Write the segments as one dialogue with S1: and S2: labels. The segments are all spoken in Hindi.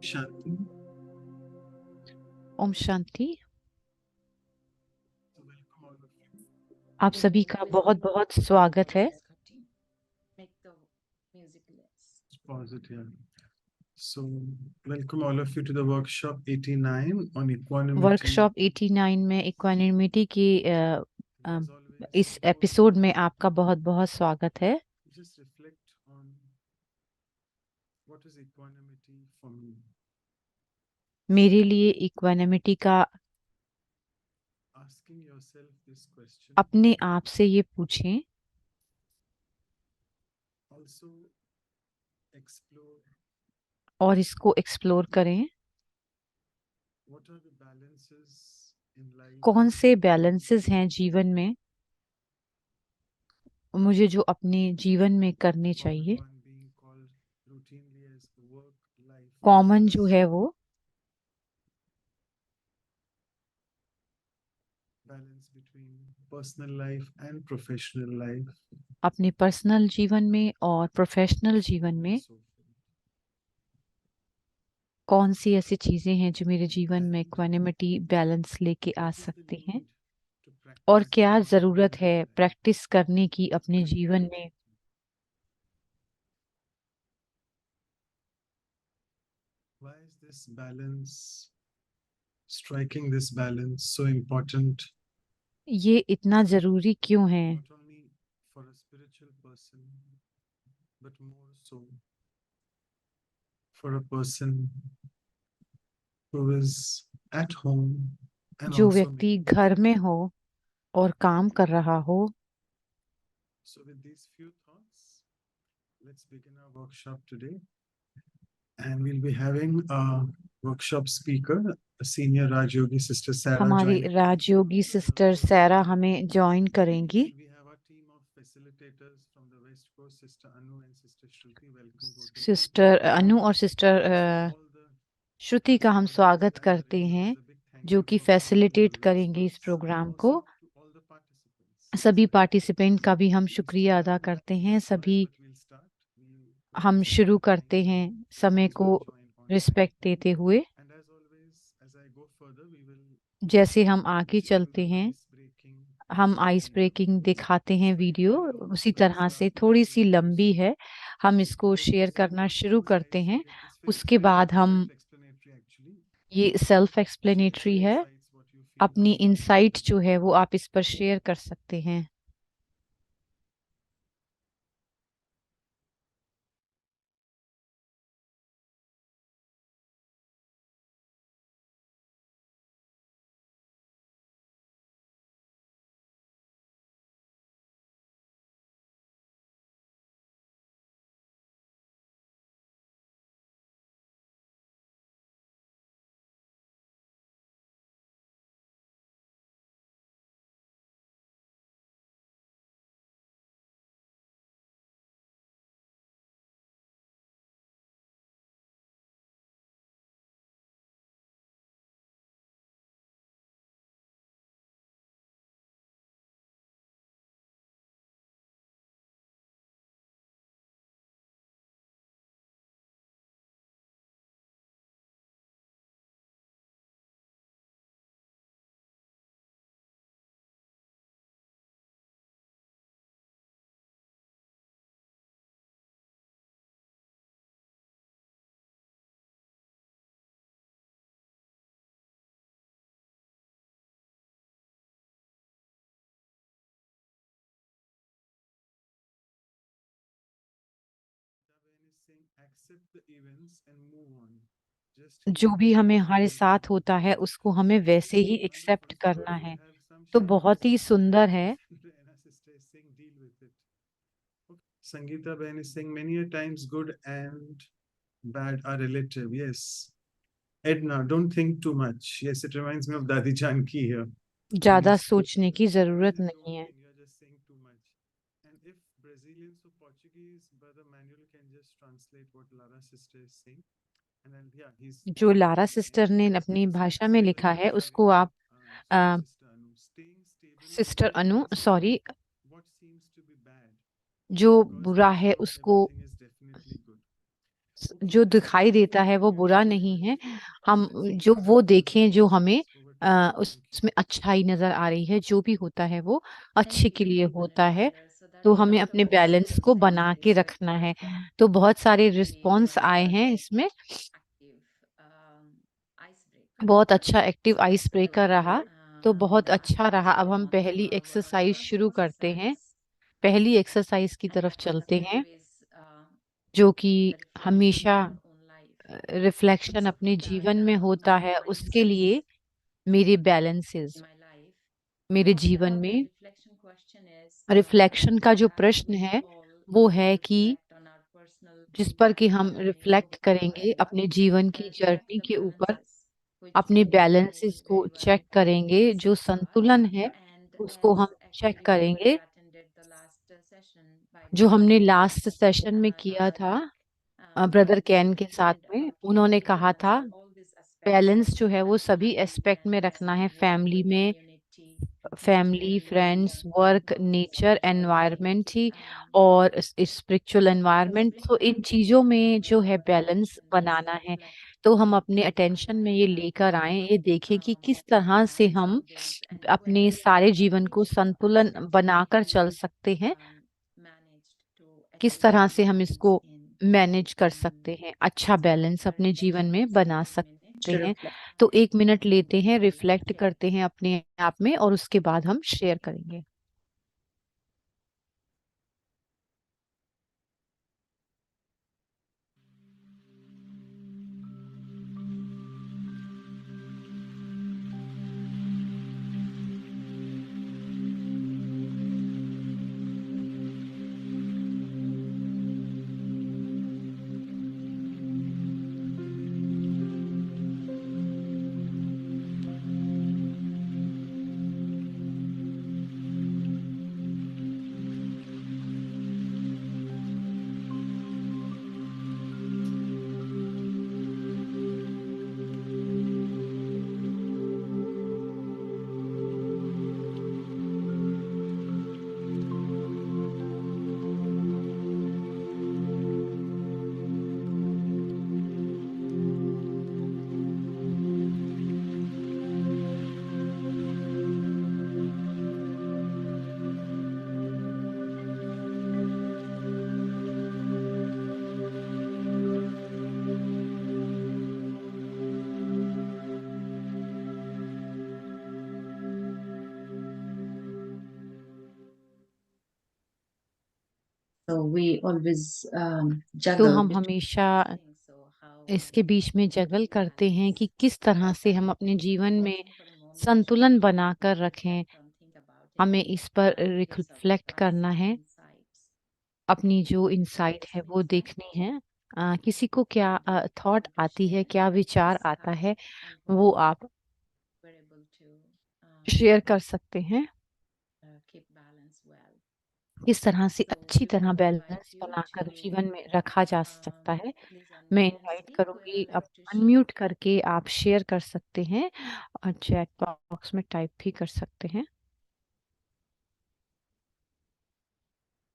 S1: शांति।
S2: ओम शांति।
S1: Welcome all of you.
S2: आप सभी का बहुत बहुत स्वागत है।
S1: Positive. So, welcome all of you to the workshop 89 on equanimity.
S2: Workshop 89 में इक्वानिमिटी की
S1: As always,
S2: इस एपिसोड में आपका बहुत बहुत स्वागत है।
S1: just reflect on what is equanimity for me.
S2: मेरे लिए इक्वानिमिटी का
S1: Asking yourself this question.
S2: अपने आप से ये पूछें।
S1: Also, explore
S2: और इसको एक्सप्लोर करें।
S1: what are the balances in life.
S2: कौन से बैलेंसेस हैं जीवन में मुझे जो अपने जीवन में करने चाहिए।
S1: Common one being called routinely as work life
S2: common जो
S1: balance.
S2: है वो
S1: Balance between personal life and professional life.
S2: अपने पर्सनल जीवन में और प्रोफेशनल जीवन में
S1: And so forth.
S2: कौन सी ऐसी चीजें हैं जो मेरे जीवन में
S1: And
S2: इक्वानिमिटी बैलेंस लेके आ
S1: what is the
S2: सकती हैं
S1: need to
S2: और
S1: practice
S2: क्या
S1: this
S2: जरूरत
S1: in
S2: है
S1: my life?
S2: प्रैक्टिस करने की अपने जीवन में।
S1: Why is this balance, striking this balance, so important?
S2: ये इतना जरूरी क्यों है।
S1: Not only for a spiritual person, but more so for a person who is at home and
S2: जो
S1: also
S2: व्यक्ति घर में हो और काम कर रहा हो।
S1: So with these few thoughts, let's begin our workshop today. And we'll be having a workshop speaker, a senior Raj Yogi Sister Sarah
S2: हमारी
S1: joining.
S2: राजयोगी सिस्टर सैरा हमें ज्वाइन करेंगी।
S1: And we have a team of facilitators from the West Coast, Sister Anu and Sister Shruti. Welcome both of you.
S2: Sister Anu और सिस्टर
S1: All the
S2: श्रुति का हम स्वागत
S1: and
S2: करते
S1: arrangers,
S2: हैं
S1: a big thank
S2: जो
S1: you
S2: कि
S1: for coming to
S2: facilitate
S1: the West
S2: करेंगे इस
S1: Coast.
S2: प्रोग्राम
S1: And
S2: को।
S1: also to all the participants.
S2: सभी पार्टिसिपेंट का भी हम शुक्रिया अदा करते हैं। सभी
S1: But we'll start. We
S2: हम
S1: respect
S2: शुरू
S1: the
S2: करते
S1: time
S2: हैं
S1: and
S2: समय
S1: those
S2: को
S1: who join on.
S2: रिस्पेक्ट देते हुए।
S1: And as always, as I go further, we will
S2: जैसे हम आगे
S1: take you to
S2: चलते
S1: the
S2: हैं
S1: ice breaking
S2: हम आइस
S1: video.
S2: ब्रेकिंग दिखाते हैं
S1: It's very
S2: video
S1: very long,
S2: उसी
S1: so let's
S2: तरह
S1: start
S2: से
S1: with
S2: थोड़ी
S1: that
S2: सी
S1: video
S2: लंबी
S1: first.
S2: है। हम इसको
S1: Hope
S2: शेयर
S1: it's
S2: करना
S1: very
S2: शुरू करते
S1: concise.
S2: हैं।
S1: It's
S2: उसके
S1: very
S2: बाद हम
S1: self-explanatory actually.
S2: ये सेल्फ
S1: Share
S2: एक्सप्लेनेटरी
S1: your
S2: है।
S1: insights, what you feel
S2: अपनी
S1: about it.
S2: इंसाइट जो है वो आप इस पर शेयर कर सकते हैं।
S1: Accept the events and move on. Just
S2: जो
S1: keep
S2: भी
S1: them
S2: हमें
S1: as
S2: हमारे
S1: they
S2: साथ
S1: are.
S2: होता है उसको हमें
S1: And
S2: वैसे
S1: this
S2: ही
S1: is
S2: एक्सेप्ट
S1: wonderful.
S2: करना
S1: Suppose
S2: है।
S1: we have some
S2: तो बहुत
S1: shouts.
S2: ही सुंदर है।
S1: Anna sister is saying, deal with it. Okay. Sangeeta Ben is saying, many a times good and bad are relative. Yes. Edna, don't think too much. Yes, it reminds me of Dadi Janki here.
S2: ज्यादा सोचने की जरूरत
S1: Don't
S2: नहीं है।
S1: think, you're just saying too much. And if Brazilians or Portuguese, Brother Manuel can just translate what Lara sister is saying. And then, yeah, he's
S2: जो लारा सिस्टर ने अपनी भाषा में लिखा है उसको आप सिस्टर अनु सॉरी जो बुरा है उसको जो दिखाई देता है वो बुरा नहीं है। हम जो वो देखें जो हमें उसमें अच्छाई नजर आ रही है, जो भी होता है वो अच्छे के लिए होता है। तो हमें अपने बैलेंस को बना के रखना है। तो बहुत सारे रिस्पॉन्स आए हैं इसमें। बहुत अच्छा एक्टिव आइस ब्रेकर रहा, तो बहुत अच्छा रहा। अब हम पहली एक्सरसाइज शुरू करते हैं। पहली एक्सरसाइज की तरफ चलते हैं, जो कि हमेशा रिफ्लेक्शन अपने जीवन में होता है। उसके लिए मेरे बैलेंसेस, मेरे जीवन में रिफ्लेक्शन का जो प्रश्न है वो है कि जिस पर कि हम रिफ्लेक्ट करेंगे अपने जीवन की जर्नी के ऊपर, अपने बैलेंसेस को चेक करेंगे, जो संतुलन है उसको हम चेक करेंगे। जो हमने लास्ट सेशन में किया था ब्रदर कैन के साथ में, उन्होंने कहा था बैलेंस जो है वो सभी एस्पेक्ट में रखना है। फैमिली में, family, friends, work, nature, environment ही, और स्पिरिचुअल एनवायरनमेंट। तो इन चीजों में जो है बैलेंस बनाना है। तो हम अपने अटेंशन में ये लेकर आए, ये देखें कि किस तरह से हम अपने सारे जीवन को संतुलन बनाकर चल सकते हैं, किस तरह से हम इसको मैनेज कर सकते हैं, अच्छा बैलेंस अपने जीवन में बना सकते हैं। तो 1 मिनट लेते हैं, रिफ्लेक्ट करते हैं अपने आप में, और उसके बाद हम शेयर करेंगे।
S3: So we always
S2: तो
S3: juggle
S2: हम
S3: between
S2: हमेशा
S3: these things. So how
S2: इसके बीच में जगल करते हैं कि किस तरह से हम अपने जीवन में
S3: pausing for a moment,
S2: संतुलन बनाकर रखें।
S3: reflect on, think about it,
S2: हमें इस पर
S3: give
S2: रिफ्लेक्ट
S3: yourself
S2: करना
S3: some
S2: है,
S3: insights.
S2: अपनी जो इंसाइट है वो देखनी है। किसी को क्या थॉट आती है, क्या विचार आता है, वो आप
S3: We're able to
S2: शेयर कर सकते हैं।
S3: keep balance well.
S2: किस तरह से
S3: So
S2: अच्छी
S3: we
S2: तरह
S3: will invite
S2: बैलेंस
S3: you
S2: बनाकर
S3: to
S2: जीवन में रखा जा सकता है।
S3: please
S2: मैं
S3: unmute and
S2: इनवाइट
S3: speak.
S2: करूंगी,
S3: Whoever
S2: आप
S3: like to share.
S2: अनम्यूट करके आप शेयर कर सकते हैं और चैट बॉक्स में टाइप भी कर सकते हैं।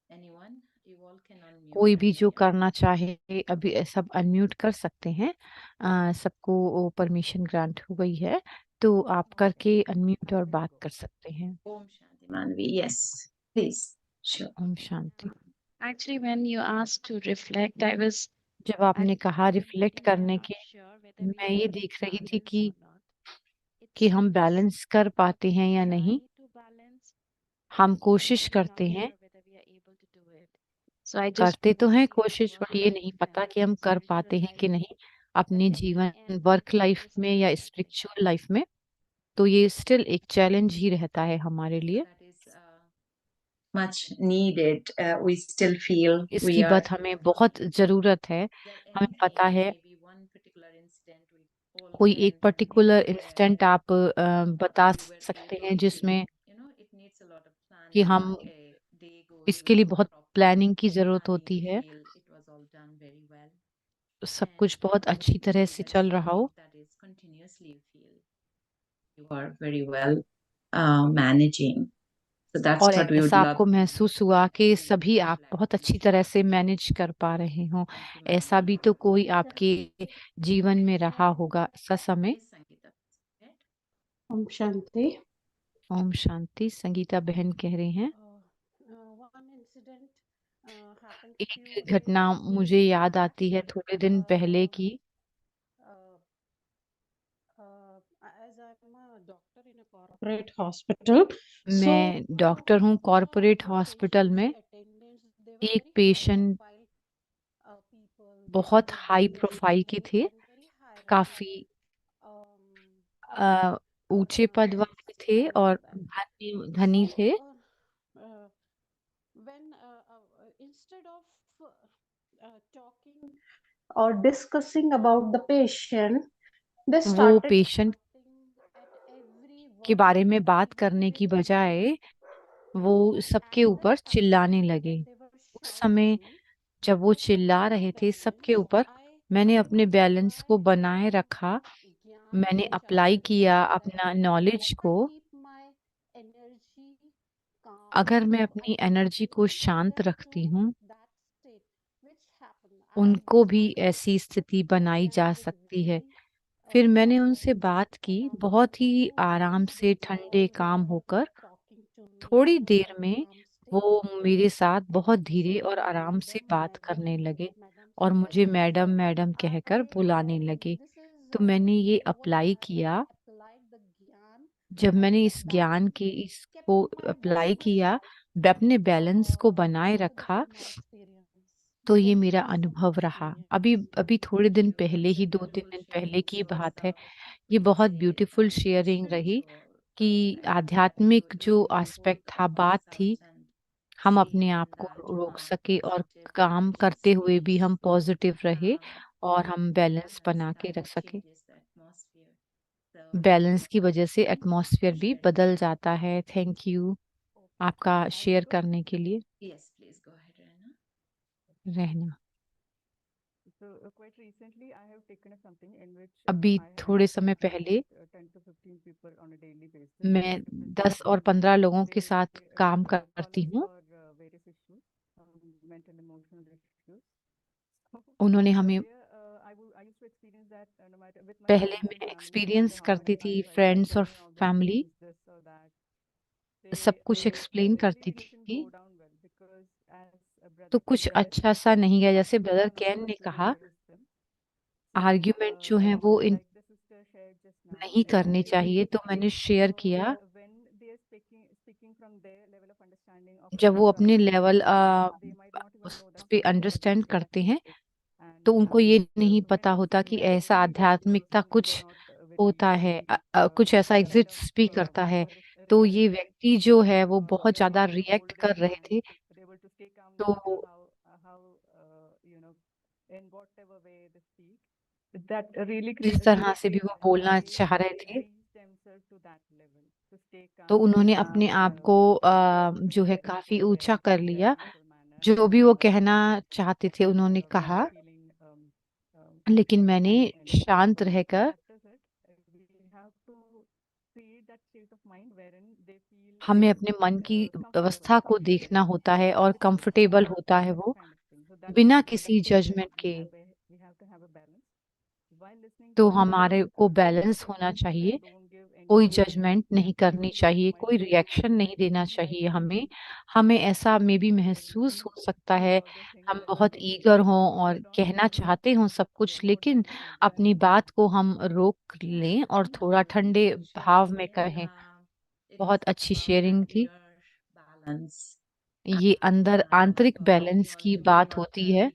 S3: Anyone? You all can unmute
S2: कोई भी
S3: and
S2: जो
S3: share.
S2: करना चाहे अभी सब अनम्यूट कर सकते हैं। सबको परमिशन ग्रांट हो गई है, तो आप करके अनम्यूट और बात कर सकते हैं।
S3: Om Shanti Manvi. Yes, please. Sure.
S2: Om Shanti.
S4: Actually, when you asked to reflect, I was
S2: जब आपने कहा रिफ्लेक्ट करने के, मैं ये देख रही थी कि हम बैलेंस कर पाते हैं या नहीं। हम कोशिश करते हैं,
S4: so I just
S2: करते तो हैं कोशिश, बट ये नहीं पता कि हम कर पाते हैं कि नहीं अपने जीवन, वर्क लाइफ में या स्पिरिचुअल लाइफ में। तो ये स्टिल एक चैलेंज ही रहता है हमारे लिए।
S3: That is much needed. We still feel we
S2: इसकी
S3: are.
S2: बात हमें बहुत जरूरत है।
S3: Is there
S2: हमें पता
S3: anything,
S2: है
S3: maybe one particular incident we all
S2: कोई
S3: can
S2: एक पर्टिकुलर
S3: share
S2: इंस्टेंट आप बता
S3: we were
S2: सकते
S3: able
S2: हैं
S3: to,
S2: जिसमें
S3: it needs a lot of
S2: कि
S3: planning.
S2: हम
S3: A day
S2: इसके
S3: going
S2: लिए बहुत
S3: properly,
S2: प्लानिंग की जरूरत
S3: and
S2: होती
S3: you
S2: है,
S3: feel it was all done very well.
S2: सब
S3: And
S2: कुछ बहुत अच्छी तरह
S3: maybe
S2: से
S3: there's
S2: चल रहा
S3: something
S2: हो।
S3: that is continuously you feel you are very well managing. So that's
S2: और
S3: what we would
S2: ऐसा
S3: love.
S2: आपको महसूस हुआ कि सभी आप बहुत अच्छी तरह से मैनेज कर पा रहे हो, ऐसा भी तो कोई आपके जीवन में रहा होगा ऐसा समय?
S5: ओम शांति।
S2: ओम शांति। संगीता बहन कह रही हैं, एक घटना मुझे याद आती है थोड़े दिन पहले की।
S5: कॉर्पोरेट हॉस्पिटल,
S2: मैं डॉक्टर हूँ कॉरपोरेट हॉस्पिटल में। एक पेशेंट बहुत हाई प्रोफाइल के थे, काफी ऊंचे पद वाले थे और धनी थे।
S5: instead of talking or discussing about the patient, they
S2: वो
S5: started
S2: पेशेंट के बारे में बात करने की बजाय वो सबके ऊपर चिल्लाने लगे। उस समय जब वो चिल्ला रहे थे सबके ऊपर, मैंने अपने बैलेंस को बनाए रखा। मैंने अप्लाई किया अपना नॉलेज को। अगर मैं अपनी एनर्जी को शांत रखती हूँ, उनको भी ऐसी स्थिति बनाई जा सकती है। फिर मैंने उनसे बात की, बहुत ही आराम से ठंडे काम होकर। थोड़ी देर में वो मेरे साथ बहुत धीरे और आराम से बात करने लगे और मुझे मैडम मैडम कहकर बुलाने लगे। तो मैंने ये अप्लाई किया। जब मैंने इस ज्ञान के इसको अप्लाई किया, अपने बैलेंस को बनाए रखा, तो ये मेरा अनुभव रहा। अभी थोड़े दिन पहले ही, 2-3 दिन पहले की बात है। ये बहुत ब्यूटीफुल शेयरिंग रही कि आध्यात्मिक जो एस्पेक्ट था, बात थी, हम अपने आप को रोक सके और काम करते हुए भी हम पॉजिटिव रहे और हम बैलेंस बना के रख सके। बैलेंस की वजह से एटमॉस्फेयर भी बदल जाता है। थैंक यू आपका शेयर करने के लिए।
S3: Yes, please go ahead, Rana.
S2: रहना।
S6: So quite recently, I have taken up something in which
S2: अभी
S6: I have
S2: थोड़े समय
S6: interacted
S2: पहले
S6: with 10 to 15 people on a daily basis.
S2: मैं
S6: Different
S2: 10 और
S6: people
S2: 15 लोगों के
S6: they
S2: साथ काम करती
S6: call us
S2: हूँ।
S6: for various issues, mental emotional issues. So,
S2: उन्होंने हमें
S6: earlier, I used to experience that no matter with my
S2: पहले
S6: friends and
S2: मैं
S6: family, no
S2: experience
S6: matter how
S2: करती
S6: much
S2: थी,
S6: I try to
S2: फ्रेंड्स और
S6: explain all the
S2: family
S6: things, this or that,
S2: सब
S6: they
S2: कुछ एक्सप्लेन
S6: it
S2: करती
S6: really didn't
S2: थी,
S6: go down well because as a
S2: तो
S6: brother
S2: कुछ
S6: said
S2: अच्छा
S6: that
S2: सा नहीं गया।
S6: you have
S2: जैसे
S6: to
S2: ब्रदर
S6: have
S2: कैन ने
S6: respect
S2: कहा,
S6: within the system. So,
S2: argument जो है
S6: like
S2: वो
S6: like the sister shared just now,
S2: नहीं करनी
S6: they
S2: चाहिए। तो
S6: basically
S2: मैंने शेयर किया,
S6: when they are speaking from their level of understanding of
S2: जब वो अपने
S6: spirituality,
S2: level
S6: they might not even know
S2: उस
S6: that
S2: पे
S6: how to
S2: अंडरस्टैंड
S6: express
S2: करते हैं,
S6: and
S2: तो उनको ये नहीं
S6: when
S2: पता होता कि
S6: when
S2: ऐसा
S6: we get
S2: आध्यात्मिकता
S6: emotional, we
S2: कुछ
S6: are not
S2: होता
S6: very
S2: है, कुछ ऐसा
S6: kind
S2: एग्जिस्ट भी
S6: of
S2: करता है। तो
S6: receptive
S2: ये व्यक्ति जो है वो बहुत
S6: they are
S2: ज्यादा
S6: able to
S2: रिएक्ट
S6: hold
S2: कर
S6: their
S2: रहे
S6: hand,
S2: थे।
S6: they're able to stay calm
S2: तो
S6: no matter how you know in whatever way they speak. That really
S2: जिस तरह से भी
S6: creates
S2: वो बोलना
S6: they
S2: चाह रहे
S6: they
S2: थे,
S6: reach themselves to that level to stay
S2: तो
S6: calm
S2: उन्होंने अपने आप को जो है काफी ऊंचा कर लिया। जो भी वो कहना चाहते थे उन्होंने कहा, लेकिन मैंने शांत रहकर, हमें अपने मन की अवस्था को देखना होता है और कंफर्टेबल होता है वो, बिना किसी जजमेंट के। तो हमारे को बैलेंस होना चाहिए, कोई जजमेंट नहीं करनी चाहिए, कोई रिएक्शन नहीं देना चाहिए हमें। हमें ऐसा मे भी महसूस हो सकता है, हम बहुत ईगर हों और कहना चाहते हों सब कुछ, लेकिन अपनी बात को हम रोक लें और थोड़ा ठंडे भाव में कहें। बहुत अच्छी शेयरिंग थी। ये अंदर आंतरिक बैलेंस की बात होती है,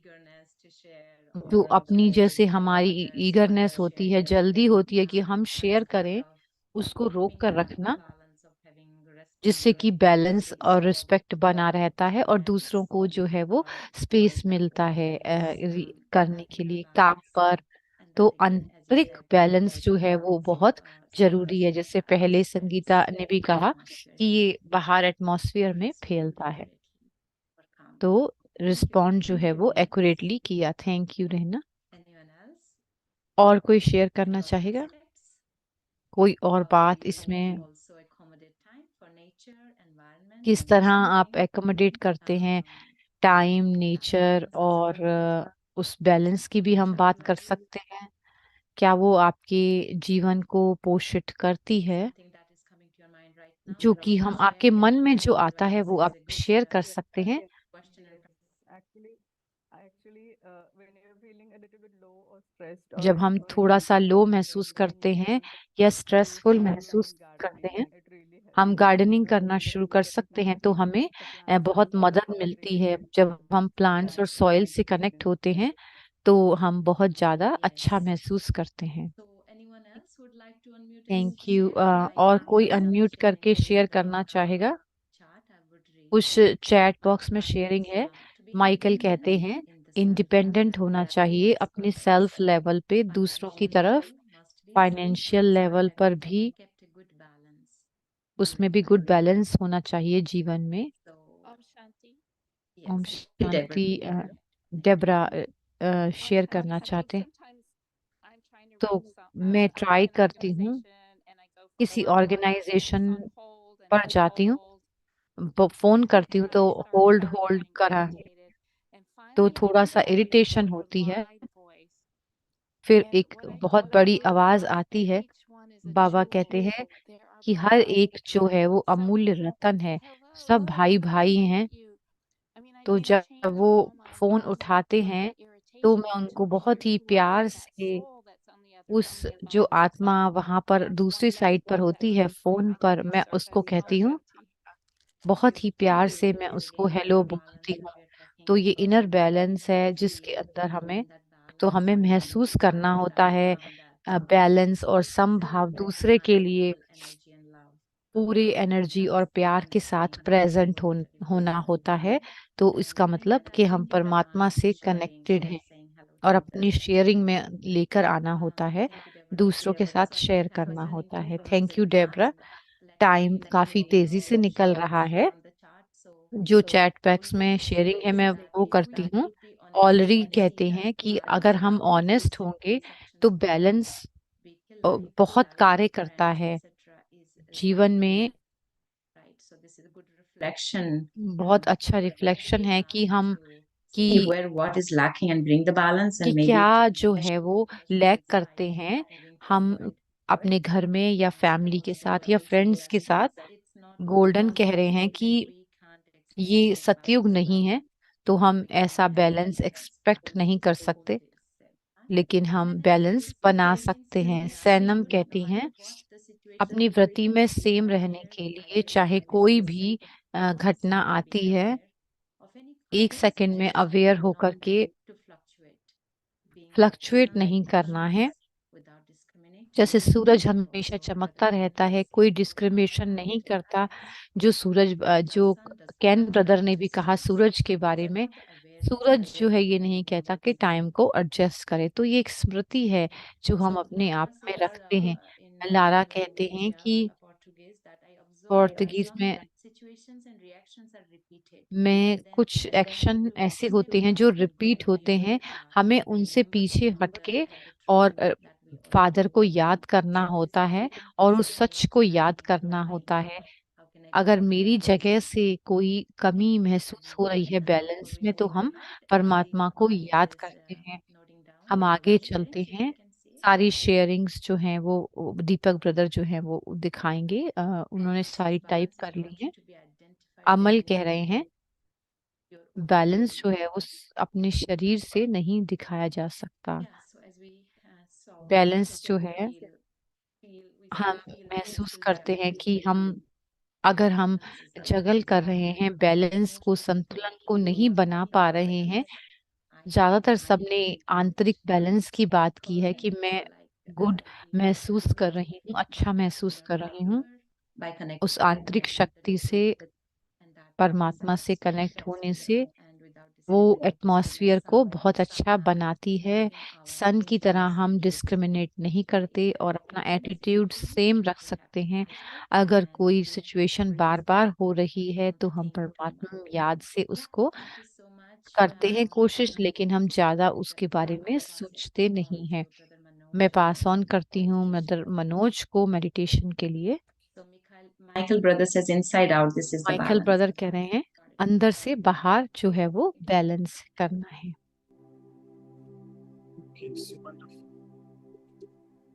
S2: जो अपनी जैसे हमारी ईगरनेस होती है, जल्दी होती है कि हम शेयर करें, उसको रोक कर रखना, जिससे कि बैलेंस और रिस्पेक्ट बना रहता है और दूसरों को जो है वो स्पेस मिलता है करने के लिए काम पर। तो आंतरिक बैलेंस जो है वो बहुत जरूरी है। जैसे पहले संगीता ने भी कहा कि ये बाहर एटमॉस्फेयर में फैलता है। तो रिस्पॉन्ड जो है वो एक्यूरेटली किया। थैंक यू रहना। और कोई शेयर करना चाहेगा? कोई और बात इसमें? किस तरह आप एकोमोडेट करते हैं टाइम, नेचर और उस बैलेंस की भी हम बात कर सकते हैं। क्या वो आपके जीवन को पोषित करती है? जो कि हम आपके मन में जो आता है वो आप शेयर कर सकते हैं।
S6: When you're feeling a little bit low or stressed
S2: जब हम थोड़ा सा लो महसूस करते हैं या स्ट्रेसफुल महसूस करते हैं, हम गार्डनिंग करना शुरू कर सकते हैं। तो हमें बहुत मदद मिलती है। जब हम प्लांट्स और सॉइल से कनेक्ट होते हैं तो हम बहुत ज़्यादा अच्छा महसूस करते हैं। Thank you. और कोई अनम्यूट करके शेयर करना चाहेगा? उस चैट बॉक्स में शेयरिंग है। माइकल कहते हैं इंडिपेंडेंट होना चाहिए अपने सेल्फ लेवल पे, दूसरों की तरफ फाइनेंशियल लेवल पर भी, उसमें भी गुड बैलेंस होना चाहिए जीवन में।
S4: Om Shanti.
S2: Om Shanti. Debra share करना चाहते हैं? तो मैं ट्राई करती हूँ, किसी ऑर्गेनाइजेशन पर जाती हूँ, फोन करती हूँ तो होल्ड करा, तो थोड़ा सा इरिटेशन होती है। फिर एक बहुत बड़ी आवाज आती है। बाबा कहते हैं कि हर एक जो है वो अमूल्य रतन है, सब भाई भाई हैं। तो जब वो फोन उठाते हैं तो मैं उनको बहुत ही प्यार से, उस जो आत्मा वहां पर दूसरी साइड पर होती है फोन पर, मैं उसको कहती हूँ, बहुत ही प्यार से मैं उसको हेलो बोलती हूँ। तो ये इनर बैलेंस है जिसके अंदर हमें महसूस करना होता है बैलेंस और समभाव दूसरे के लिए पूरी एनर्जी और प्यार के साथ प्रेजेंट होना होता है। तो इसका मतलब कि हम परमात्मा से कनेक्टेड हैं और अपनी शेयरिंग में लेकर आना होता है, दूसरों के साथ शेयर करना होता है। Thank you Debra. टाइम काफी तेजी से निकल रहा है। जो चैट पैक्स में शेयरिंग है मैं वो करती हूँ। ऑलरेडी कहते हैं कि अगर हम ऑनेस्ट होंगे तो बैलेंस बहुत कार्य करता है जीवन में। बहुत अच्छा रिफ्लेक्शन है कि हम कि
S3: where what is lacking and bring the balance
S2: कि
S3: and maybe
S2: क्या जो है वो लैक करते हैं हम अपने घर में या फैमिली के साथ या फ्रेंड्स के साथ। गोल्डन कह रहे हैं कि ये सतयुग नहीं है तो हम ऐसा बैलेंस एक्सपेक्ट नहीं कर सकते, लेकिन हम बैलेंस बना सकते हैं। सैनम कहती हैं अपनी वृत्ति में सेम रहने के लिए चाहे कोई भी घटना आती है, 1 सेकंड में अवेयर होकर के फ्लक्चुएट नहीं करना है। जैसे सूरज हमेशा चमकता रहता है, कोई डिस्क्रिमिनेशन नहीं करता। जो सूरज जो कैन ब्रदर ने भी कहा सूरज के बारे में, सूरज जो है ये नहीं कहता कि टाइम को एडजस्ट करे। तो ये एक स्मृति है जो हम अपने आप में रखते हैं। लारा कहते हैं कि पोर्तुगीज में कुछ एक्शन ऐसे होते हैं जो रिपीट होते हैं, हमें उनसे पीछे हटके और फादर को याद करना होता है और उस सच को याद करना होता है। अगर मेरी जगह से कोई कमी महसूस हो रही है बैलेंस में तो हम परमात्मा को याद करते हैं, हम आगे चलते हैं। सारी शेयरिंग्स जो हैं वो दीपक ब्रदर जो हैं वो दिखाएंगे। उन्होंने सारी टाइप कर ली है। अमल कह रहे हैं बैलेंस जो है वो अपने शरीर से नहीं दिखाया जा सकता। बैलेंस जो है हम महसूस करते हैं कि अगर हम जगल कर रहे हैं, बैलेंस को, संतुलन को नहीं बना पा रहे हैं। ज्यादातर सबने आंतरिक बैलेंस की बात की है कि मैं गुड महसूस कर रही हूँ, अच्छा महसूस कर रही हूँ। उस आंतरिक शक्ति से, परमात्मा से कनेक्ट होने से वो एटमॉस्फेयर को बहुत अच्छा बनाती है। सन की तरह हम डिस्क्रिमिनेट नहीं करते और अपना एटीट्यूड सेम रख सकते हैं। अगर कोई सिचुएशन बार बार हो रही है तो हम परमात्मा याद से उसको करते हैं कोशिश, लेकिन हम ज्यादा उसके बारे में सोचते नहीं हैं। मैं पास ऑन करती हूँ मदर मनोज को मेडिटेशन के लिए।
S3: Michael brother says inside out, this is the
S2: Michael
S3: balance.
S2: Brother कह रहे हैं अंदर से बाहर जो है वो बैलेंस करना है।
S1: Okay, so wonderful.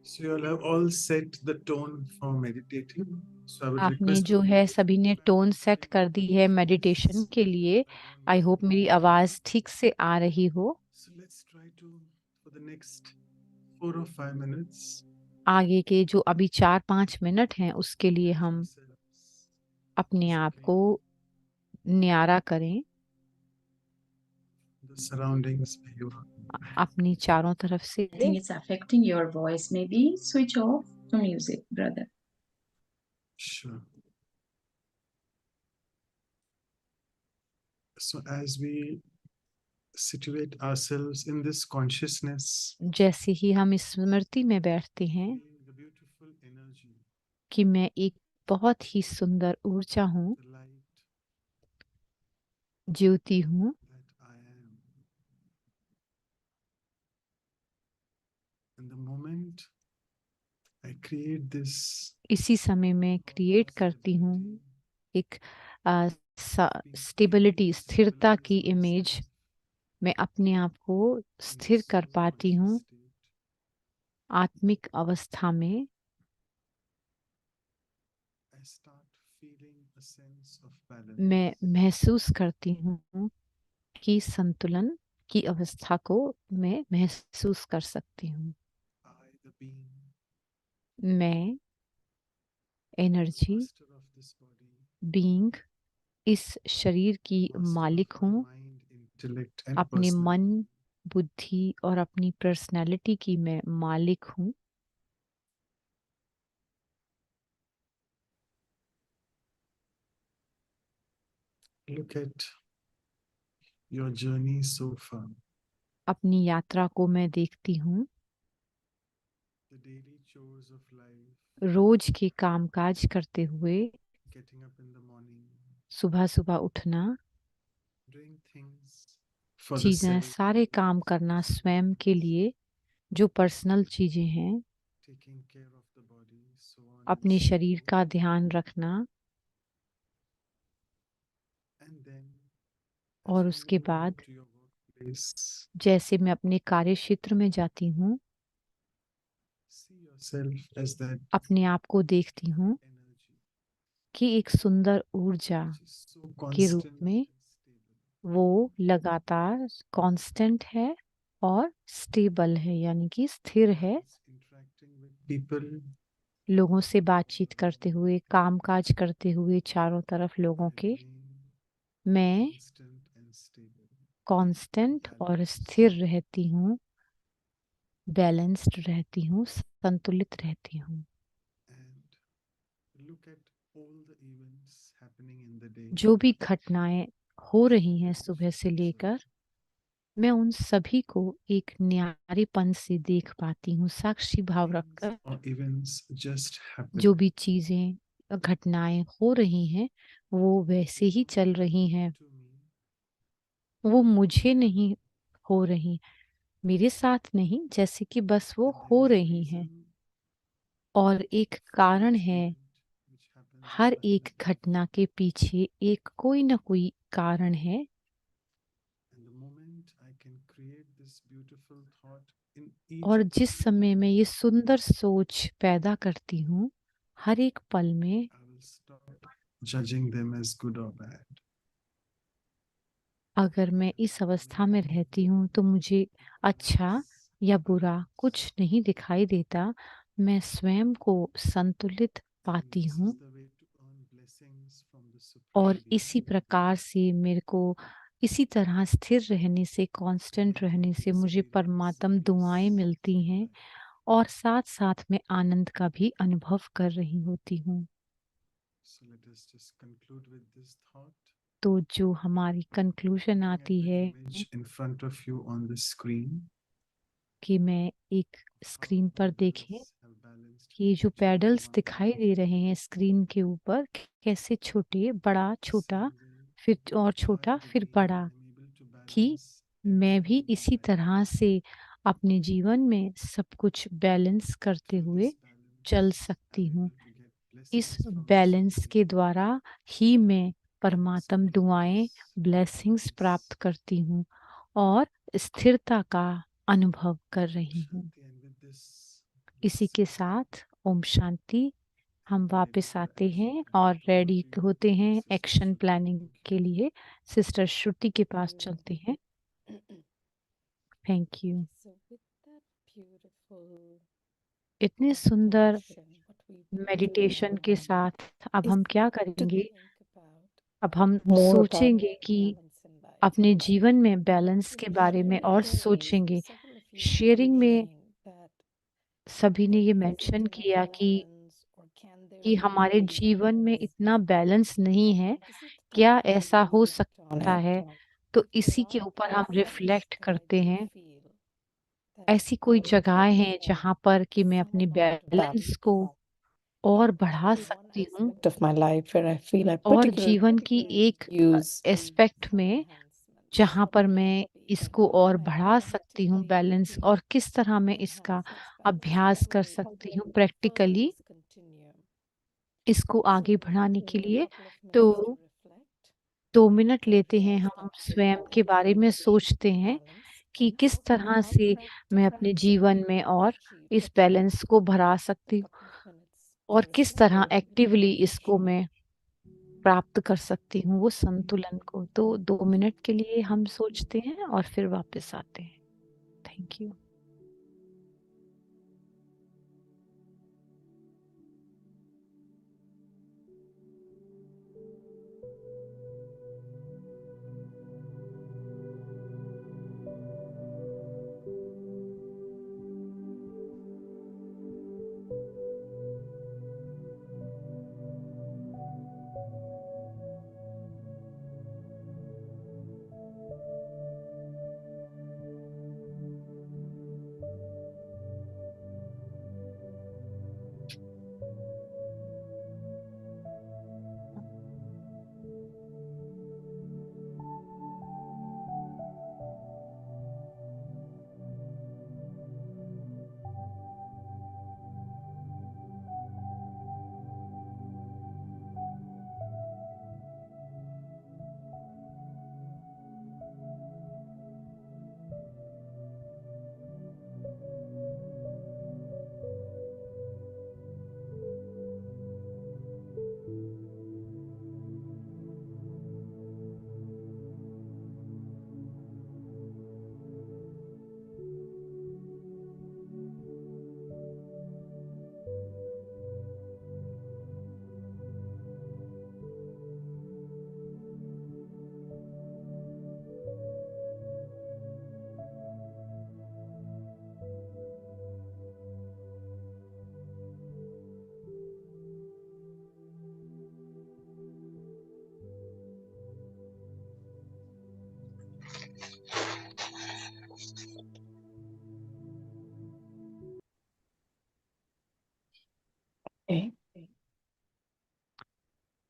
S1: So you all have all set the tone for meditating. So I would
S2: आपने
S1: request
S2: जो है सभी ने टोन सेट कर दी है मेडिटेशन के लिए। आई होप मेरी आवाज ठीक से आ रही हो।
S1: So let's try to, for the next 4 or 5 minutes,
S2: आगे के जो अभी 4-5 मिनट हैं उसके लिए हम
S1: ourselves
S2: अपने आप को न्यारा करें,
S1: the surroundings where you are.
S2: अपनी चारों तरफ से।
S3: I think it's affecting your voice. Maybe switch off the music, brother.
S1: Sure. So as we situate ourselves in this consciousness,
S2: जैसे ही हम इस स्मृति में बैठते हैं
S1: being the beautiful energy,
S2: कि मैं एक बहुत ही सुंदर ऊर्जा हूँ,
S1: the light
S2: ज्योति हूँ,
S1: that I am. And the moment I create this
S2: इसी समय में क्रिएट करती हूँ एक स्टेबिलिटी, स्थिरता की इमेज। मैं अपने आप को स्थिर कर पाती हूँ आत्मिक अवस्था में।
S1: I start feeling a sense of balance.
S2: मैं महसूस करती हूँ कि संतुलन की अवस्था को मैं महसूस कर सकती हूँ।
S1: I, the being,
S2: मैं energy
S1: master of this body,
S2: being इस शरीर की
S1: master
S2: मालिक
S1: of my
S2: हूँ।
S1: mind, intellect and
S2: अपने मन,
S1: personality.
S2: बुद्धि और अपनी पर्सनैलिटी की मैं मालिक हूँ।
S1: Look at your journey so far.
S2: अपनी यात्रा को मैं देखती हूँ।
S1: The daily chores of life,
S2: रोज के कामकाज करते हुए
S1: getting up in the morning,
S2: सुबह सुबह उठना,
S1: doing things for the
S2: चीजें,
S1: self,
S2: सारे काम करना स्वयं के लिए, जो पर्सनल चीजें हैं,
S1: taking care of the body, so on.
S2: अपने
S1: and so
S2: शरीर
S1: forth.
S2: का ध्यान रखना।
S1: And then,
S2: और
S1: as you
S2: उसके
S1: go
S2: बाद
S1: to your workplace,
S2: जैसे मैं अपने कार्य क्षेत्र में जाती हूँ,
S1: see yourself as that
S2: अपने आप को देखती हूँ
S1: energy
S2: कि एक सुंदर ऊर्जा
S1: which is so
S2: के रूप
S1: constant
S2: में
S1: and stable.
S2: वो लगातार कांस्टेंट है और स्टेबल है, यानी कि स्थिर है।
S1: It's interacting with people,
S2: लोगों से बातचीत करते हुए, कामकाज करते हुए, चारों तरफ लोगों
S1: I
S2: के,
S1: remain
S2: मैं
S1: constant and stable.
S2: कांस्टेंट और
S1: balanced.
S2: स्थिर रहती हूँ, बैलेंस्ड रहती हूँ, संतुलित रहती हूँ।
S1: And look at all the events happening in the day.
S2: जो भी घटनाएं हो रही हैं सुबह से लेकर, मैं उन सभी को एक न्यारेपन से देख पाती हूँ, साक्षी भाव रखकर।
S1: Things or events just happen.
S2: जो भी चीजें, घटनाएं हो रही हैं, वो वैसे ही चल रही हैं,
S1: To me,
S2: वो मुझे नहीं हो रही, मेरे साथ नहीं, जैसे कि बस वो
S1: and
S2: हो
S1: there is a
S2: रही हैं।
S1: reason
S2: और एक कारण
S1: each
S2: है,
S1: event which happens in
S2: her
S1: my
S2: एक
S1: life.
S2: घटना के पीछे एक कोई ना कोई कारण है।
S1: And the moment I can create this beautiful thought in each
S2: और
S1: and
S2: जिस
S1: every
S2: समय मैं
S1: moment,
S2: ये सुंदर सोच पैदा करती हूँ, हर एक पल में
S1: I will stop judging them as good or bad.
S2: अगर मैं इस अवस्था में रहती हूँ तो मुझे अच्छा या बुरा कुछ नहीं दिखाई देता। मैं स्वयं को संतुलित पाती
S1: This
S2: हूँ
S1: is the way to earn blessings from the
S2: और
S1: Supreme
S2: इसी
S1: Being.
S2: प्रकार से मेरे को इसी तरह स्थिर रहने से, कांस्टेंट रहने से मुझे परमात्म दुआएं मिलती हैं और साथ साथ मैं आनंद का भी अनुभव कर रही होती हूँ।
S1: So let us just conclude with this thought.
S2: तो जो हमारी कंक्लूजन
S1: Looking at
S2: आती
S1: the
S2: है
S1: image in front of you on the screen.
S2: कि मैं एक
S1: how
S2: स्क्रीन पर देखें
S1: pedals have balanced
S2: कि ये जो
S1: each and every
S2: paddles
S1: one
S2: दिखाई दे रहे हैं स्क्रीन के ऊपर, कैसे छोटे, बड़ा, छोटा,
S1: same way
S2: फिर और
S1: I,
S2: छोटा,
S1: the
S2: फिर
S1: being,
S2: बड़ा,
S1: am able to
S2: कि
S1: balance
S2: मैं भी
S1: everything in
S2: इसी
S1: my
S2: तरह
S1: life.
S2: से अपने जीवन में सब कुछ बैलेंस करते
S1: Through
S2: हुए
S1: this balance,
S2: चल
S1: I'm
S2: सकती हूँ।
S1: able to get
S2: इस बैलेंस के द्वारा ही मैं परमात्म दुआएं ब्लेसिंग्स प्राप्त करती हूँ और स्थिरता का अनुभव कर रही हूँ। इसी के साथ ओम शांति। हम वापस आते हैं और रेडी होते हैं एक्शन प्लानिंग के लिए। सिस्टर श्रुति के पास चलते हैं। Thank you. इतने सुंदर मेडिटेशन के साथ अब हम क्या करेंगे? अब हम सोचेंगे कि अपने जीवन में बैलेंस के बारे में और सोचेंगे। शेयरिंग में सभी ने ये मेंशन किया कि हमारे जीवन में इतना बैलेंस नहीं है, क्या ऐसा हो सकता है? तो इसी के ऊपर हम रिफ्लेक्ट करते हैं। ऐसी कोई जगहें हैं जहाँ पर कि मैं अपने बैलेंस को और बढ़ा सकती हूँ और जीवन की एक एस्पेक्ट में जहाँ पर मैं इसको और बढ़ा सकती हूँ बैलेंस, और किस तरह मैं इसका अभ्यास कर सकती हूँ प्रैक्टिकली इसको आगे बढ़ाने के लिए। तो 2 मिनट लेते हैं, हम स्वयं के बारे में सोचते हैं कि किस तरह से मैं अपने जीवन में और इस बैलेंस को बढ़ा सकती हूँ और किस तरह एक्टिवली इसको मैं प्राप्त कर सकती हूँ वो संतुलन को। तो 2 मिनट के लिए हम सोचते हैं और फिर वापस आते हैं। Thank you.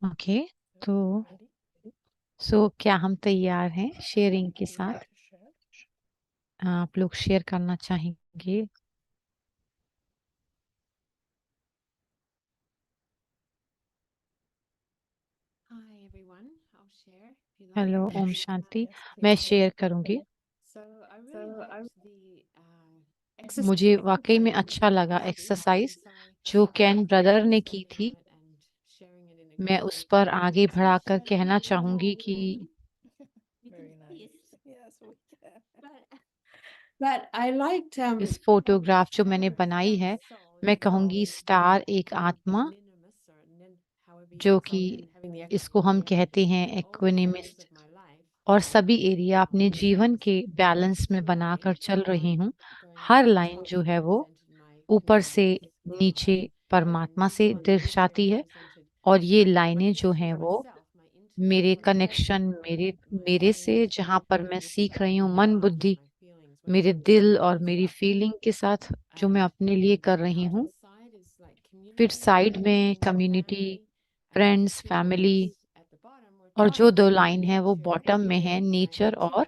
S2: ओके, तो क्या हम तैयार हैं शेयरिंग के साथ? आप लोग शेयर करना चाहेंगे? हेलो, ओम शांति। मैं शेयर करूंगी। मुझे वाकई में अच्छा लगा एक्सरसाइज जो कैन ब्रदर ने की थी। मैं उस पर आगे बढ़ाकर कहना चाहूंगी कि इस फोटोग्राफ जो मैंने बनाई है, मैं कहूंगी स्टार एक आत्मा जो कि इसको हम कहते हैं इक्विनिमिस्ट, और सभी एरिया अपने जीवन के बैलेंस में बनाकर चल रही हूँ। हर लाइन जो है वो ऊपर से नीचे परमात्मा से दर्शाती है, और ये लाइनें जो हैं वो मेरे कनेक्शन मेरे से जहाँ पर मैं सीख रही हूँ मन बुद्धि, मेरे दिल और मेरी फीलिंग के साथ जो मैं अपने लिए कर रही हूँ। फिर साइड में कम्युनिटी, फ्रेंड्स, फैमिली, और जो 2 लाइन है वो बॉटम में है नेचर और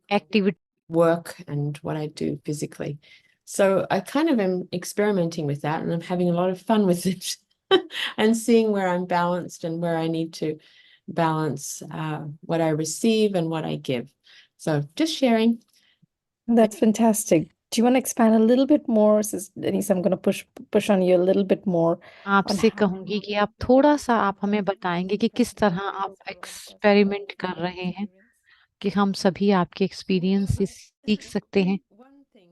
S2: activity.
S7: work and what I do physically. So I kind of am experimenting with that and I'm having a lot of fun with it. and seeing where I'm balanced and where I need to balance what I receive and what I give. So just sharing.
S8: That's fantastic. Do you want to expand a little bit more, Denise? I'm going to push on you a little bit more.
S2: आपसे
S8: how
S2: कहूंगी कि आप थोड़ा सा आप हमें बताएंगे कि किस तरह आप एक्सपेरिमेंट कर रहे हैं कि हम सभी आपके एक्सपीरियंस से सीख सकते हैं।
S7: One thing,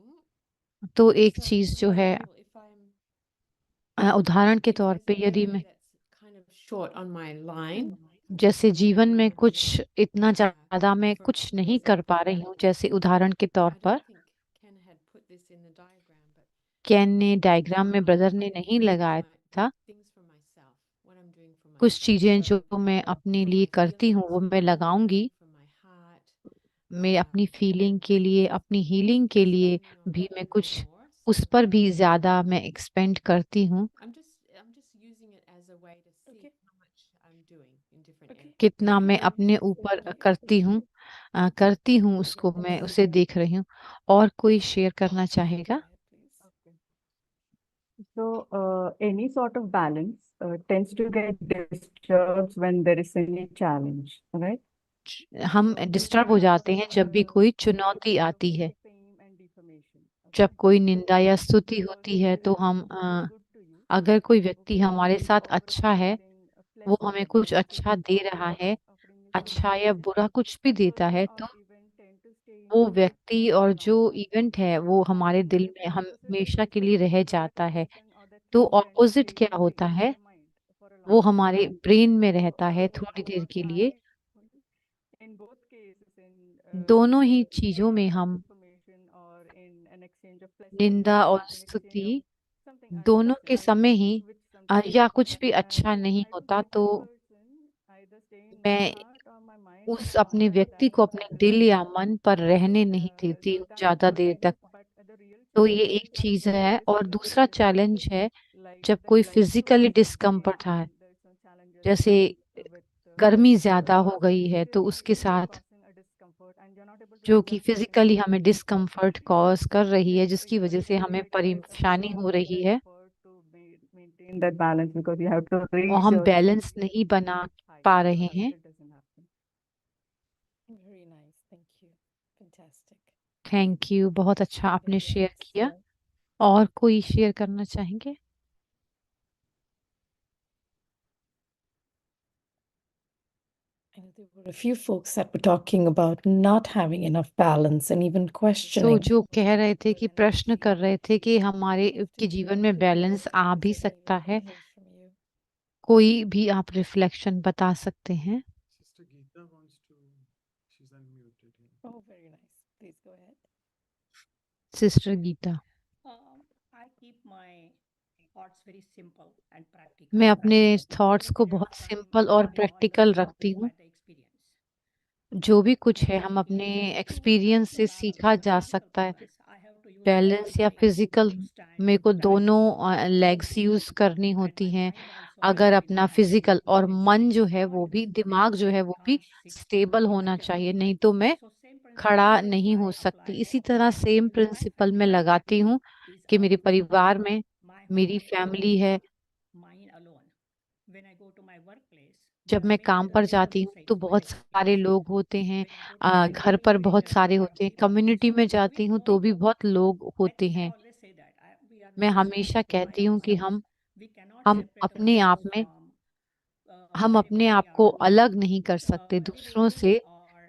S2: तो एक
S7: so
S2: चीज
S7: for
S2: जो है
S7: example, if I'm
S2: उदाहरण के
S7: if
S2: तौर
S7: there's
S2: पे
S7: a
S2: यदि
S7: day
S2: मैं
S7: that's kind of short on my line,
S2: जैसे जीवन में कुछ इतना ज्यादा मैं कुछ नहीं कर पा रही हूँ, जैसे उदाहरण के तौर
S7: I
S2: पर
S7: don't think Ken had put this in the diagram, but
S2: can ने डायग्राम में ब्रदर ने नहीं लगाया था।
S7: things for myself, what I'm doing for
S2: कुछ
S7: myself.
S2: चीजें
S7: So
S2: जो मैं अपने
S7: for
S2: लिए
S7: my
S2: करती हूँ वो
S7: feelings,
S2: मैं लगाऊंगी।
S7: for my heart,
S2: मैं अपनी फीलिंग के लिए, अपनी हीलिंग के लिए भी मैं कुछ उस पर भी ज्यादा मैं एक्सपेंड करती हूँ।
S7: I'm just using it as a way to see how much I'm doing in different areas.
S2: कितना मैं अपने ऊपर करती हूँ उसको मैं उसे देख रही हूँ। और कोई शेयर करना चाहेगा?
S6: Okay. So, any sort of balance tends to get disturbed when there is any challenge, right?
S2: हम डिस्टर्ब हो जाते हैं जब भी कोई चुनौती आती है। जब कोई निंदा या स्तुति होती है तो हम अगर कोई व्यक्ति हमारे साथ अच्छा है, वो हमें कुछ अच्छा दे रहा है, अच्छा या बुरा कुछ भी देता है, तो वो व्यक्ति और जो इवेंट है वो हमारे दिल में हमेशा के लिए रह जाता है। तो ऑपोजिट क्या होता है, वो हमारे ब्रेन में रहता है थोड़ी देर के लिए। दोनों ही चीजों में हम निंदा और स्तुति दोनों के समय ही या कुछ भी अच्छा नहीं होता तो मैं उस अपने व्यक्ति को अपने दिल या मन पर रहने नहीं देती हूँ ज्यादा देर तक। तो ये एक चीज है। और दूसरा चैलेंज है जब कोई फिजिकली डिस्कम्फर्ट है, जैसे गर्मी ज्यादा हो गई है तो उसके साथ जो कि फिजिकली हमें डिस्कम्फर्ट कॉज कर रही है, जिसकी वजह से हमें परेशानी हो रही है
S6: That balance because you have to
S2: और
S6: reach
S2: हम
S6: your
S2: बैलेंस नहीं बना पा रहे हैं।
S6: it doesn't happen.
S8: Very nice. Thank you. Fantastic.
S2: Thank you, बहुत अच्छा आपने
S8: Yes,
S2: शेयर किया। और कोई शेयर करना चाहेंगे?
S8: I know there were a few folks that were talking about not having enough balance and even
S2: तो
S8: questioning.
S2: जो कह रहे थे कि प्रश्न कर रहे थे कि हमारे के जीवन में बैलेंस आ भी सकता है। कोई भी आप रिफ्लेक्शन बता सकते हैं?
S1: Sister Geeta wants to, she's unmuted.
S8: Oh, very nice. Please go ahead.
S2: Sister Geeta.
S9: I keep my thoughts very simple and practical.
S2: मैं अपने थॉट्स को
S9: There are
S2: बहुत
S9: some
S2: सिंपल और
S9: good
S2: प्रैक्टिकल
S9: knowledge
S2: रखती हूँ।
S9: by the experience.
S2: जो भी कुछ है हम अपने एक्सपीरियंस से सीखा जा सकता है। बैलेंस या फिजिकल, मेरे को दोनों लेग्स यूज करनी होती हैं। अगर अपना फिजिकल और मन जो है वो भी, दिमाग जो है वो भी स्टेबल होना चाहिए, नहीं तो मैं खड़ा नहीं हो सकती। इसी तरह सेम प्रिंसिपल मैं लगाती हूँ कि मेरे परिवार में मेरी फैमिली है। जब मैं काम पर जाती हूँ तो बहुत सारे लोग होते हैं, घर पर बहुत सारे होते हैं, कम्युनिटी में जाती हूँ तो भी बहुत लोग होते हैं। मैं हमेशा कहती हूँ कि हम अपने आप में हम अपने आप को अलग नहीं कर सकते दूसरों से।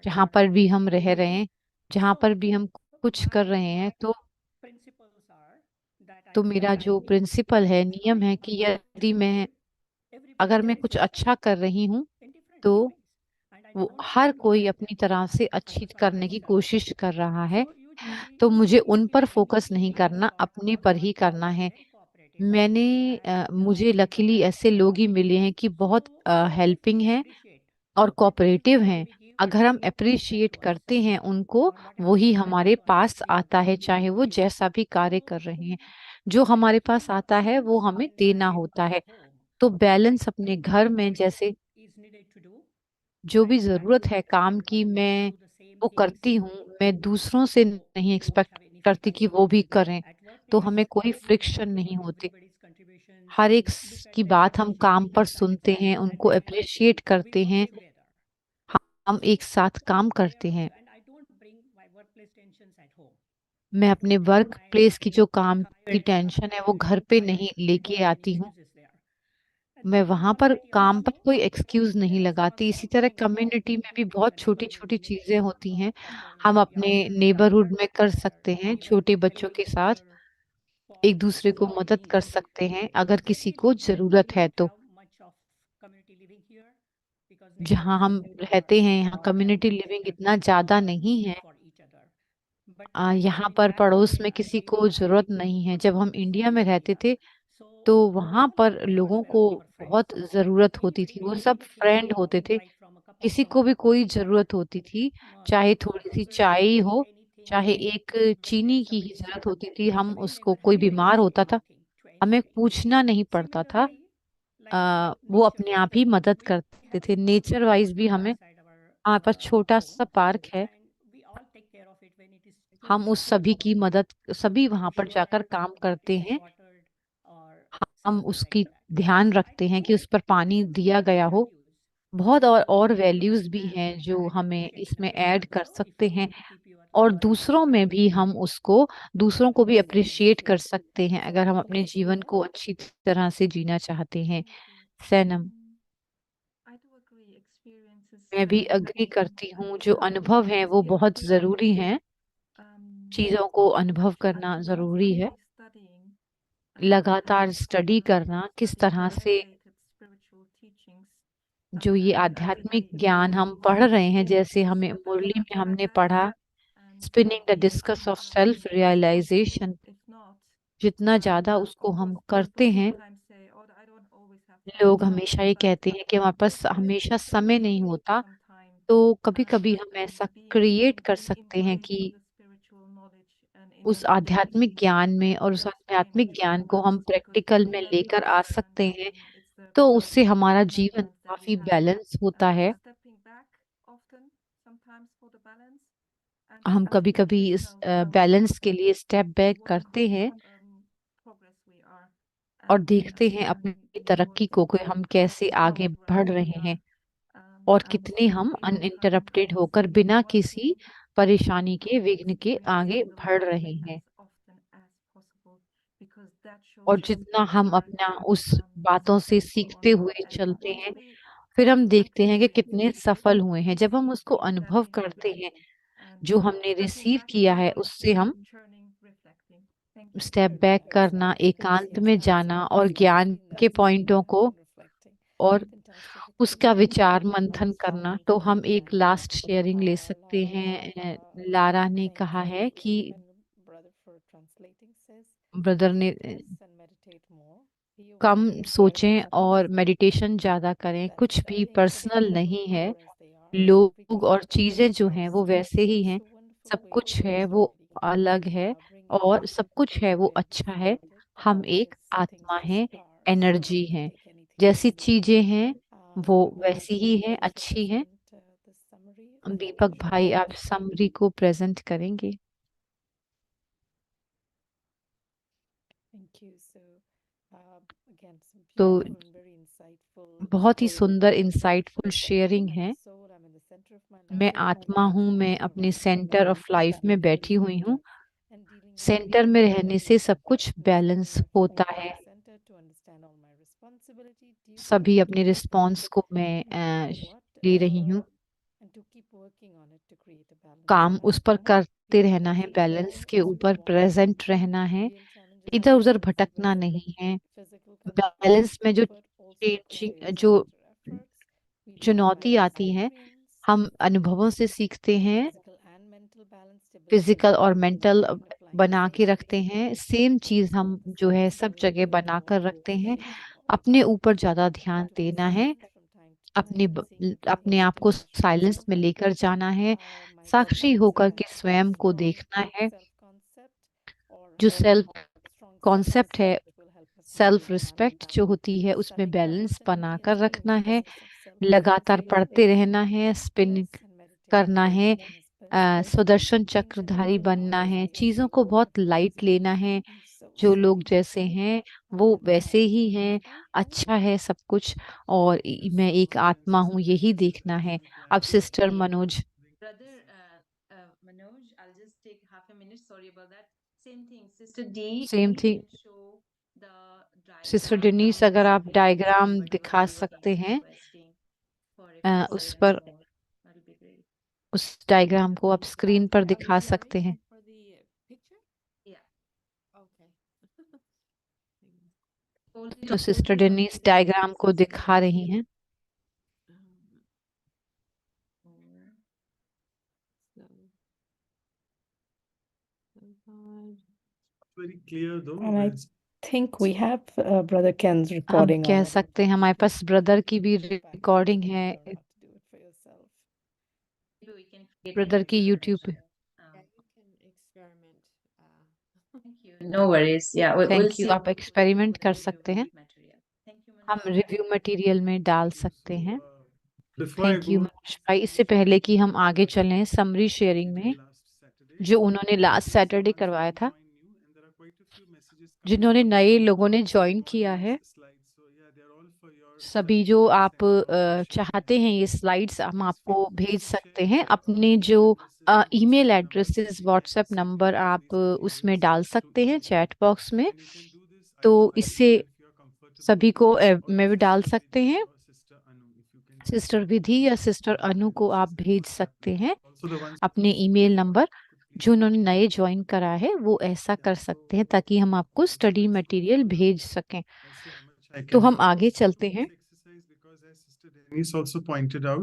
S2: जहाँ पर भी हम रह रहे हैं, जहाँ पर भी हम कुछ कर रहे हैं, तो मेरा जो प्रिंसिपल है, नियम है कि यदि अगर मैं कुछ अच्छा कर रही हूँ तो वो हर कोई अपनी तरह से अच्छी करने की कोशिश कर रहा है, तो मुझे उन पर फोकस नहीं करना, अपने पर ही करना है। मुझे लकीली ऐसे लोग ही मिले हैं कि बहुत हेल्पिंग हैं और कोऑपरेटिव हैं। अगर हम अप्रिशिएट करते हैं उनको, वही हमारे पास आता है, चाहे वो जैसा भी कार्य कर रहे हैं। जो हमारे पास आता है वो हमें देना होता है। तो बैलेंस अपने घर में, जैसे जो भी जरूरत है काम की, मैं वो करती हूँ। मैं दूसरों से नहीं एक्सपेक्ट करती कि वो भी करें, तो हमें कोई फ्रिक्शन नहीं होती।
S9: contributions,
S2: हर एक
S9: look at
S2: की
S9: the
S2: बात हम
S9: relationships
S2: काम पर
S9: inside
S2: सुनते
S9: the
S2: हैं, उनको
S9: and
S2: अप्रिशिएट
S9: we
S2: करते
S9: work
S2: हैं,
S9: together.
S2: हम एक साथ काम करते हैं।
S9: And I don't bring my workplace tensions at home.
S2: मैं अपने वर्क प्लेस की जो काम की
S9: Private,
S2: टेंशन है वो घर पे नहीं लेके आती हूँ। मैं वहां पर काम पर कोई एक्सक्यूज नहीं लगाती। इसी तरह कम्युनिटी में भी बहुत छोटी छोटी चीजें होती हैं, हम अपने नेबरहुड में कर सकते हैं। छोटे बच्चों के साथ एक दूसरे को मदद कर सकते हैं अगर किसी को जरूरत है तो। जहाँ हम रहते हैं यहाँ कम्युनिटी लिविंग इतना ज्यादा नहीं है। यहाँ पर पड़ोस में किसी को जरूरत नहीं है। जब हम इंडिया में रहते थे तो वहां पर लोगों को बहुत जरूरत होती थी, वो सब फ्रेंड होते थे। किसी को भी कोई जरूरत होती थी, चाहे थोड़ी सी चाय ही हो, चाहे एक चीनी की ही जरूरत होती थी, हम उसको, कोई बीमार होता था हमें पूछना नहीं पड़ता था। वो अपने आप ही मदद करते थे। नेचर वाइज भी हमें, यहाँ पर छोटा सा पार्क है, हम उस सभी की मदद, सभी वहां पर जाकर काम करते हैं। हम उसकी ध्यान रखते हैं कि उस पर पानी दिया गया हो। बहुत और वैल्यूज भी हैं जो हमें इसमें ऐड कर सकते हैं, और दूसरों में भी हम उसको, दूसरों को भी अप्रिशिएट कर सकते हैं अगर हम अपने जीवन को अच्छी तरह से जीना चाहते हैं। सैनम, मैं भी अग्री करती हूँ, जो अनुभव हैं वो बहुत जरूरी हैं। चीजों को अनुभव करना जरूरी है, लगातार स्टडी करना किस तरह से जो ये आध्यात्मिक ज्ञान हम पढ़ रहे हैं, जैसे हमें मुरली में हमने पढ़ा spinning the discus of self realisation, जितना ज्यादा उसको हम करते हैं, लोग हमेशा ये कहते हैं कि हमारे पास हमेशा समय नहीं होता, तो कभी कभी हम ऐसा क्रिएट कर सकते हैं कि उस आध्यात्मिक ज्ञान में, और उस आध्यात्मिक ज्ञान को हम प्रैक्टिकल में लेकर आ सकते हैं, तो उससे हमारा जीवन काफी बैलेंस होता है। हम कभी कभी इस बैलेंस के लिए स्टेप बैक करते हैं और देखते हैं अपनी तरक्की को कि हम कैसे आगे बढ़ रहे हैं और कितने हम अनइंटरप्टेड होकर बिना किसी परेशानी के, विघ्न के आगे बढ़ रहे हैं। और जितना हम अपना उस बातों से सीखते हुए चलते हैं, फिर हम देखते हैं कि कितने सफल हुए हैं। जब हम उसको अनुभव करते हैं, जो हमने रिसीव किया है, उससे हम स्टेप बैक करना, एकांत में जाना और ज्ञान के पॉइंटों को और उसका विचार मंथन करना। तो हम एक लास्ट शेयरिंग ले सकते हैं। लारा ने कहा है कि ब्रदर ने कम सोचें और मेडिटेशन ज्यादा करें। कुछ भी पर्सनल नहीं है, लोग और चीजें जो हैं वो वैसे ही हैं, सब कुछ है वो अलग है, और सब कुछ है वो अच्छा है। हम एक आत्मा है, एनर्जी है, जैसी चीजें हैं वो वैसी ही है, अच्छी है। दीपक भाई, आप समरी को प्रेजेंट करेंगे? तो बहुत ही सुंदर इंसाइटफुल शेयरिंग है। मैं आत्मा हूँ, मैं अपने सेंटर ऑफ लाइफ में बैठी हुई हूँ। सेंटर में रहने से सब कुछ बैलेंस होता है। सभी अपने रिस्पॉन्स को मैं ले रही हूँ। काम उस पर करते रहना है, बैलेंस के ऊपर प्रेजेंट रहना है, इधर उधर भटकना नहीं है। बैलेंस में जो चेंजिंग, जो चुनौती आती है, हम अनुभवों से सीखते हैं। फिजिकल और मेंटल बना के रखते हैं, सेम चीज हम जो है सब जगह बना कर रखते हैं। अपने ऊपर ज्यादा ध्यान देना है, अपने आप को साइलेंस में लेकर जाना है, साक्षी होकर के स्वयं को देखना है। जो सेल्फ कॉन्सेप्ट है, सेल्फ रिस्पेक्ट जो होती है, उसमें बैलेंस बनाकर रखना है। लगातार पढ़ते रहना है, स्पिन करना है, सुदर्शन चक्रधारी बनना है, चीजों को बहुत लाइट लेना है, जो लोग जैसे हैं वो वैसे ही हैं, अच्छा है सब कुछ, और मैं एक आत्मा हूँ, यही देखना है। अब sister Manoj,
S3: Brother Manoj, I'll just take half a minute. Sorry about that. Same thing, Sister D.
S2: Same
S3: you
S2: thing
S3: can show the
S2: sister
S3: diagram
S2: Denis,
S3: on
S2: अगर आप
S3: screen
S2: डायग्राम
S3: whatever
S2: दिखा
S3: you are
S2: सकते हैं
S3: requesting for a few
S2: उस
S3: seconds
S2: पर,
S3: more. That'll be great.
S2: उस डायग्राम को आप स्क्रीन पर
S7: Are you
S2: दिखा
S7: sharing
S2: सकते हैं।
S7: for the picture?
S3: Yeah.
S7: Okay.
S3: Hold it
S2: तो
S3: on
S2: sister
S3: screen
S2: Denis
S3: until
S2: diagram को
S3: it's
S2: दिखा रही हैं।
S3: over.
S1: Very clear though.
S8: And I think we have Brother Ken's
S2: हम
S8: recording
S2: कह
S8: already.
S2: सकते हैं हमारे पास ब्रदर की भी
S8: Go back and
S2: recording
S8: you
S2: है,
S8: don't have to do it for yourself.
S3: Maybe we can create
S2: brother
S3: a
S2: की
S3: video
S2: यूट्यूब पे।
S7: Yeah, you can experiment.
S3: Thank you. No worries. Yeah, we'll
S2: thank you,
S3: see.
S2: आप एक्सपेरिमेंट कर सकते हैं,
S3: Material. Thank you,
S2: हम
S3: Manoj.
S2: रिव्यू मटेरियल में डाल सकते हैं।
S1: Before I
S2: thank you
S1: go,
S2: Manoj भाई। इससे पहले कि हम आगे चलें समरी शेयरिंग में, जो उन्होंने लास्ट सैटरडे करवाया था, जिन्होंने नए लोगों ने ज्वाइन किया है, सभी जो आप चाहते हैं ये स्लाइड्स हम आपको भेज सकते हैं। अपने जो ईमेल एड्रेसेस, व्हाट्सएप नंबर आप उसमें डाल सकते हैं चैट बॉक्स में, तो इससे सभी को में भी डाल सकते हैं। सिस्टर विधि या सिस्टर अनु को आप भेज सकते हैं अपने ईमेल नंबर। जो उन्होंने नए ज्वाइन करा है वो ऐसा कर सकते हैं ताकि हम आपको स्टडी मटेरियल भेज सकें। तो हम आगे चलते हैं।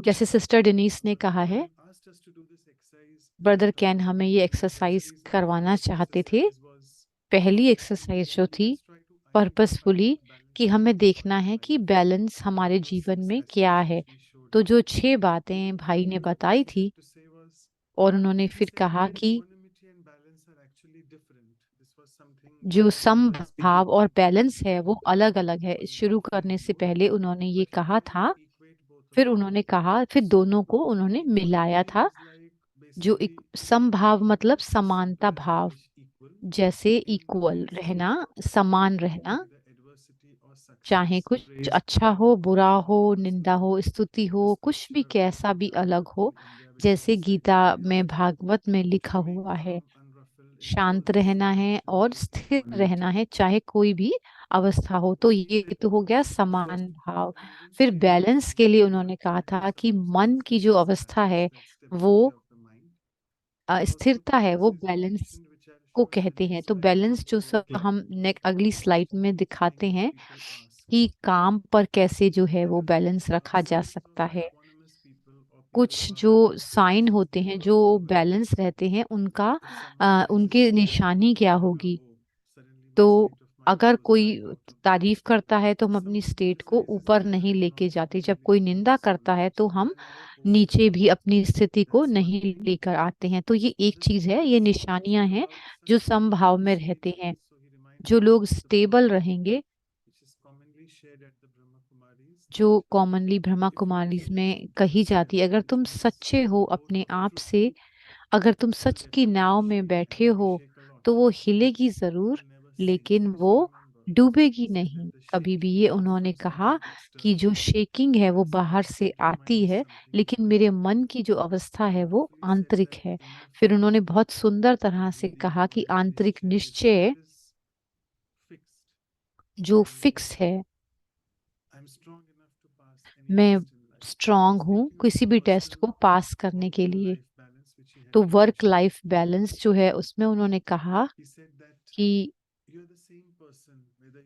S2: जैसे सिस्टर डेनिस ने कहा है, ब्रदर कैन हमें ये एक्सरसाइज करवाना चाहते थे। पहली एक्सरसाइज जो थी पर्पसफुली, कि हमें देखना है कि बैलेंस हमारे जीवन में क्या है। तो जो 6 बातें भाई ने बताई थी, और उन्होंने फिर कहा कि जो समभाव और बैलेंस है वो अलग अलग है। शुरू करने से पहले उन्होंने ये कहा था, फिर उन्होंने कहा, फिर दोनों को उन्होंने मिलाया था। जो एक समभाव मतलब समानता भाव, जैसे इक्वल रहना, समान रहना, चाहे कुछ अच्छा हो, बुरा हो, निंदा हो, स्तुति हो, कुछ भी कैसा भी अलग हो, जैसे गीता में भागवत में लिखा हुआ है। शांत रहना है और स्थिर रहना है, चाहे कोई भी अवस्था हो। तो ये तो हो गया समान भाव। फिर बैलेंस के लिए उन्होंने कहा था कि मन की जो अवस्था है वो स्थिरता है, वो बैलेंस को कहते हैं। तो बैलेंस जो सब हम अगली स्लाइड में दिखाते हैं कि काम पर कैसे जो है वो बैलेंस रखा जा सकता है। कुछ जो साइन होते हैं जो बैलेंस रहते हैं, उनका उनकी निशानी क्या होगी। तो अगर कोई तारीफ करता है तो हम अपनी स्टेट को ऊपर नहीं लेके जाते, जब कोई निंदा करता है तो हम नीचे भी अपनी स्थिति को नहीं लेकर आते हैं। तो ये एक चीज है, ये निशानियां हैं जो समभाव में रहते हैं। जो लोग स्टेबल रहेंगे, जो कॉमनली ब्रह्मा कुमारीज में कही जाती है, अगर तुम सच्चे हो अपने आप से, अगर तुम सच की नाव में बैठे हो तो वो हिलेगी जरूर लेकिन वो डूबेगी नहीं कभी भी। ये उन्होंने कहा कि जो शेकिंग है वो बाहर से आती है, लेकिन मेरे मन की जो अवस्था है वो आंतरिक है। फिर उन्होंने बहुत सुंदर तरह से कहा कि आंतरिक निश्चय जो फिक्स है, मैं स्ट्रांग हूँ किसी भी टेस्ट को पास करने के लिए। तो वर्क लाइफ बैलेंस जो है उसमें उन्होंने कहा कि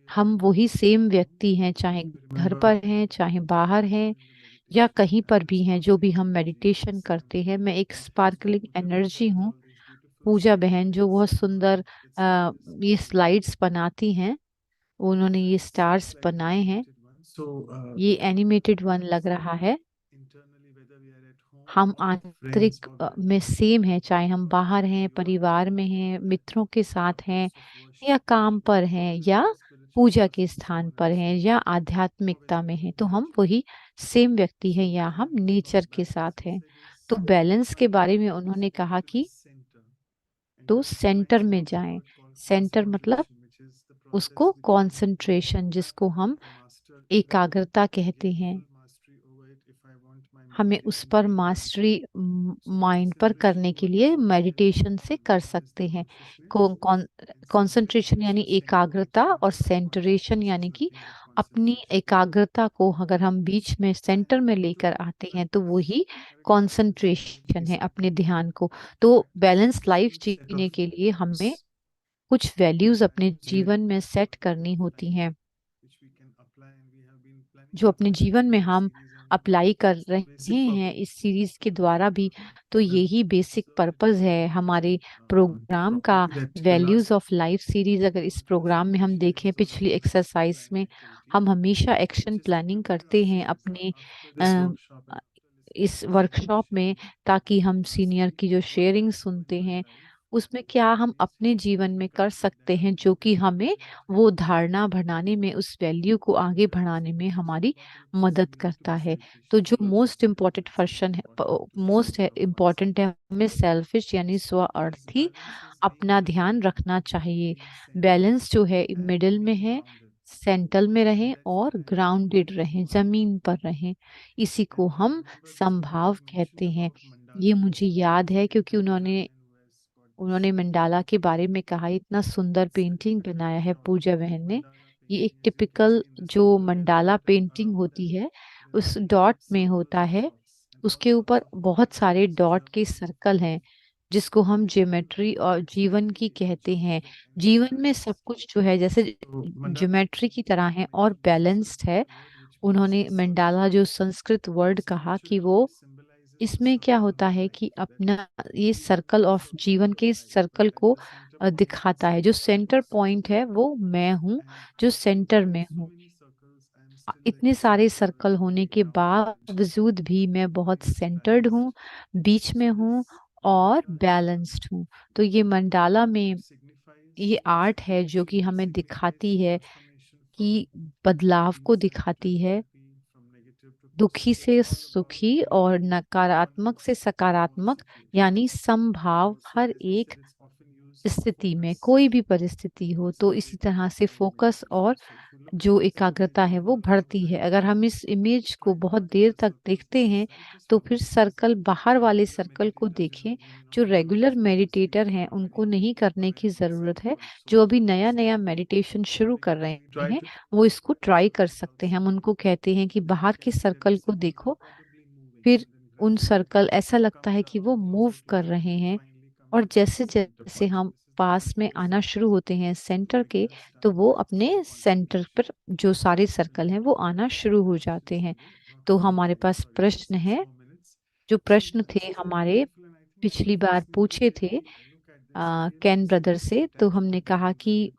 S2: हम वही सेम व्यक्ति हैं, चाहे घर पर हैं, चाहे बाहर हैं, या कहीं पर भी हैं। जो भी हम मेडिटेशन करते हैं, मैं एक स्पार्कलिंग एनर्जी हूँ। पूजा बहन जो बहुत सुंदर ये स्लाइड्स बनाती हैं, उन्होंने ये स्टार्स बनाए हैं, ये एनिमेटेड वन लग रहा है। हम आंतरिक में सेम है, चाहे हम बाहर हैं, परिवार में हैं, मित्रों के साथ हैं, या काम पर हैं, या पूजा के स्थान पर हैं, या आध्यात्मिकता में हैं, तो हम वही सेम व्यक्ति हैं, या हम नेचर के साथ हैं। तो बैलेंस के बारे में उन्होंने कहा कि तो सेंटर में जाएं। सेंटर मतलब उसको कंसंट्रेशन, जिसको हम एकाग्रता कहते हैं, हमें उस पर मास्टरी माइंड पर करने के लिए मेडिटेशन से कर सकते हैं। कंसंट्रेशन यानी एकाग्रता, और सेंटरेशन यानी कि अपनी एकाग्रता को अगर हम बीच में सेंटर में लेकर आते हैं तो वही कंसंट्रेशन है, अपने ध्यान को। तो बैलेंस लाइफ जीने के लिए हमें कुछ वैल्यूज अपने जीवन में सेट करनी होती हैं, जो अपने जीवन में हम अप्लाई कर रहे हैं इस सीरीज के द्वारा भी। तो यही बेसिक पर्पस है हमारे प्रोग्राम का, वैल्यूज ऑफ लाइफ सीरीज। अगर इस प्रोग्राम में हम देखें, पिछली एक्सरसाइज में हम हमेशा एक्शन प्लानिंग करते हैं अपने इस वर्कशॉप में, ताकि हम सीनियर की जो शेयरिंग सुनते हैं उसमें क्या हम अपने जीवन में कर सकते हैं, जो कि हमें वो धारणा बनाने में, उस वैल्यू को आगे बढ़ाने में हमारी मदद करता है। तो जो मोस्ट इम्पोर्टेंट फंक्शन है, मोस्ट इम्पोर्टेंट है, हमें सेल्फिश यानी स्वार्थी अपना ध्यान रखना चाहिए। बैलेंस जो है मिडिल में है, सेंटर में रहें और ग्राउंडेड रहें, जमीन पर रहें। इसी को हम संभाव कहते हैं। ये मुझे याद है क्योंकि उन्होंने मंडाला के बारे में कहा। इतना सुंदर पेंटिंग बनाया है पूजा बहन ने। ये एक टिपिकल जो मंडाला पेंटिंग होती है उस डॉट में होता है, उसके ऊपर बहुत सारे डॉट के सर्कल हैं, जिसको हम ज्योमेट्री और जीवन की कहते हैं। जीवन में सब कुछ जो है जैसे ज्योमेट्री की तरह है और बैलेंस्ड है। उन्होंने मंडाला जो संस्कृत वर्ड कहा कि वो, इसमें क्या होता है कि अपना ये सर्कल ऑफ जीवन के सर्कल को दिखाता है। जो सेंटर पॉइंट है वो मैं हूँ, जो सेंटर में हूँ। इतने सारे सर्कल होने के बावजूद भी मैं बहुत सेंटर्ड हूँ, बीच में हूँ और बैलेंस्ड हूँ। तो ये मंडाला में ये आर्ट है जो कि हमें दिखाती है कि बदलाव को दिखाती है, दुखी से सुखी और नकारात्मक से सकारात्मक, यानी संभाव हर एक स्थिति में, कोई भी परिस्थिति हो। तो इसी तरह से फोकस और जो एकाग्रता है वो बढ़ती है। अगर हम इस इमेज को बहुत देर तक देखते हैं तो फिर सर्कल, बाहर वाले सर्कल को देखें। जो रेगुलर मेडिटेटर हैं उनको नहीं करने की जरूरत है। जो अभी नया नया मेडिटेशन शुरू कर रहे हैं वो इसको ट्राई कर सकते हैं। हम उनको कहते हैं कि बाहर के सर्कल को देखो, फिर उन सर्कल ऐसा लगता है कि वो मूव कर रहे हैं, और जैसे जैसे हम पास में आना शुरू होते हैं सेंटर के, तो वो अपने सेंटर पर जो सारे सर्कल हैं वो आना शुरू हो जाते हैं। तो हमारे पास प्रश्न है, जो प्रश्न थे हमारे पिछली बार पूछे थे कैन ब्रदर से। तो हमने कहा कि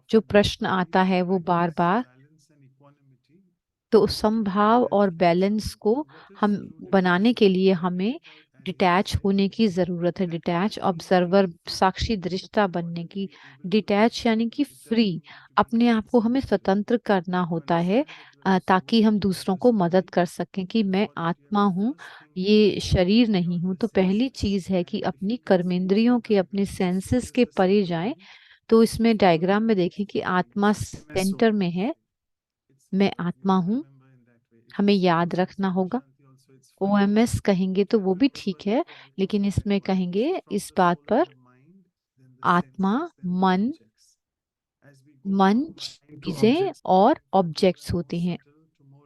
S2: जो प्रश्न आता है वो बार बार, तो संभाव और बैलेंस को हम बनाने के लिए हमें डिटैच होने की जरूरत है। डिटैच ऑब्जर्वर, साक्षी दृष्टा बनने की। डिटैच यानी कि फ्री, अपने आप को हमें स्वतंत्र करना होता है ताकि हम दूसरों को मदद कर सकें कि मैं आत्मा हूँ, ये शरीर नहीं हूँ। तो पहली चीज है कि अपनी कर्मेंद्रियों के, अपने सेंसेस के परे जाएं। तो इसमें डायग्राम में देखें कि आत्मा सेंटर में है, मैं आत्मा हूँ, हमें याद रखना होगा। OMS कहेंगे तो वो भी ठीक है, लेकिन इसमें कहेंगे इस बात पर, आत्मा, मन, चीजें और ऑब्जेक्ट्स होते हैं।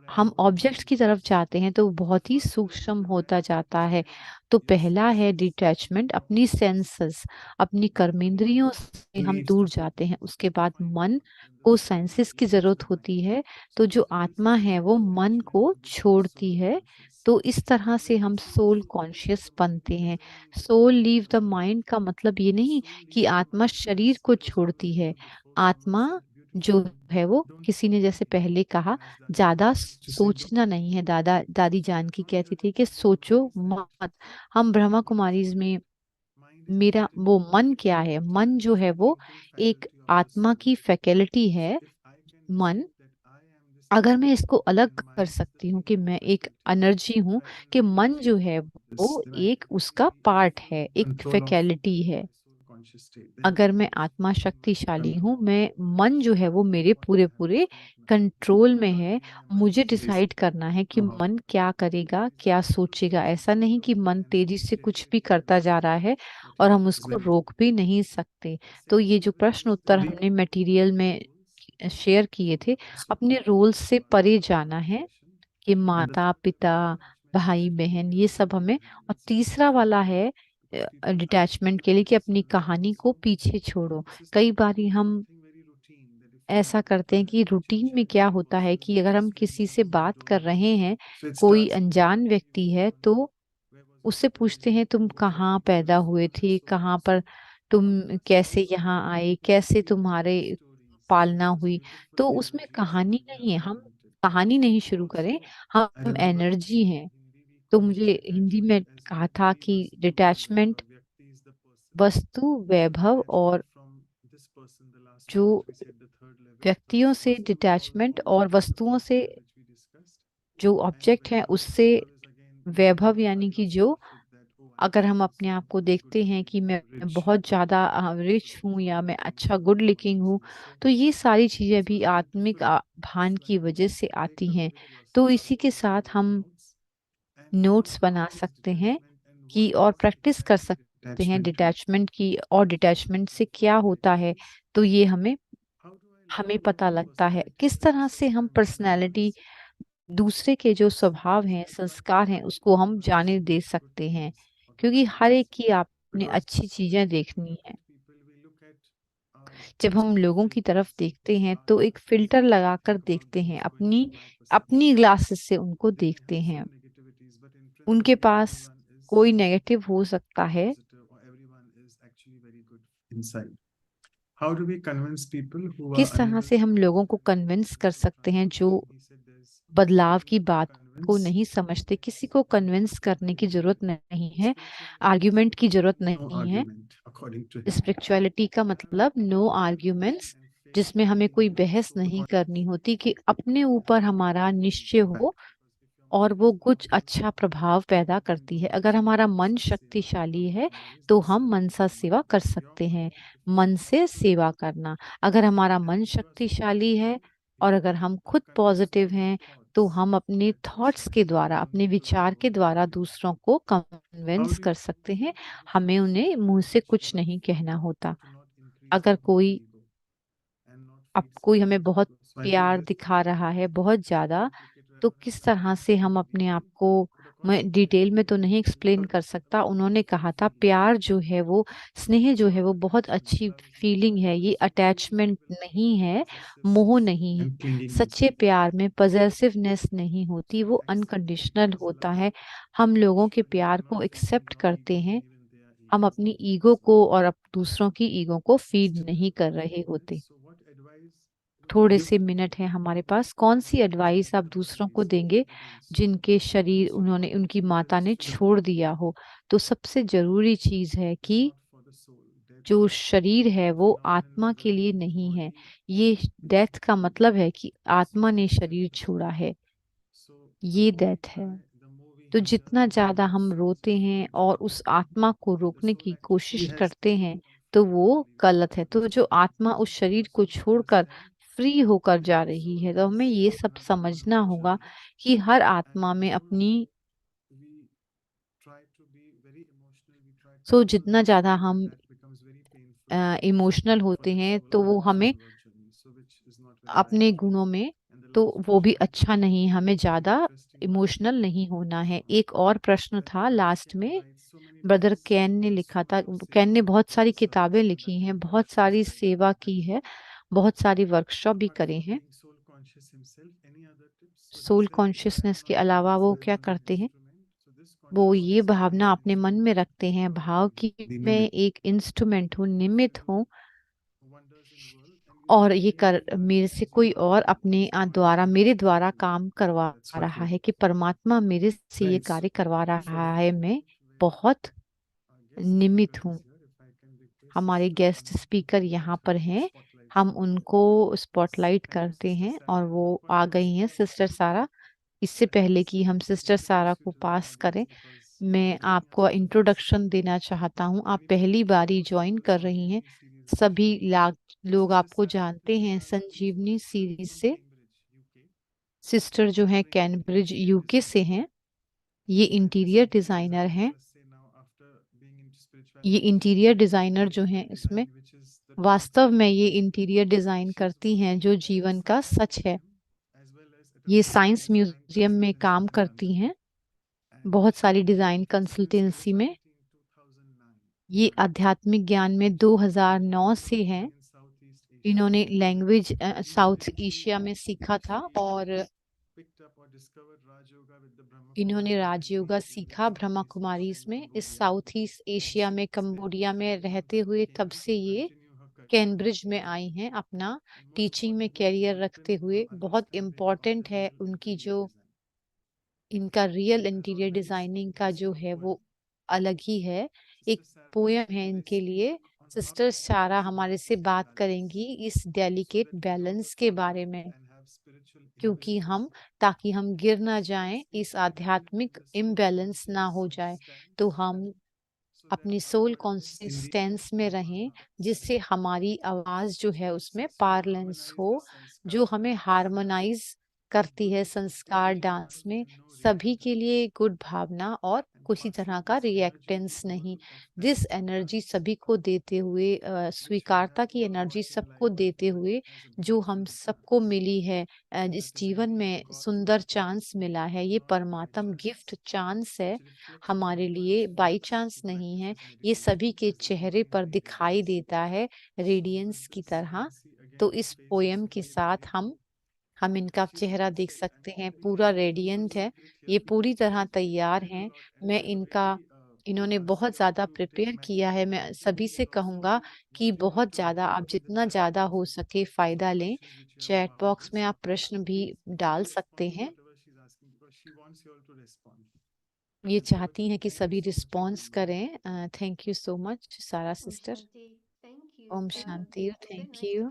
S2: हम ऑब्जेक्ट्स की तरफ जाते हैं तो बहुत ही सूक्ष्म होता जाता है। तो पहला है डिटैचमेंट, अपनी सेंसेस, अपनी कर्मेंद्रियों से हम दूर जाते हैं। उसके बाद मन को सेंसेस की जरूरत होती है, तो जो आत्मा है वो मन को छोड़ती है। तो इस तरह से हम सोल कॉन्शियस बनते हैं। सोल लीव द माइंड का मतलब ये नहीं कि आत्मा शरीर को छोड़ती है। आत्मा जो है वो, किसी ने जैसे पहले कहा, ज्यादा सोचना नहीं है। दादी जानकी कहती थी कि सोचो मत। हम ब्रह्मा कुमारीज में, मेरा वो मन क्या है, मन जो है वो एक आत्मा की फैकल्टी है। मन, अगर मैं इसको अलग कर सकती हूँ कि मैं एक एनर्जी हूँ, कि मन जो है वो एक उसका पार्ट है, एक फैकल्टी है। अगर मैं आत्मा शक्तिशाली हूँ, मैं मन जो है वो मेरे पूरे पूरे कंट्रोल में है। मुझे डिसाइड करना है कि मन क्या करेगा, क्या सोचेगा। ऐसा नहीं कि मन तेजी से कुछ भी करता जा रहा है और हम उसको रोक भी नहीं सकते। तो ये जो प्रश्न उत्तर हमने मटेरियल में शेयर किए थे, अपने रोल से परे जाना है कि माता पिता भाई बहन ये सब हमें। और तीसरा वाला है डिटैचमेंट के लिए कि अपनी कहानी को पीछे छोड़ो। कई बार हम ऐसा करते हैं कि रूटीन में क्या होता है कि अगर हम किसी से बात कर रहे हैं, कोई अनजान व्यक्ति है, तो उससे पूछते हैं तुम कहाँ पैदा हुए थे, कहाँ पर तुम कैसे यहाँ आए, कैसे तुम्हारे पालना हुई। तो उसमें कहानी नहीं है, हम कहानी नहीं शुरू करें, हम एनर्जी हैं। तो मुझे हिंदी में कहा था कि डिटैचमेंट वस्तु वैभव और जो व्यक्तियों से डिटैचमेंट और वस्तुओं से जो ऑब्जेक्ट है उससे वैभव, यानी कि जो अगर हम अपने आप को देखते हैं कि मैं बहुत ज्यादा रिच हूँ या मैं अच्छा गुड लुकिंग हूँ, तो ये सारी चीजें भी आत्मिक भान की वजह से आती हैं। तो इसी के साथ हम नोट्स बना सकते हैं कि और प्रैक्टिस कर सकते हैं डिटैचमेंट की, और डिटैचमेंट से क्या होता है। तो ये हमें पता लगता है किस तरह से हम पर्सनैलिटी, दूसरे के जो स्वभाव हैं, संस्कार हैं, उसको हम जाने दे सकते हैं। क्योंकि हर एक की आपने अच्छी चीजें देखनी है। जब हम लोगों की तरफ देखते हैं तो एक फिल्टर लगाकर देखते हैं, अपनी ग्लासेस से उनको देखते हैं। उनके पास कोई नेगेटिव हो सकता है। किस तरह से हम लोगों को कन्विंस कर सकते हैं जो बदलाव की बात को नहीं समझते। किसी को कन्विंस करने की जरूरत नहीं है, आर्ग्यूमेंट की जरूरत नहीं है। स्पिरिचुअलिटी का मतलब नो आर्ग्यूमेंट्स, जिसमें हमें कोई बहस नहीं करनी होती, कि अपने ऊपर हमारा निश्चय हो और वो कुछ अच्छा प्रभाव पैदा करती है। अगर हमारा मन शक्तिशाली है तो हम मनसा सेवा कर सकते हैं। मन से सेवा करना, अगर हमारा मन शक्तिशाली है और अगर हम खुद पॉजिटिव हैं, तो हम अपने थॉट्स के द्वारा, अपने विचार के द्वारा दूसरों को कन्विंस कर सकते हैं। हमें उन्हें मुंह से कुछ नहीं कहना होता। अगर कोई हमें बहुत प्यार दिखा रहा है बहुत ज्यादा, तो किस तरह से हम अपने आप को, मैं डिटेल में तो नहीं एक्सप्लेन कर सकता। उन्होंने कहा था प्यार जो है वो, स्नेह जो है वो बहुत अच्छी फीलिंग है, ये अटैचमेंट नहीं है, मोह नहीं है। सच्चे प्यार में पजेसिवनेस नहीं होती, वो अनकंडीशनल होता है। हम लोगों के प्यार को एक्सेप्ट करते हैं, हम अपनी ईगो को और दूसरों की ईगो को फीड नहीं कर रहे होते। थोड़े से मिनट हैं हमारे पास, कौन सी एडवाइस आप दूसरों को देंगे जिनके शरीर उनकी माता ने छोड़ दिया हो। तो सबसे जरूरी चीज है कि जो शरीर है वो आत्मा के लिए नहीं है। ये डेथ का मतलब है कि आत्मा ने शरीर छोड़ा है, ये डेथ है। तो जितना ज्यादा हम रोते हैं और उस आत्मा को रोकने की कोशिश करते हैं, तो वो गलत है। तो जो आत्मा उस शरीर को छोड़कर फ्री होकर जा रही है, तो हमें ये सब समझना होगा कि हर आत्मा में अपनी, जितना ज्यादा हम इमोशनल होते हैं तो वो हमें अपने गुणों में, तो वो भी अच्छा नहीं, हमें ज्यादा इमोशनल नहीं होना है। एक और प्रश्न था लास्ट में, ब्रदर कैन ने लिखा था। कैन ने बहुत सारी किताबें लिखी हैं, बहुत सारी सेवा की है, बहुत सारी वर्कशॉप भी करे हैं। सोल कॉन्शियसनेस के अलावा वो क्या करते हैं, वो ये भावना अपने मन में रखते हैं, भाव की मैं एक इंस्ट्रूमेंट हूँ, निमित्त हूँ, और ये कर मेरे से कोई और अपने द्वारा, मेरे द्वारा काम करवा रहा है, कि परमात्मा मेरे से ये कार्य करवा रहा है, मैं बहुत निमित्त हूँ। हमारे गेस्ट स्पीकर यहाँ पर हैं, हम उनको स्पॉटलाइट करते हैं और वो आ गई हैं, सिस्टर सारा। इससे पहले कि हम सिस्टर सारा को पास करें, मैं आपको इंट्रोडक्शन देना चाहता हूँ। आप पहली बारी ज्वाइन कर रही हैं। सभी लोग आपको जानते हैं संजीवनी सीरीज से। सिस्टर जो है कैम्ब्रिज यूके से हैं। ये इंटीरियर डिजाइनर हैं। ये इंटीरियर डिजाइनर जो हैं इसमें वास्तव में ये इंटीरियर डिजाइन करती हैं जो जीवन का सच है। ये साइंस म्यूजियम में काम करती हैं, बहुत सारी डिजाइन कंसल्टेंसी में। ये आध्यात्मिक ज्ञान में 2009 से हैं। इन्होंने लैंग्वेज साउथ एशिया में सीखा था और इन्होंने राजयोगा सीखा ब्रह्मा कुमारी में इस साउथ ईस्ट एशिया में कंबोडिया में रहते हुए। तब से ये कैम्ब्रिज में आई हैं अपना टीचिंग में कैरियर रखते हुए। बहुत इम्पोर्टेंट है उनकी जो इनका रियल इंटीरियर डिजाइनिंग का जो है वो अलग ही है। एक पोयम है इनके लिए। सिस्टर सारा हमारे से बात करेंगी इस डेलिकेट बैलेंस के बारे में, क्योंकि ताकि हम गिर ना जाएं, इस आध्यात्मिक इम्बैलेंस ना हो जाए, तो हम अपनी सोल कॉन्सिस्टेंस में रहें, जिससे हमारी आवाज जो है उसमें पार्लेंस हो, जो हमें हार्मोनाइज करती है संस्कार डांस में। सभी के लिए गुड भावना और किसी तरह का रिएक्टेंस नहीं। दिस एनर्जी सभी को देते हुए, स्वीकारता की एनर्जी सबको देते हुए, जो हम सबको मिली है। इस जीवन में सुंदर चांस मिला है, ये परमात्म गिफ्ट चांस है हमारे लिए, बाई चांस नहीं है। ये सभी के चेहरे पर दिखाई देता है रेडियंस की तरह। तो इस पोयम के साथ हम इनका चेहरा देख सकते हैं, पूरा रेडियंट है। ये पूरी तरह तैयार हैं। मैं इन्होंने बहुत ज्यादा प्रिपेयर किया है। मैं सभी से कहूंगा कि बहुत ज्यादा, आप जितना ज्यादा हो सके फायदा लें। चैट बॉक्स में आप प्रश्न भी डाल सकते हैं। ये चाहती हैं कि सभी रिस्पॉन्स करें। Thank you so much Sarah sister. ओम शांति, थैंक यू।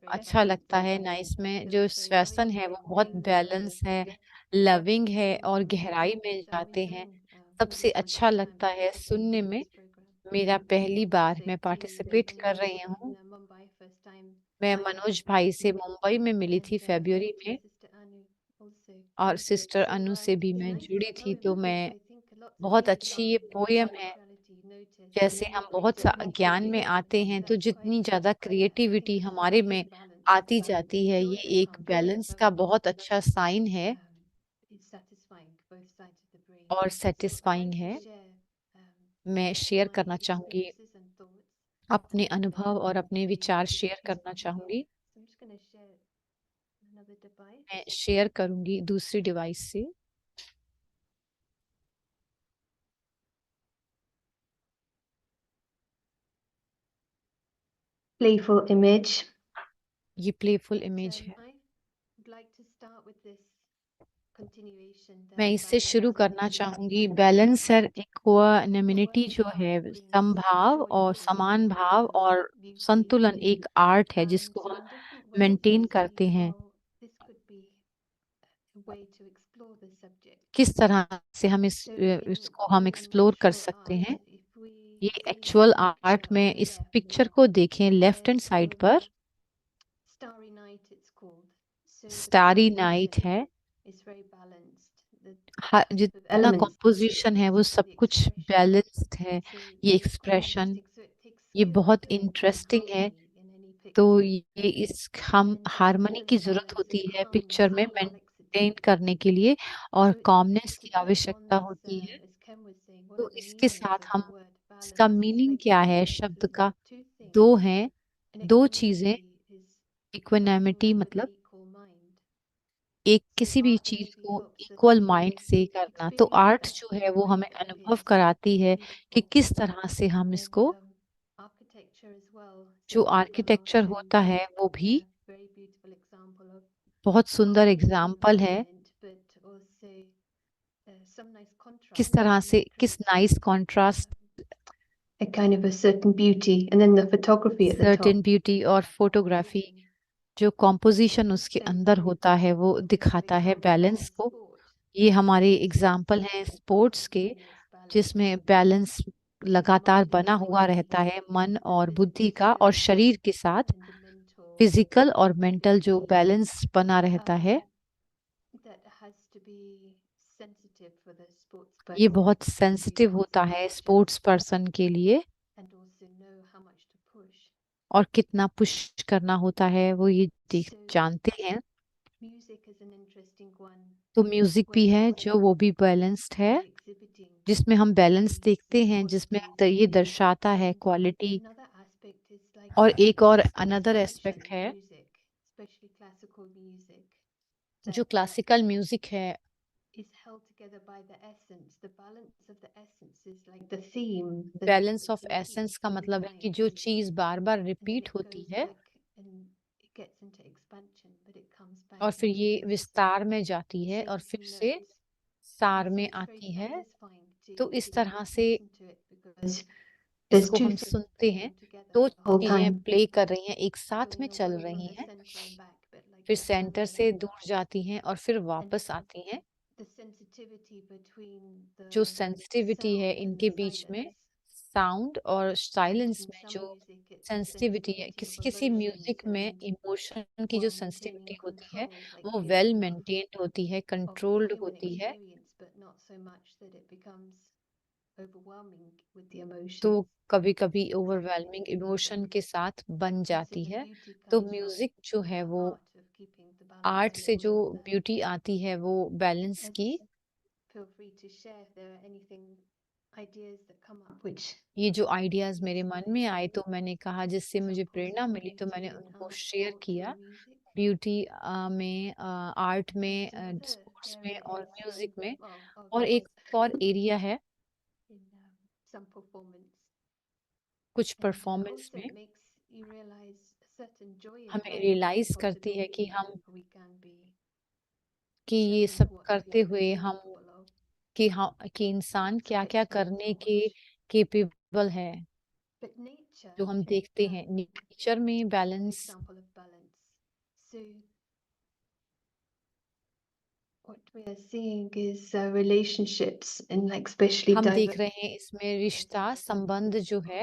S2: अच्छा लगता है नाइस में जो सेशन है वो बहुत बैलेंस है, लविंग है और गहराई में जाते हैं। सबसे अच्छा लगता है सुनने में। मेरा पहली बार मैं पार्टिसिपेट कर रही हूँ। मैं मनोज भाई से मुंबई में मिली थी फरवरी में, और सिस्टर अनु से भी मैं जुड़ी थी। तो मैं बहुत अच्छी ये पोयम है। जैसे हम बहुत ज्ञान में आते हैं तो जितनी ज्यादा क्रिएटिविटी हमारे में आती जाती है, ये एक बैलेंस का बहुत अच्छा साइन है और सेटिस्फाइंग है। मैं शेयर करना चाहूंगी अपने अनुभव और अपने विचार शेयर करना चाहूंगी। मैं शेयर करूंगी दूसरी डिवाइस से।
S10: Playful image.
S2: ये प्लेफुल इमेज है। मैं इससे शुरू करना चाहूंगी। बैलेंस और इक्वानिमिटी जो है, समभाव और समान भाव और संतुलन एक आर्ट है जिसको हम मेंटेन करते हैं। किस तरह से हम इसको हम एक्सप्लोर कर सकते हैं। ये एक्चुअल आर्ट में इस पिक्चर को देखें, लेफ्ट हैंड साइड पर स्टारी नाइट है। जितना कॉम्पोजिशन है वो सब कुछ बैलेंस्ड है। ये एक्सप्रेशन ये बहुत इंटरेस्टिंग है। तो ये हम हार्मनी की जरूरत होती है पिक्चर में मेंटेन करने के लिए, और कॉमनेस की आवश्यकता होती है। तो इसके साथ हम इसका मीनिंग क्या है शब्द का, दो हैं, दो चीजें। इक्वानिमिटी मतलब एक किसी भी चीज को इक्वल माइंड से करना। तो आर्ट जो है वो हमें अनुभव कराती है कि किस तरह से हम इसको, जो आर्किटेक्चर होता है वो भी बहुत सुंदर एग्जाम्पल है। किस तरह से, किस nice contrast,
S10: A kind of a certain beauty, and then the photography at the
S2: certain
S10: top.
S2: Beauty और फोटोग्राफी, जो कॉम्पोजिशन उसके अंदर होता है वो दिखाता है बैलेंस को। ये हमारे एग्जाम्पल हैं स्पोर्ट्स के, जिसमें बैलेंस लगातार बना हुआ रहता है मन और बुद्धि का और शरीर के साथ, फिजिकल और मेंटल जो बैलेंस बना रहता है। ये बहुत सेंसिटिव होता है स्पोर्ट्स पर्सन के लिए, और कितना पुश करना होता है वो ये जानते हैं। तो म्यूजिक भी है जो वो भी बैलेंस्ड है, जिसमें हम बैलेंस देखते हैं, जिसमें ये दर्शाता है क्वालिटी। और एक और अनदर एस्पेक्ट है जो क्लासिकल म्यूजिक है, बैलेंस ऑफ एसेंस का मतलब है कि जो चीज बार बार रिपीट होती है और फिर ये विस्तार में जाती है और फिर से सार में आती है। तो इस तरह से इसको हम सुनते हैं, दो चीजें प्ले कर रही हैं, एक साथ में चल रही हैं, फिर सेंटर से दूर जाती हैं और फिर वापस आती हैं। जो सेंसिटिविटी है इनके बीच में, साउंड और साइलेंस में जो सेंसिटिविटी है, किसी किसी म्यूजिक में इमोशन की जो सेंसिटिविटी होती है वो वेल मेंटेन्ड होती है, कंट्रोल्ड होती है। तो कभी कभी ओवरवेलमिंग इमोशन के साथ बन जाती है। तो म्यूजिक जो है वो आर्ट से जो ब्यूटी आती है वो बैलेंस की। ये जो आइडियाज मेरे मन में आए तो मैंने कहा, जिससे मुझे प्रेरणा मिली तो मैंने उनको शेयर किया। ब्यूटी में, आर्ट में, स्पोर्ट्स में और म्यूजिक में। और एक और एरिया है कुछ परफॉर्मेंस में, हमें रियलाइज करती है कि ये सब करते हुए हम कि इंसान क्या क्या करने के केपेबल है, जो हम देखते हैं नेचर में बैलेंस। हम देख रहे हैं इसमें रिश्ता संबंध जो है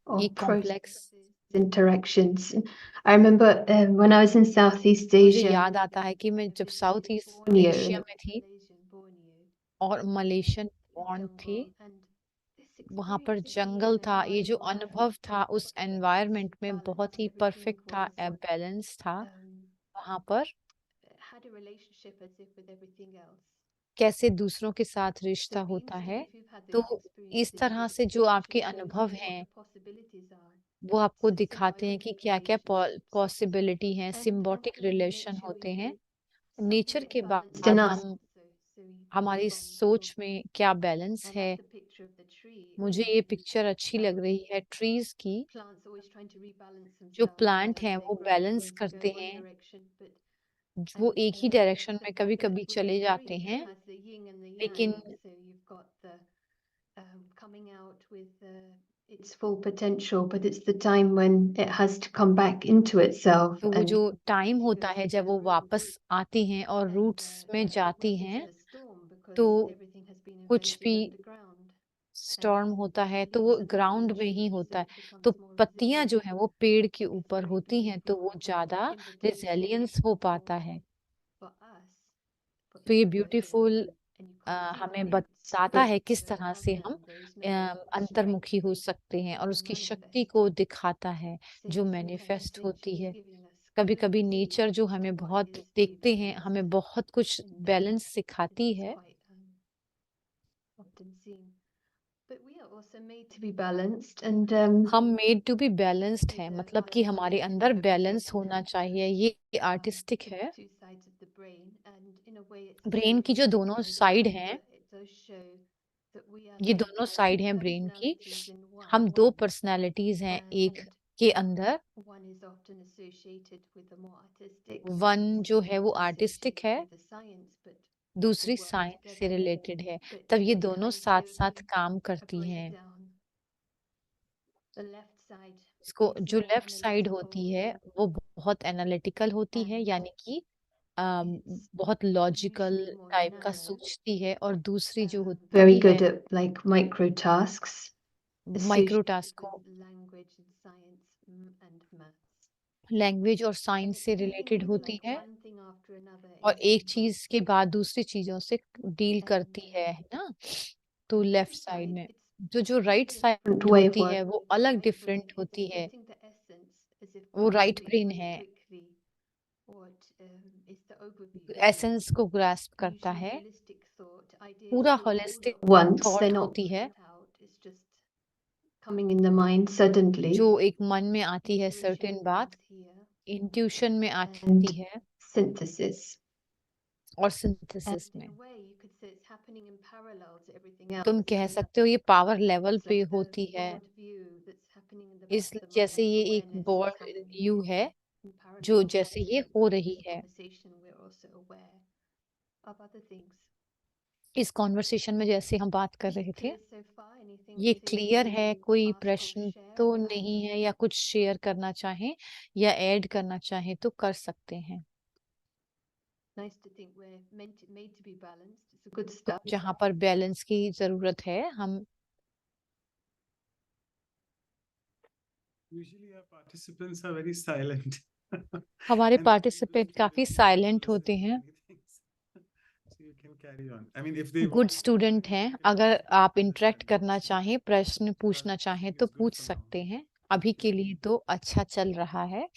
S2: एक complex
S10: interactions. I remember when I was in Southeast
S2: मुझे
S10: Asia,
S2: याद आता है कि मैं जब साउथ ईस्ट एशिया में थी और मलेशियन बॉर्न थी, वहां पर जंगल था। ये जो अनुभव था उस एनवायरनमेंट में बहुत ही परफेक्ट था, बैलेंस था। वहां पर कैसे दूसरों के साथ रिश्ता होता है। तो इस तरह से जो आपके अनुभव हैं वो आपको दिखाते हैं कि क्या क्या पॉसिबिलिटी है, सिम्बोटिक रिलेशन होते हैं। नेचर के बाद हम हमारी सोच में क्या बैलेंस है। मुझे ये पिक्चर अच्छी लग रही है ट्रीज की। जो प्लांट हैं वो बैलेंस करते हैं, वो एक ही डायरेक्शन में कभी कभी चले जाते हैं, लेकिन
S10: its full potential, but it's the time when it has to come back into itself.
S2: तो वो जो टाइम होता है जब वो वापस आती हैं और रूट्स में जाती हैं, तो कुछ भी स्टॉर्म होता है तो वो ग्राउंड में ही होता है। तो पत्तियां जो है वो पेड़ के ऊपर होती हैं तो वो ज्यादा रिजिलियंस हो पाता है। तो ये ब्यूटीफुल हमें बताता है किस तरह से हम अंतर्मुखी हो सकते हैं और उसकी शक्ति को दिखाता है जो मैनिफेस्ट होती है। कभी कभी नेचर जो हमें बहुत देखते हैं, हमें बहुत कुछ बैलेंस सिखाती है। हम मेड टू बी बैलेंस्ड है, मतलब कि हमारे अंदर बैलेंस होना चाहिए। ये आर्टिस्टिक है। ब्रेन की जो दोनों साइड हैं, ये दोनों साइड हैं ब्रेन की। हम दो पर्सनालिटीज हैं एक के अंदर। वन जो है वो आर्टिस्टिक है, दूसरी साइंस से रिलेटेड है। तब ये दोनों साथ साथ काम करती हैं। इसको जो लेफ्ट साइड होती है वो बहुत एनालिटिकल होती है, यानी कि बहुत लॉजिकल
S10: usually more
S2: टाइप का
S10: narrow,
S2: सोचती है, और दूसरी जो
S10: very
S2: होती
S10: good
S2: है
S10: at like micro tasks,
S2: micro
S10: associated
S2: task को
S10: with language and science and maths.
S2: Language और
S10: And
S2: साइंस
S10: it's
S2: से
S10: dealing
S2: रिलेटेड
S10: with
S2: होती
S10: like
S2: है,
S10: one thing after another
S2: और
S10: in
S2: एक
S10: sequence.
S2: चीज के बाद दूसरी चीजों से डील
S10: And,
S2: करती है ना। तो
S10: on
S2: left
S10: this
S2: side
S10: side,
S2: में
S10: it's
S2: जो right
S10: sort of
S2: side
S10: different way of
S2: होती है
S10: working
S2: वो
S10: with the
S2: अलग
S10: right brain.
S2: डिफरेंट
S10: It's
S2: होती है,
S10: getting the essence, as if
S2: वो राइट
S10: grasping
S2: ब्रेन
S10: very
S2: है,
S10: quickly what is the overview, isn't it?
S2: Essence को ग्रास्प करता
S10: Usually
S2: है,
S10: holistic thought, ideas
S2: पूरा
S10: flow all
S2: holistic
S10: at once,
S2: thought
S10: they're not
S2: होती है,
S10: thought out, it's just coming in the mind suddenly.
S2: जो एक मन में आती है
S10: Intuition
S2: सर्टेन बात,
S10: comes here,
S2: इंट्यूशन में
S10: and
S2: आती है,
S10: synthesis.
S2: और
S10: And
S2: सिंथेसिस
S10: in
S2: में।
S10: a way, you could say it's happening in parallel to everything else.
S2: तुम कह
S10: So
S2: सकते हो ये पावर लेवल
S10: it's
S2: पे
S10: like the
S2: होती है,
S10: broad view that's happening in the
S2: इस
S10: back of the
S2: जैसे
S10: mind,
S2: ये एक
S10: awareness
S2: बॉड
S10: that's happening
S2: व्यू है,
S10: in
S2: जो
S10: parallel.
S2: जैसे ये
S10: So
S2: हो
S10: in
S2: रही
S10: this
S2: है।
S10: conversation, we're also aware of other things.
S2: इस कॉन्वर्सेशन में जैसे हम बात कर
S10: Is it
S2: रहे थे,
S10: clear so far? Anything
S2: ये
S10: that you
S2: क्लियर है,
S10: want to
S2: कोई
S10: ask or
S2: प्रश्न
S10: share
S2: तो
S10: or add?
S2: नहीं है, या कुछ शेयर करना चाहें या ऐड करना चाहें तो कर सकते हैं।
S10: Nice to think we're made to be balanced. It's a good
S2: तो
S10: start.
S2: जहाँ पर बैलेंस की जरूरत है, हम
S1: Usually our participants are very silent.
S2: हमारे
S1: And
S2: पार्टिसिपेंट
S1: students, they
S2: काफी
S1: don't
S2: साइलेंट
S1: listen
S2: होते
S1: to
S2: हैं,
S1: anything. So you can carry on. I mean, if they
S2: good
S1: want to
S2: student
S1: interact,
S2: हैं।
S1: they can
S2: अगर
S1: also
S2: आप
S1: put
S2: इंटरेक्ट
S1: their
S2: करना
S1: hands.
S2: चाहें, प्रश्न
S1: But
S2: पूछना चाहें
S1: I
S2: तो
S1: think it's good
S2: पूछ
S1: for now.
S2: सकते हैं। अभी के लिए तो अच्छा चल रहा है।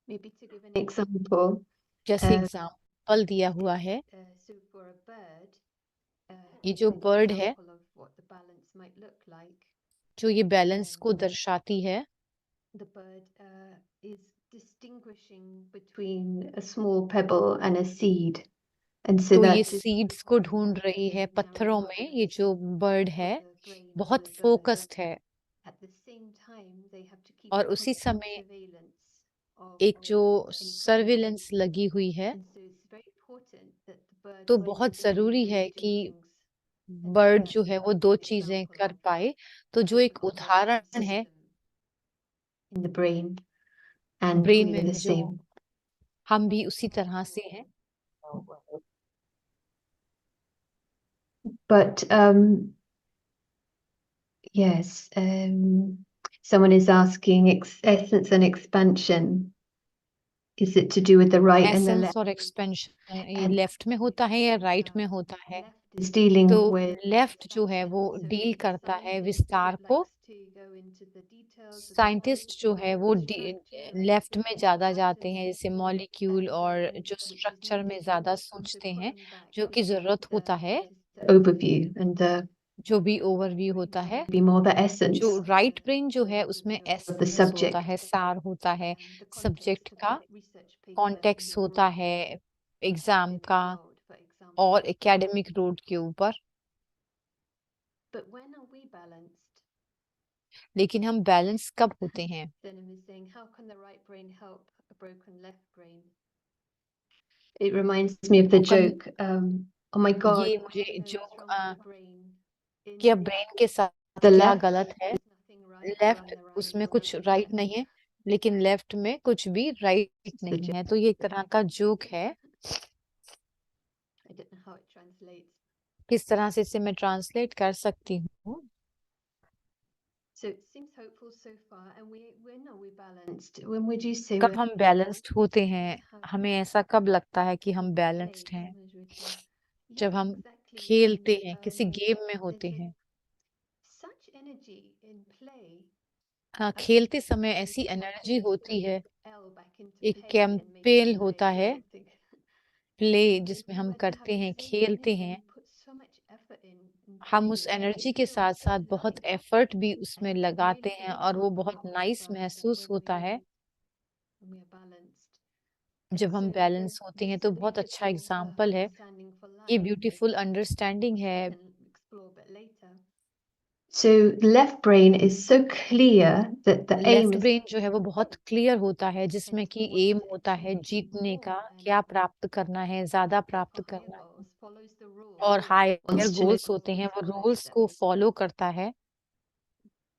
S10: Maybe to give an example,
S2: जैसे एग्जाम्पल दिया हुआ है,
S10: so for a bird,
S2: ये
S10: as
S2: जो
S10: an
S2: बर्ड है,
S10: example of what the balance might look like,
S2: जो ये बैलेंस को दर्शाती है,
S10: the bird is distinguishing between a small pebble and a seed. And so
S2: तो ये
S10: that is
S2: सीड्स को ढूंढ रही है पत्थरों में। ये जो बर्ड है बहुत फोकस्ड है,
S10: at the same time they have to keep
S2: और
S10: a
S2: उसी
S10: constant
S2: समय
S10: surveillance of
S2: एक जो
S10: any
S2: सर्विलेंस
S10: predators.
S2: लगी हुई है।
S10: And so it's very important that the bird,
S2: तो
S10: when
S2: बहुत
S10: they're doing
S2: जरूरी है
S10: those two
S2: कि
S10: things, and
S2: बर्ड
S10: that's
S2: जो है वो
S10: a
S2: दो
S10: good
S2: चीजें
S10: example
S2: कर
S10: of
S2: पाए। तो जो एक
S10: what the
S2: उदाहरण है
S10: system in the brain, and
S2: brain
S10: we're
S2: में,
S10: the
S2: जो
S10: same.
S2: हम भी उसी तरह से हैं।
S10: But yes, someone is asking essence and expansion. Is it to do with the right and the
S2: essence
S10: left?
S2: और एक्सपेंशन ये
S10: And
S2: लेफ्ट में होता है या राइट में होता है?
S10: left is dealing
S2: तो
S10: with
S2: लेफ्ट जो है वो
S10: expansion. So
S2: डील
S10: the
S2: करता है
S10: scientist
S2: विस्तार को।
S10: likes to go into the details of the
S2: scientist जो है वो
S10: structure and
S2: लेफ्ट में ज्यादा जाते
S10: atoms
S2: हैं, जैसे मॉलिक्यूल और जो
S10: which is
S2: स्ट्रक्चर में
S10: needed.
S2: ज्यादा
S10: So
S2: सोचते हैं,
S10: pulling back
S2: जो कि जरूरत होता है।
S10: the overview, and the
S2: जो भी ओवरव्यू होता है,
S10: be more the essence
S2: जो राइट ब्रेन जो है उसमें
S10: of the
S2: एसेंस होता
S10: subject.
S2: है, सार होता है,
S10: The
S2: सब्जेक्ट
S10: context of
S2: का
S10: the research paper
S2: context
S10: in the
S2: होता
S10: group
S2: है एग्जाम
S10: academic
S2: का
S10: mode, for example.
S2: और एकेडमिक रोड के ऊपर।
S10: But when are we balanced?
S2: लेकिन हम बैलेंस कब होते हैं?
S10: Denim is saying, how can the right brain help a broken left brain? It reminds me of the joke. Oh my God,
S2: ये
S10: I
S2: मुझे
S10: don't know what's
S2: joke
S10: wrong with the brain. In
S2: क्या
S10: the
S2: ब्रेन के साथ
S10: the
S2: क्या
S10: left,
S2: गलत है?
S10: there's nothing right
S2: left
S10: around the right
S2: उसमें
S10: or
S2: कुछ
S10: over the
S2: राइट
S10: left.
S2: नहीं है, लेकिन लेफ्ट में कुछ भी राइट
S10: It's the
S2: नहीं
S10: joke.
S2: है। तो ये एक तरह का जोक है।
S10: I don't know how it translates.
S2: किस तरह से इसे मैं ट्रांसलेट कर सकती हूँ?
S10: So it seems hopeful so far, and when are we balanced? When would you say
S2: कब हम बैलेंस्ड होते हैं? हमें ऐसा कब लगता है कि हम बैलेंस्ड हैं? जब हम खेलते हैं, किसी गेम में होते हैं।
S10: such energy in play.
S2: हाँ, खेलते समय ऐसी एनर्जी होती है। एक कैंपेन होता है, प्ले, जिसमें हम करते हैं, खेलते हैं। हम उस एनर्जी के साथ साथ बहुत एफर्ट भी उसमें लगाते हैं और वो बहुत नाइस महसूस होता है। जब हम बैलेंस होते हैं तो बहुत अच्छा एग्जाम्पल है, ये ब्यूटीफुल अंडरस्टैंडिंग है।
S10: So the left brain is so clear that the aim
S2: left
S10: is
S2: brain जो है वो बहुत क्लियर होता है, जिसमें कि एम होता है जीतने का, क्या प्राप्त करना है, ज्यादा प्राप्त करना है। और हायर गोल्स होते हैं, वो रूल्स को फॉलो करता है।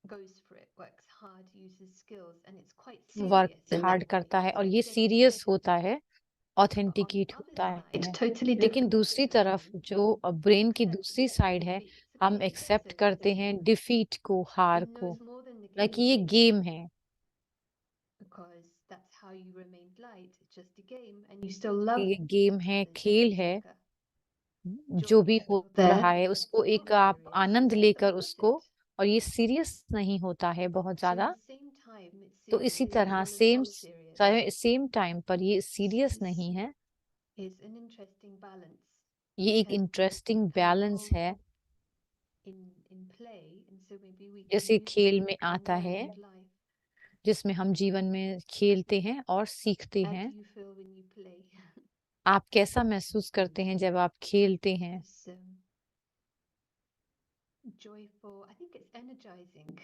S10: goes for it, works hard, uses skills, and it's quite
S2: work
S10: serious in
S2: hard
S10: that
S2: करता
S10: way.
S2: है और
S10: It's
S2: ये
S10: a
S2: सीरियस
S10: dead
S2: होता
S10: weight.
S2: है,
S10: But on the
S2: authenticate
S10: other
S2: होता
S10: side,
S2: है।
S10: totally
S2: लेकिन
S10: different
S2: दूसरी
S10: from
S2: तरफ
S10: brain,
S2: जो ब्रेन की
S10: accepts
S2: दूसरी साइड है,
S10: it's a
S2: हम
S10: game,
S2: एक्सेप्ट
S10: so it's
S2: करते
S10: a
S2: हैं
S10: game.
S2: डिफीट को, हार
S10: It
S2: को,
S10: knows more than the
S2: like
S10: game
S2: ये
S10: is,
S2: गेम है।
S10: because that's how you remained light. It's just a game, and you still love
S2: ये गेम है,
S10: others
S2: खेल
S10: every
S2: है,
S10: second.
S2: जो
S10: Joy,
S2: भी हो
S10: you're there.
S2: रहा है उसको
S10: It's
S2: एक
S10: not
S2: आप
S10: serious.
S2: आनंद
S10: It's
S2: लेकर
S10: worth
S2: उसको,
S10: it.
S2: और ये सीरियस नहीं होता है बहुत
S10: So at
S2: ज्यादा।
S10: the same time, it's
S2: तो
S10: serious
S2: इसी
S10: as
S2: तरह
S10: well as not serious.
S2: Same time पर ये सीरियस
S10: This
S2: नहीं है,
S10: is an interesting balance.
S2: ये
S10: It
S2: एक
S10: has been
S2: interesting
S10: kind of
S2: balance
S10: called
S2: है।
S10: in play, and so maybe we can
S2: जैसे
S10: use
S2: खेल
S10: it
S2: में
S10: in
S2: आता
S10: life
S2: है,
S10: and life.
S2: जिसमें हम जीवन में खेलते हैं और सीखते
S10: How do
S2: हैं।
S10: you feel when you play?
S2: आप कैसा महसूस करते हैं जब आप खेलते हैं?
S10: It's joyful. I think it's energizing.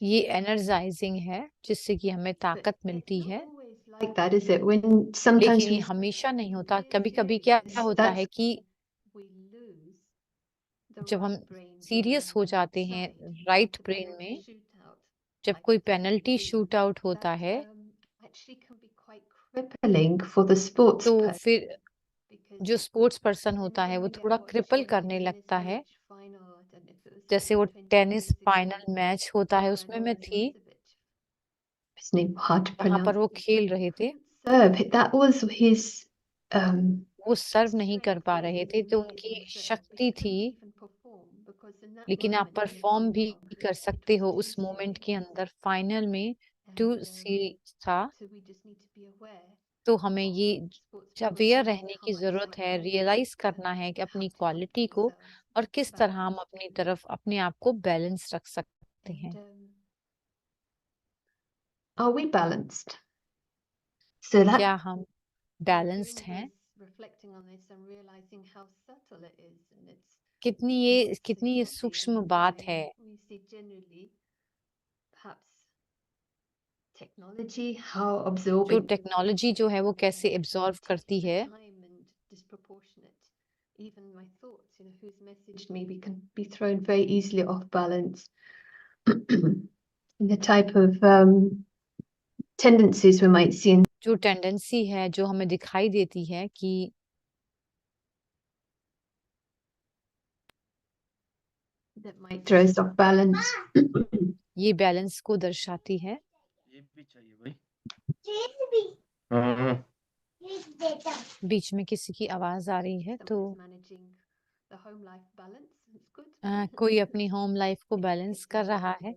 S2: ये
S10: actually.
S2: एनर्जाइजिंग है, जिससे कि हमें
S10: But
S2: ताकत
S10: it's
S2: मिलती
S10: not
S2: है।
S10: always like that, is it? When sometimes
S2: लेकिन ये
S10: we
S2: हमेशा नहीं होता।
S10: we're
S2: कभी कभी क्या
S10: serious,
S2: होता है
S10: that's
S2: कि
S10: we lose the
S2: जब हम
S10: right brain
S2: सीरियस हो जाते हैं
S10: side.
S2: Right
S10: The
S2: brain
S10: penalty
S2: में,
S10: shootout,
S2: जब
S10: like
S2: कोई
S10: you said,
S2: penalty
S10: Lee,
S2: shoot out होता
S10: that
S2: है,
S10: actually can be quite crippling for the sports
S2: तो
S10: person,
S2: फिर
S10: because
S2: जो स्पोर्ट्स पर्सन
S10: does
S2: होता है
S10: anyone
S2: वो
S10: maybe
S2: थोड़ा
S10: watch
S2: क्रिपल
S10: the
S2: करने
S10: tennis
S2: लगता है।
S10: match final? I don't know if it was
S2: जैसे वो
S10: 20
S2: tennis
S10: years ago,
S2: final match होता है, उसमें मैं
S10: Novak
S2: थी,
S10: Djokovic. His name hard to
S2: वहां पर
S10: pronounce.
S2: वो खेल रहे थे,
S10: Serve. That was his
S2: वो सर्व नहीं कर
S10: strength
S2: पा
S10: was
S2: रहे
S10: in
S2: थे,
S10: the
S2: तो
S10: lead
S2: उनकी
S10: and the serve, but
S2: शक्ति
S10: he
S2: थी।
S10: couldn't even perform because in that
S2: लेकिन आप
S10: moment in the
S2: परफॉर्म भी
S10: final,
S2: कर
S10: it
S2: सकते
S10: was
S2: हो
S10: too
S2: उस मोमेंट के
S10: serious.
S2: अंदर। फाइनल में
S10: And
S2: 2-3 था,
S10: so we just need to be aware
S2: तो हमें ये
S10: of sports people
S2: aware
S10: saying
S2: रहने
S10: how
S2: की
S10: much
S2: जरूरत है,
S10: they value
S2: रियलाइज
S10: it
S2: करना
S10: and
S2: है कि
S10: how
S2: अपनी
S10: to keep
S2: क्वालिटी को
S10: themselves
S2: और किस तरह हम
S10: balanced.
S2: अपनी तरफ अपने आप को बैलेंस रख सकते
S10: And
S2: हैं।
S10: are we balanced? So that
S2: क्या हम
S10: doing
S2: बैलेंस्ड हैं?
S10: this, reflecting on this, and realizing how subtle it is, and it's
S2: कितनी
S10: not
S2: ये
S10: so
S2: सूक्ष्म
S10: obvious
S2: बात
S10: when
S2: है।
S10: we see generally, perhaps technology, how
S2: जो
S10: absorbing
S2: टेक्नोलॉजी जो है वो कैसे एब्जॉर्व
S10: takes
S2: करती
S10: the
S2: है।
S10: time and disproportionate. Even my thoughts, who's messaged me, we can be thrown very easily off balance. The type of tendencies we might see in
S2: जो टेंडेंसी है, जो हमें दिखाई देती है कि
S10: that might throw us off balance.
S2: ये बैलेंस को दर्शाती है।
S11: ये भी चाहिए भाई। हाँ
S2: बीच में किसी की आवाज आ रही है, तो
S10: Someone's managing the home life balance. It's good.
S2: कोई अपनी होम लाइफ को बैलेंस कर रहा है।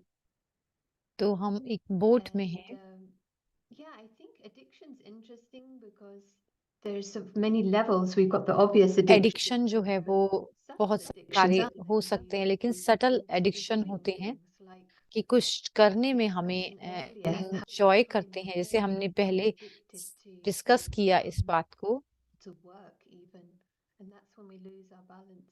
S2: तो हम एक बोट में हैं।
S10: Yeah, I think addiction's interesting because there's many levels. We've got the obvious addiction.
S2: Addiction जो है वो बहुत सारे हो सकते हैं, लेकिन सटल एडिक्शन होते हैं कि कुछ करने में हमें एंजॉय करते हैं। जैसे हमने पहले डिस्कस किया इस बात को,
S10: to work even, and that's when we lose our balance.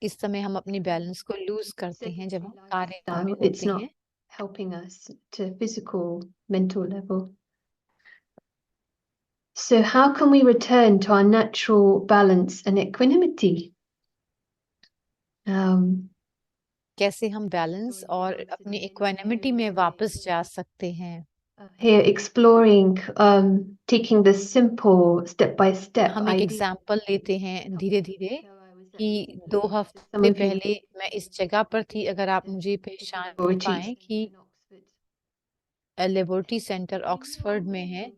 S2: इस समय हम अपनी बैलेंस को लूज करते हैं जब हम कार्य में
S10: It's
S2: होते
S10: not
S2: हैं।
S10: helping us to physical, mental level. So how can we return to our natural balance and equanimity?
S2: कैसे हम बैलेंस और अपनी इक्वानिमिटी में वापस जा सकते हैं?
S10: Here exploring, taking the simple step-by-step
S2: हम एक
S10: idea.
S2: एग्जाम्पल लेते हैं धीरे धीरे कि 2 हफ्ते पहले मैं इस जगह पर थी। अगर आप मुझे पहचान पाए कि लिबर्टी सेंटर ऑक्सफोर्ड में है।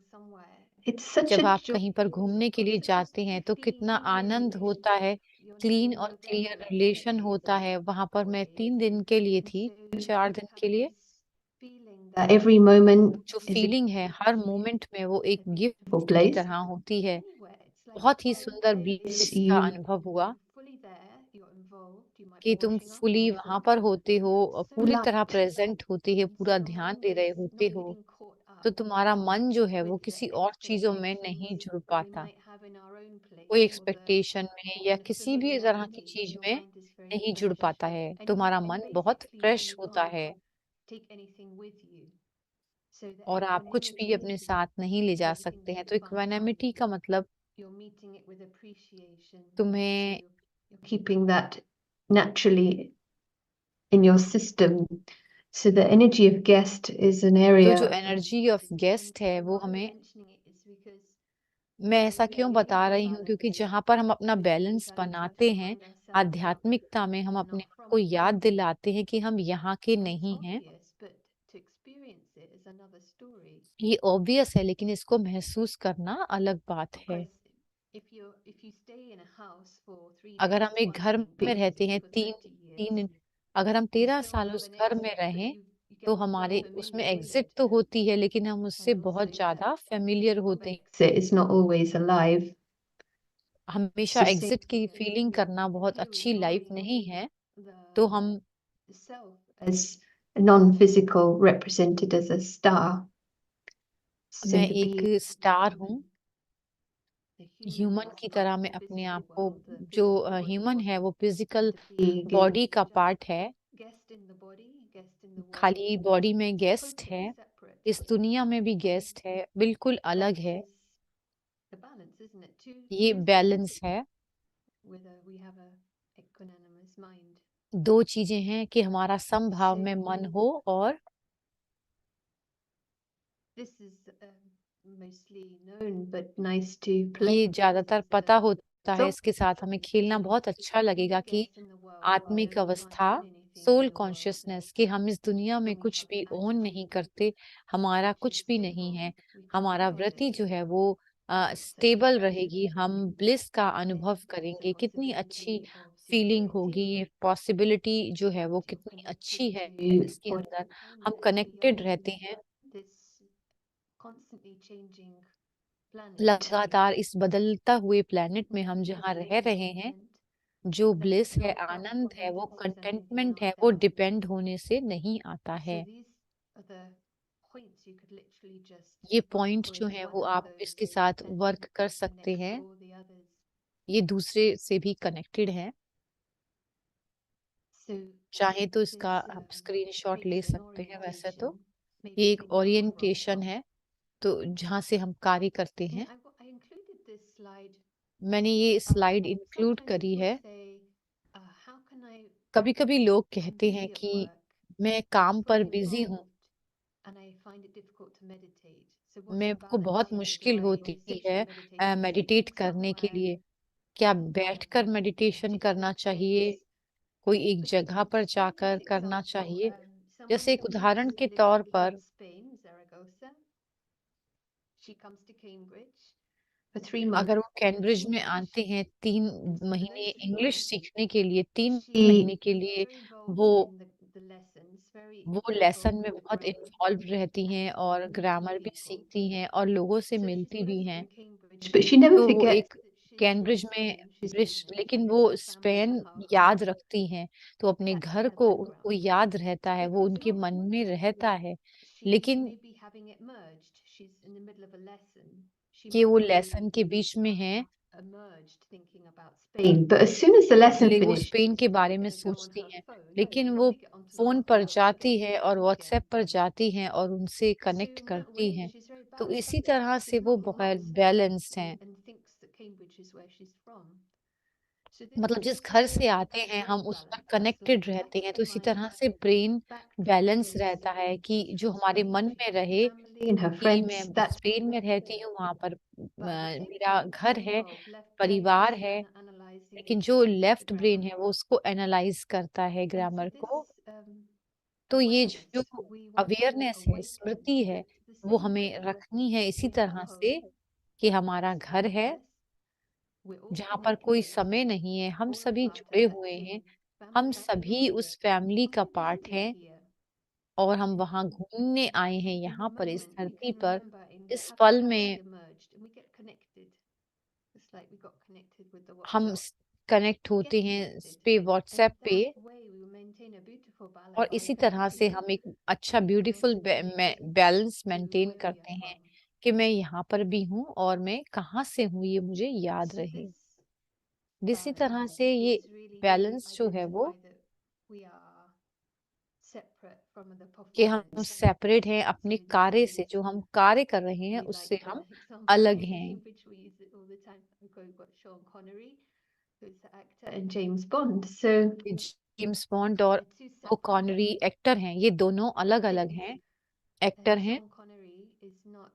S2: जब आप कहीं पर घूमने के लिए जाते हैं तो कितना आनंद होता है, क्लीन और क्लियर रिलेशन होता है। वहां पर मैं 3 दिन के लिए थी, 4 दिन के लिए।
S10: Every moment
S2: जो फीलिंग है हर मोमेंट में वो एक गिफ्ट की तरह होती है। बहुत ही सुंदर ब्लिस का अनुभव हुआ कि तुम फुली वहां पर होते हो, पूरी तरह प्रेजेंट होते हो, पूरा ध्यान दे रहे होते हो, तो तुम्हारा मन जो है वो किसी और चीजों में नहीं जुड़ पाता। कोई एक्सपेक्टेशन में या किसी भी तरह की चीज में नहीं जुड़ पाता है। तुम्हारा मन बहुत फ्रेश होता है और आप कुछ भी अपने साथ नहीं ले जा सकते हैं। तो इक्वानिमिटी का मतलब तुम्हें
S10: keeping that naturally in your system. So the energy of guest is an
S2: तो
S10: area
S2: जो
S10: of
S2: एनर्जी ऑफ गेस्ट है वो
S10: why I'm
S2: हमें,
S10: mentioning it is because
S2: मैं
S10: where
S2: ऐसा
S10: we
S2: क्यों
S10: are
S2: बता
S10: in our
S2: रही हूँ, क्योंकि
S10: balance,
S2: जहाँ पर हम अपना
S10: which
S2: balance
S10: sometimes we have
S2: बनाते
S10: to
S2: हैं
S10: remind ourselves that
S2: आध्यात्मिकता में, हम
S10: we're
S2: अपने
S10: not
S2: आप
S10: from
S2: को
S10: here.
S2: याद दिलाते हैं कि हम यहाँ के
S10: And it's
S2: नहीं हैं।
S10: obvious, but to experience it is another story.
S2: ये ऑब्वियस है, लेकिन इसको महसूस करना अलग बात है।
S10: Because if you stay in a house for 3
S2: अगर
S10: days
S2: हम एक घर
S10: once in
S2: में
S10: big
S2: रहते
S10: city
S2: हैं
S10: for
S2: 3
S10: 30
S2: 3
S10: years,
S2: अगर हम
S10: you
S2: 13
S10: still
S2: साल
S10: have
S2: उस
S10: an
S2: घर में
S10: exit, but
S2: रहें,
S10: you
S2: तो
S10: get
S2: हमारे
S10: quite
S2: उसमें
S10: familiar with
S2: एग्जिट
S10: it.
S2: तो होती है, लेकिन हम उससे
S10: And
S2: बहुत
S10: also
S2: ज्यादा
S10: that
S2: फेमिलियर
S10: feeling of
S2: होते हैं।
S10: exit is not always alive.
S2: हमेशा
S10: So
S2: एग्जिट
S10: same
S2: की
S10: here,
S2: फीलिंग
S10: here,
S2: करना बहुत
S10: here we're
S2: अच्छी लाइफ
S10: drawing
S2: नहीं है,
S10: the
S2: तो हम
S10: self as non-physical represented as a star. So
S2: मैं
S10: the
S2: एक
S10: being,
S2: स्टार हूँ,
S10: the human
S2: ह्यूमन
S10: is
S2: की
S10: not
S2: तरह
S10: the
S2: मैं अपने
S10: physical
S2: आप को,
S10: world, the
S2: जो
S10: physical body.
S2: ह्यूमन है वो physical
S10: The being
S2: body
S10: is
S2: का
S10: just
S2: पार्ट है,
S10: guest in the body, guest in the world,
S2: खाली बॉडी में गेस्ट
S10: totally
S2: है,
S10: separate.
S2: इस दुनिया में भी गेस्ट है, बिल्कुल अलग
S10: That
S2: है।
S10: is the balance, isn't it?
S2: ये
S10: Two things
S2: बैलेंस है।
S10: whether we have a equanimous mind.
S2: दो चीजें हैं कि हमारा समभाव में
S10: So
S2: मन हो, और
S10: this is mostly known, but nice to play
S2: ये
S10: because
S2: ज्यादातर
S10: it's
S2: पता होता है,
S10: so
S2: इसके साथ हमें खेलना बहुत अच्छा लगेगा कि
S10: guest in the world while
S2: आत्मिक
S10: we can't
S2: अवस्था,
S10: own anything in
S2: soul
S10: the world,
S2: consciousness, कि हम इस दुनिया में
S10: and we
S2: कुछ
S10: have
S2: भी ओन
S10: attitude,
S2: नहीं करते, हमारा
S10: which
S2: कुछ
S10: is
S2: भी नहीं
S10: stable,
S2: है,
S10: we can
S2: हमारा
S10: hold
S2: वृत्ति
S10: it.
S2: जो है वो
S10: It's
S2: स्टेबल
S10: such
S2: रहेगी, हम ब्लिस का अनुभव
S10: then
S2: करेंगे।
S10: there's a
S2: कितनी अच्छी
S10: possibility of
S2: फीलिंग होगी,
S10: security,
S2: ये पॉसिबिलिटी जो है वो
S10: that you're
S2: कितनी अच्छी है
S10: connected
S2: इसके
S10: to
S2: अंदर,
S10: whatever
S2: हम
S10: planet that
S2: कनेक्टेड
S10: you're
S2: रहते
S10: on
S2: हैं
S10: this constantly changing planet.
S2: लगातार इस बदलता हुए प्लेनेट में। हम
S10: Where
S2: जहाँ
S10: bliss
S2: रह
S10: is
S2: रहे हैं,
S10: imminent,
S2: जो
S10: then
S2: ब्लिस है,
S10: not
S2: आनंद है, वो
S10: from emphasis on anything
S2: contentment है, वो
S10: ourselves.
S2: डिपेंड होने से नहीं आता
S10: So
S2: है।
S10: these are the points you could literally just
S2: ये
S10: work
S2: पॉइंट
S10: with
S2: जो है
S10: one
S2: वो
S10: of
S2: आप
S10: those
S2: इसके साथ
S10: and
S2: वर्क कर सकते
S10: connect
S2: हैं,
S10: to all the others.
S2: ये दूसरे से भी कनेक्टेड है।
S10: So
S2: चाहे तो
S10: this
S2: इसका आप स्क्रीनशॉट ले
S10: creates an
S2: सकते हैं। वैसे तो
S10: orientation, maybe
S2: ये एक
S10: things go wrong.
S2: ओरिएंटेशन है, तो जहाँ से हम कार्य करते
S10: And
S2: हैं।
S10: I included this slide.
S2: मैंने ये स्लाइड इंक्लूड
S10: Sometimes
S2: करी
S10: people
S2: है।
S10: say, how can I
S2: कभी कभी लोग
S10: I'm
S2: कहते
S10: busy
S2: हैं
S10: at
S2: कि
S10: work,
S2: मैं
S10: I'm
S2: काम पर
S10: fully
S2: बिजी हूँ,
S10: involved, and I find it difficult to meditate. So what's the
S2: मेरे को
S10: balance
S2: बहुत
S10: here? Do
S2: मुश्किल
S10: I
S2: होती
S10: sit
S2: है
S10: for meditation
S2: मेडिटेट
S10: sitting
S2: करने के
S10: somewhere,
S2: लिए। क्या बैठकर मेडिटेशन
S10: particular
S2: करना चाहिए,
S10: space?
S2: कोई एक
S10: But
S2: जगह पर
S10: to
S2: जाकर
S10: give an
S2: करना
S10: example,
S2: चाहिए?
S10: someone
S2: जैसे एक
S10: who
S2: उदाहरण
S10: is
S2: के
S10: living
S2: तौर
S10: in
S2: पर,
S10: Spain, Zaragoza, she comes to Cambridge for 3
S2: अगर
S10: months
S2: वो कैम्ब्रिज में
S10: English,
S2: आते हैं 3
S10: and for
S2: महीने
S10: those 3
S2: इंग्लिश
S10: months,
S2: सीखने के लिए, 3
S10: she
S2: महीने के लिए
S10: very involved
S2: वो
S10: in the lessons, very
S2: वो
S10: involved
S2: लेसन में
S10: with
S2: बहुत
S10: grammar
S2: इन्वॉल्व रहती
S10: and
S2: हैं और
S10: meeting
S2: ग्रामर भी
S10: people.
S2: सीखती हैं और लोगों से
S10: So she's
S2: मिलती भी
S10: based
S2: हैं।
S10: in Cambridge, but she never
S2: तो वो
S10: forgets
S2: एक
S10: that she's in
S2: कैम्ब्रिज में
S10: Spain. She's
S2: ब्रिश,
S10: got,
S2: लेकिन
S10: I
S2: वो
S10: guess, her family
S2: Spain
S10: at her
S2: याद
S10: home.
S2: रखती हैं, तो अपने
S10: That's
S2: घर
S10: her
S2: को उनको
S10: background.
S2: याद रहता है,
S10: But
S2: वो
S10: it's
S2: उनके
S10: not
S2: मन में रहता है।
S10: she's
S2: लेकिन
S10: maybe having it merged. She's in the middle of a lesson. She
S2: कि वो
S10: might be
S2: लेसन के बीच में है,
S10: emerged thinking about Spain. But as soon as the lesson
S2: इसलिए वो
S10: finishes,
S2: स्पेन के
S10: she's
S2: बारे
S10: not
S2: में
S10: going to go on
S2: सोचती
S10: her
S2: हैं,
S10: phone. No,
S2: लेकिन
S10: she'll
S2: वो
S10: probably get onto
S2: फोन पर
S10: WhatsApp,
S2: जाती
S10: get
S2: है और
S10: talking.
S2: व्हाट्सएप पर जाती हैं और उनसे
S10: So
S2: कनेक्ट
S10: in that
S2: करती
S10: way,
S2: हैं।
S10: she's very
S2: तो
S10: balanced.
S2: इसी तरह से
S10: She's
S2: वो
S10: not
S2: बहुत
S10: lost
S2: बैलेंस्ड हैं।
S10: and thinks that Cambridge is where she's from. So
S2: मतलब जिस
S10: this
S2: घर से
S10: brain
S2: आते
S10: is
S2: हैं
S10: very
S2: हम उस पर
S10: balanced. So
S2: कनेक्टेड रहते हैं,
S10: tapping
S2: तो
S10: the
S2: इसी
S10: mind
S2: तरह से brain
S10: back to
S2: balance
S10: bliss
S2: रहता है कि
S10: is
S2: जो हमारे मन
S10: transferring
S2: में
S10: to her
S2: रहे
S10: family and her
S2: कि मैं
S10: friends. That's
S2: स्पेन में रहती हूँ, वहां पर
S10: but at the same
S2: मेरा
S10: time,
S2: घर
S10: two
S2: है,
S10: involved, left
S2: परिवार
S10: brain
S2: है,
S10: analyzing
S2: लेकिन जो लेफ्ट
S10: the
S2: ब्रेन
S10: grammar.
S2: है वो उसको एनालाइज करता है
S10: And so
S2: ग्रामर
S10: this
S2: को। तो ये जो
S10: awareness, we want to
S2: awareness है,
S10: awaken
S2: स्मृति है,
S10: the
S2: वो
S10: same
S2: हमें
S10: way
S2: रखनी है इसी
S10: we have
S2: तरह
S10: a
S2: से
S10: home,
S2: कि हमारा
S10: it's
S2: घर है
S10: ours, we're all
S2: जहाँ पर कोई
S10: connected,
S2: समय नहीं है, हम
S10: all a
S2: सभी
S10: part of
S2: जुड़े
S10: that
S2: हुए
S10: same
S2: हैं,
S10: family
S2: हम सभी
S10: background.
S2: उस फैमिली का
S10: And we're
S2: पार्ट
S10: visiting
S2: हैं
S10: here.
S2: और हम वहाँ घूमने आए हैं,
S10: In the
S2: यहाँ पर इस
S10: moment, we
S2: धरती
S10: can
S2: पर,
S10: remember in
S2: इस
S10: having
S2: पल
S10: having
S2: में
S10: emerged, and we get connected. It's like we got connected with the
S2: हम
S10: WhatsApp.
S2: कनेक्ट
S10: We
S2: होते
S10: get
S2: हैं
S10: connected.
S2: पे
S10: And
S2: व्हाट्सएप पे,
S10: that way we maintain a beautiful
S2: और
S10: balance
S2: इसी
S10: of
S2: तरह से
S10: connectivity.
S2: हम एक अच्छा
S10: We can
S2: beautiful
S10: also be connected
S2: balance
S10: to
S2: maintain
S10: where we
S2: करते
S10: are
S2: हैं
S10: from.
S2: कि मैं यहाँ पर भी हूँ और मैं कहाँ से हूँ, ये मुझे याद
S10: So
S2: रहे।
S10: this
S2: इसी तरह
S10: balance
S2: से ये
S10: is really to
S2: बैलेंस जो है वो
S10: identify that we are separate from the
S2: कि हम
S10: performance.
S2: सेपरेट हैं अपने
S10: So this
S2: कार्य
S10: is
S2: से, जो हम कार्य कर रहे हैं
S10: we
S2: उससे
S10: like the
S2: हम
S10: example
S2: अलग
S10: in
S2: हैं।
S10: Cambridge we use it all the time. We've got Sean Connery, who's the actor, and James Bond. So
S2: कि जेम्स बॉन्ड और
S10: They're two
S2: वो
S10: separate
S2: कॉनरी
S10: things.
S2: एक्टर हैं, ये दोनों अलग अलग हैं, एक्टर हैं।
S10: Sean Connery is not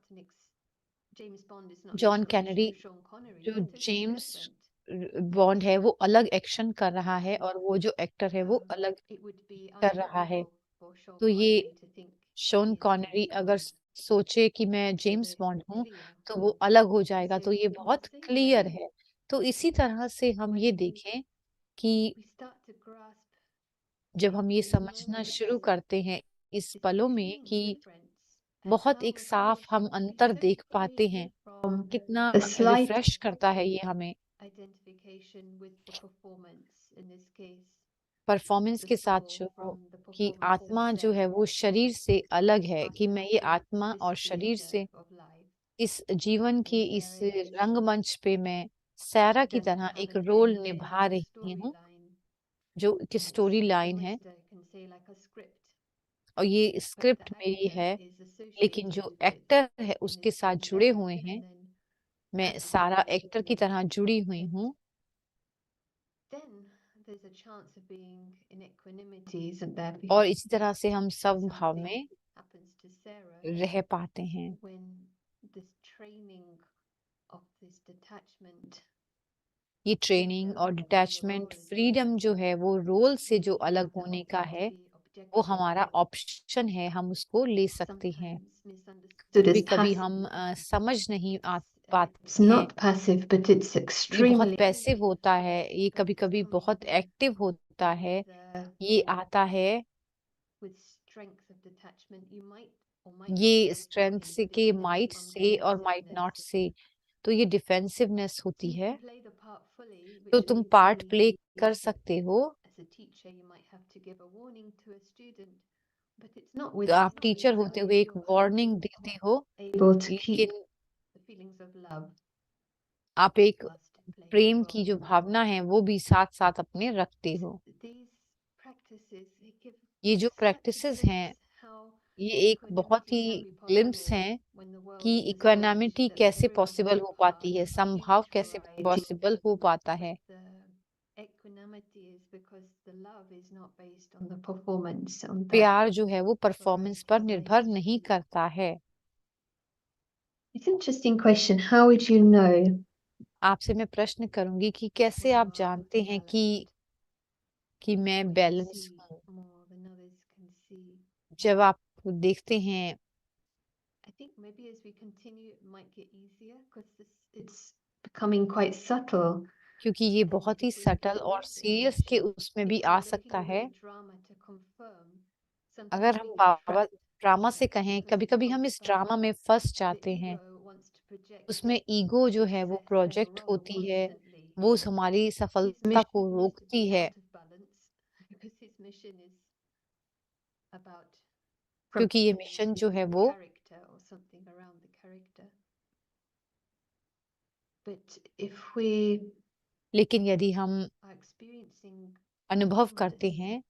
S10: James Bond is not an
S2: John
S10: extension
S2: canary
S10: of Sean Connery.
S2: जो
S10: They're totally
S2: James
S10: different.
S2: Bond है वो अलग एक्शन कर रहा है और वो जो एक्टर है वो अलग
S10: It would be
S2: कर रहा है।
S10: unethical for Sean
S2: तो ये
S10: Connery to think
S2: Sean
S10: he is
S2: Connery
S10: James
S2: अगर
S10: Bond.
S2: सोचे कि मैं
S10: So
S2: जेम्स
S10: they're
S2: बॉन्ड हूँ
S10: clear.
S2: तो वो अलग हो जाएगा,
S10: So
S2: तो ये
S10: in the
S2: बहुत
S10: same
S2: क्लियर
S10: way,
S2: है। तो इसी तरह से हम ये
S10: when
S2: देखें कि
S10: we start to grasp
S2: जब हम ये
S10: those
S2: समझना
S10: moments,
S2: शुरू करते हैं इस
S10: this
S2: पलों में
S10: extreme
S2: कि
S10: difference, and
S2: बहुत
S10: how
S2: एक
S10: it
S2: साफ हम
S10: can be
S2: अंतर
S10: so
S2: देख पाते हैं,
S10: separated from
S2: कितना
S10: a slight
S2: रिफ्रेश करता है ये हमें
S10: identification with the performance, in this case,
S2: performance
S10: the
S2: के साथ
S10: soul
S2: जो
S10: from the
S2: कि
S10: performance of
S2: आत्मा जो है
S10: Sarah,
S2: वो शरीर से अलग है, कि मैं ये
S10: artificial
S2: आत्मा और शरीर
S10: displays
S2: से
S10: of life.
S2: इस जीवन के
S10: And
S2: इस
S10: Sarah is
S2: रंगमंच पे मैं सैरा की
S10: doesn't
S2: तरह
S10: have
S2: एक
S10: an
S2: रोल
S10: end, it
S2: निभा
S10: has a
S2: रही हूँ,
S10: storyline,
S2: जो कि
S10: and
S2: स्टोरी
S10: it's
S2: लाइन है
S10: almost I can say like a script,
S2: और ये
S10: but the
S2: स्क्रिप्ट मेरी
S10: actor
S2: है,
S10: is
S2: लेकिन जो
S10: associated with,
S2: एक्टर है
S10: and
S2: उसके
S10: it's
S2: साथ
S10: being
S2: जुड़े हुए
S10: directed,
S2: हैं।
S10: and then
S2: मैं
S10: as the
S2: सारा
S10: director
S2: एक्टर की तरह जुड़ी हुई
S10: and
S2: हूँ।
S10: then there's a chance of being in equanimity, isn't there?
S2: और
S10: Because
S2: इसी तरह से हम समभाव
S10: something
S2: में
S10: happens to Sarah
S2: रह पाते हैं।
S10: when this training of this detachment
S2: ये ट्रेनिंग और डिटैचमेंट, फ्रीडम जो है वो रोल से जो अलग होने का है, वो हमारा ऑप्शन है, हम उसको ले सकते हैं।
S10: misunderstood as
S2: कभी
S10: passive.
S2: हम समझ नहीं
S10: It's
S2: पाते हैं,
S10: not passive, but it's
S2: ये बहुत
S10: extremely
S2: पैसिव होता है, ये कभी कभी बहुत एक्टिव होता है, ये आता है,
S10: with strength of detachment. You might or might not
S2: ये
S10: say
S2: स्ट्रेंथ
S10: something,
S2: से
S10: but
S2: के
S10: it's
S2: माइट
S10: based on
S2: से और माइट
S10: defensiveness.
S2: नॉट से, तो ये डिफेंसिवनेस
S10: So
S2: होती
S10: you
S2: है।
S10: can play the part fully,
S2: तो
S10: which
S2: तुम
S10: means
S2: पार्ट
S10: maybe
S2: प्ले कर सकते हो,
S10: as a teacher you might have to give a warning to a student, but it's not with
S2: तो आप
S10: it's not
S2: टीचर
S10: without
S2: होते हुए एक
S10: your
S2: वार्निंग देते हो,
S10: able to keep
S2: लेकिन
S10: the feelings of love,
S2: आप एक
S10: lust playing a
S2: प्रेम की
S10: role.
S2: जो भावना है वो भी साथ साथ अपने रखते हो।
S10: These practices they give
S2: ये जो
S10: such a
S2: प्रैक्टिसेस हैं,
S10: glimpse how
S2: ये एक बहुत ही
S10: equanimity can be
S2: glimpse
S10: possible
S2: हैं
S10: when the world
S2: कि
S10: is as
S2: equanimity
S10: such that
S2: कैसे
S10: there is
S2: पॉसिबल हो पाती है, संभाव कैसे
S10: variety.
S2: पॉसिबल हो पाता है।
S10: The equanimity is because the love is not based on the performance, on that.
S2: प्यार जो है वो परफॉर्मेंस पर निर्भर
S10: Variety.
S2: नहीं करता है।
S10: It's an interesting question. How would you know
S2: आपसे मैं प्रश्न करूंगी कि कैसे
S10: when
S2: आप
S10: you are
S2: जानते हैं
S10: balanced,
S2: कि
S10: when
S2: मैं
S10: you
S2: बैलेंस
S10: see
S2: हूँ।
S10: more than others can see?
S2: जब आप देखते हैं,
S10: I think maybe as we continue it might get easier because it's becoming quite subtle.
S2: क्योंकि ये
S10: And
S2: बहुत ही
S10: if we're
S2: सटल और
S10: serious
S2: सीरियस
S10: enough,
S2: के उसमें भी
S10: if
S2: आ
S10: we're
S2: सकता
S10: looking
S2: है।
S10: with the drama to confirm,
S2: अगर
S10: sometimes
S2: हम
S10: we get
S2: Baba
S10: trapped
S2: drama से कहें,
S10: because
S2: कभी
S10: the
S2: कभी हम इस ड्रामा में फंस
S10: the
S2: जाते हैं।
S10: ego wants to project
S2: उसमें ईगो जो है वो
S10: success and
S2: प्रोजेक्ट
S10: role
S2: होती है,
S10: constantly.
S2: वो हमारी
S10: His
S2: सफलता
S10: mission
S2: को
S10: is to
S2: रोकती
S10: be
S2: है,
S10: out of balance because his mission is about
S2: क्योंकि ये
S10: promoting
S2: मिशन जो है वो
S10: character or something around the character. But if we
S2: लेकिन यदि हम
S10: are experiencing
S2: अनुभव करते
S10: fullness,
S2: हैं,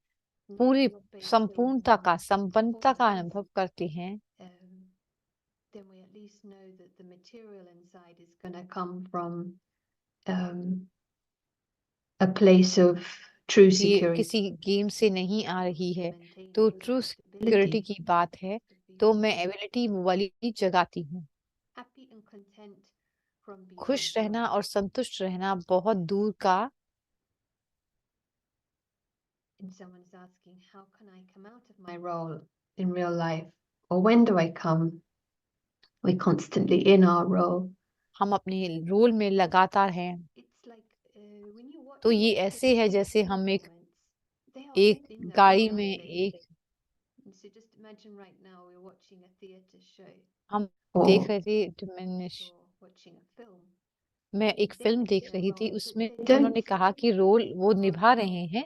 S10: not
S2: पूरी
S10: based
S2: संपूर्णता का,
S10: on
S2: संपन्नता का
S10: performance,
S2: अनुभव करते हैं,
S10: then we at least know that the material inside is going to come from a place of true
S2: ये
S10: security.
S2: किसी गेम से नहीं आ रही है, तो ट्रू सिक्योरिटी की बात है, तो मैं एबिलिटी वाली जगाती हूँ।
S10: Happy and content from
S2: खुश
S10: beyond
S2: रहना
S10: love.
S2: और संतुष्ट रहना बहुत दूर का।
S10: And someone is asking, how can I come out of my role in real life? Or when do I come? We're constantly in our role.
S2: हम अपने रोल में लगातार हैं।
S10: It's like when you watch
S2: तो ये ऐसे है जैसे हम एक गाड़ी में एक
S10: So just imagine right now we're watching a theater show.
S2: हम
S10: or
S2: देख रहे थे diminish,
S10: you're watching a film.
S2: मैं एक
S10: They're
S2: फिल्म
S10: playing
S2: देख
S10: a
S2: रही थी,
S10: role, but
S2: उसमें
S10: they don't
S2: उन्होंने कहा कि रोल वो निभा रहे हैं,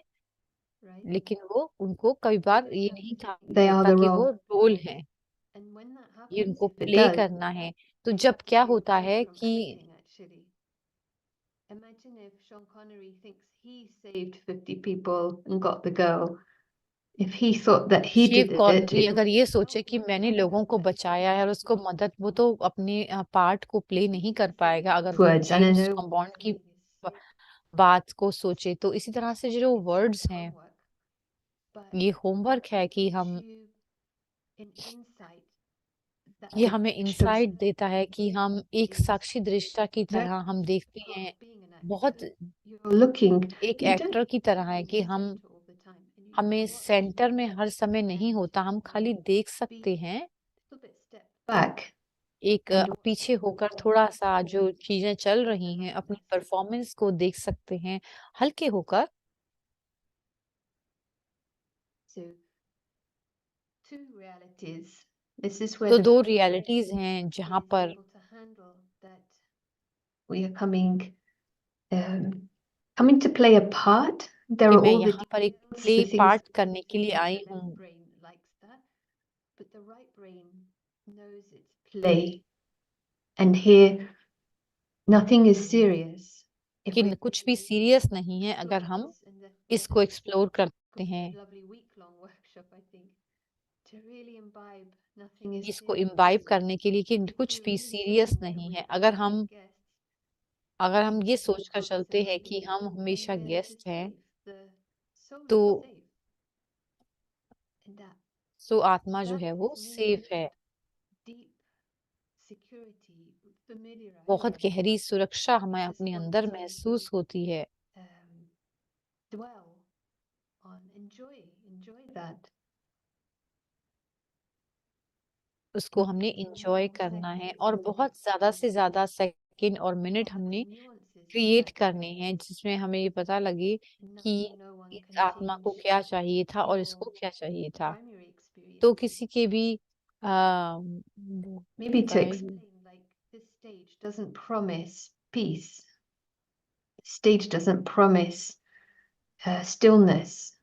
S10: right?
S2: लेकिन वो उनको कई बार
S10: don't
S2: ये
S10: have
S2: नहीं
S10: to
S2: कहा
S10: think they are
S2: जाता
S10: the
S2: कि
S10: role.
S2: वो रोल है,
S10: And when that
S2: ये
S10: happens,
S2: उनको
S10: if it
S2: प्ले
S10: does,
S2: करना है। तो
S10: they
S2: जब
S10: have to
S2: क्या
S10: stay
S2: होता
S10: away
S2: है
S10: from
S2: कि
S10: clicking, actually. Imagine if Sean Connery thinks he saved 50 people and got the girl. If he thought that he
S2: Shiv
S10: did it,
S2: Connery
S10: it
S2: अगर ये सोचे कि मैंने लोगों को बचाया है और उसको मदद, वो तो अपने पार्ट को प्ले नहीं कर पाएगा। अगर वो
S10: words. And I
S2: James
S10: know
S2: bond की बात को सोचे, तो इसी तरह से जो वर्ड्स हैं,
S10: but
S2: ये होमवर्क है कि
S10: gives
S2: हम
S10: you an insight that
S2: ये
S10: the
S2: हमें
S10: digital
S2: इंसाइट
S10: side
S2: देता है कि हम एक
S10: is
S2: साक्षी दृष्टा की
S10: very
S2: तरह हम देखते
S10: part
S2: हैं,
S10: of being an
S2: बहुत
S10: actor. You're looking,
S2: एक
S10: you don't
S2: एक्टर की तरह है
S10: in
S2: कि
S10: the
S2: हम
S10: center all the time, and you
S2: हमें
S10: watch
S2: सेंटर में हर समय नहीं होता, हम खाली देख
S10: be
S2: सकते हैं,
S10: a little bit step back
S2: एक
S10: and watch
S2: पीछे
S10: the
S2: होकर
S10: performance
S2: थोड़ा सा जो
S10: unfold
S2: चीजें चल रही हैं
S10: around
S2: अपनी
S10: us.
S2: परफॉर्मेंस को देख सकते हैं, हल्के होकर।
S10: So, two realities. This is where
S2: तो
S10: the
S2: दो रियलिटीज हैं जहाँ
S10: is
S2: पर
S10: able to handle that we are coming to play a part. There
S2: कि
S10: are
S2: मैं
S10: all the
S2: यहाँ पर एक
S10: details,
S2: play
S10: the things
S2: part
S10: that
S2: करने के लिए
S10: maybe
S2: आई
S10: the
S2: हूँ।
S10: left brain likes that, but the right brain knows it's play. And here, nothing is serious. If
S2: कि
S10: we
S2: कुछ भी सीरियस नहीं है अगर हम
S10: focus, and
S2: इसको एक्सप्लोर करते हैं,
S10: lovely week-long workshop, I think, to really imbibe nothing is
S2: इसको
S10: serious.
S2: इम्बाइब करने के लिए कि
S10: If
S2: कुछ
S10: we
S2: भी
S10: really
S2: सीरियस
S10: think that
S2: नहीं
S10: we're
S2: है,
S10: always guests,
S2: अगर हम ये
S10: the
S2: सोचकर
S10: heart
S2: चलते हैं
S10: safe,
S2: कि हम
S10: then
S2: हमेशा
S10: the
S2: गेस्ट हैं,
S10: safe, the soul
S2: तो
S10: is safe. And that
S2: सो आत्मा जो
S10: that
S2: है वो
S10: is
S2: सेफ है।
S10: deep security,
S2: बहुत
S10: familiarity,
S2: गहरी सुरक्षा हमें
S10: just
S2: अपने
S10: want
S2: अंदर
S10: to
S2: महसूस होती है।
S10: dwell on, enjoy that.
S2: उसको हमने इंजॉय करना है और बहुत ज्यादा से ज्यादा सेकंड और मिनट हमने क्रिएट करने हैं जिसमें हमें ये पता लगे कि इस आत्मा को क्या चाहिए था और इसको क्या चाहिए था। तो किसी के भी
S10: Maybe to
S2: बताइए।
S10: explain, like this stage doesn't promise peace. Stage doesn't promise stillness.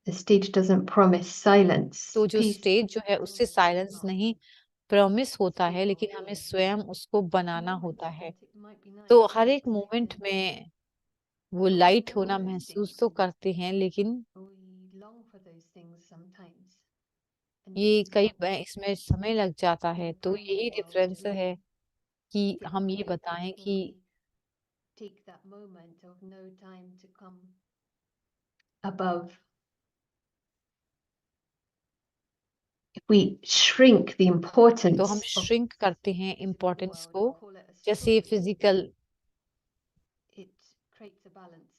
S10: The stage doesn't promise silence.
S2: तो जो
S10: Peace
S2: स्टेज जो है उससे साइलेंस नहीं प्रॉमिस होता है, लेकिन हमें स्वयं उसको बनाना होता है। तो हर एक मोमेंट में वो लाइट होना महसूस तो करते हैं, लेकिन
S10: we long for those things sometimes.
S2: ये कई बार इसमें समय लग जाता है। तो यही डिफरेंस है कि हम ये बताएं कि
S10: take that moment of no time to come above. If we shrink the importance
S2: तो हम
S10: of
S2: श्रिंक करते हैं
S10: physical
S2: इम्पोर्टेंस
S10: world,
S2: को,
S10: call it a
S2: जैसे
S10: struggle,
S2: physical
S10: it creates a balance.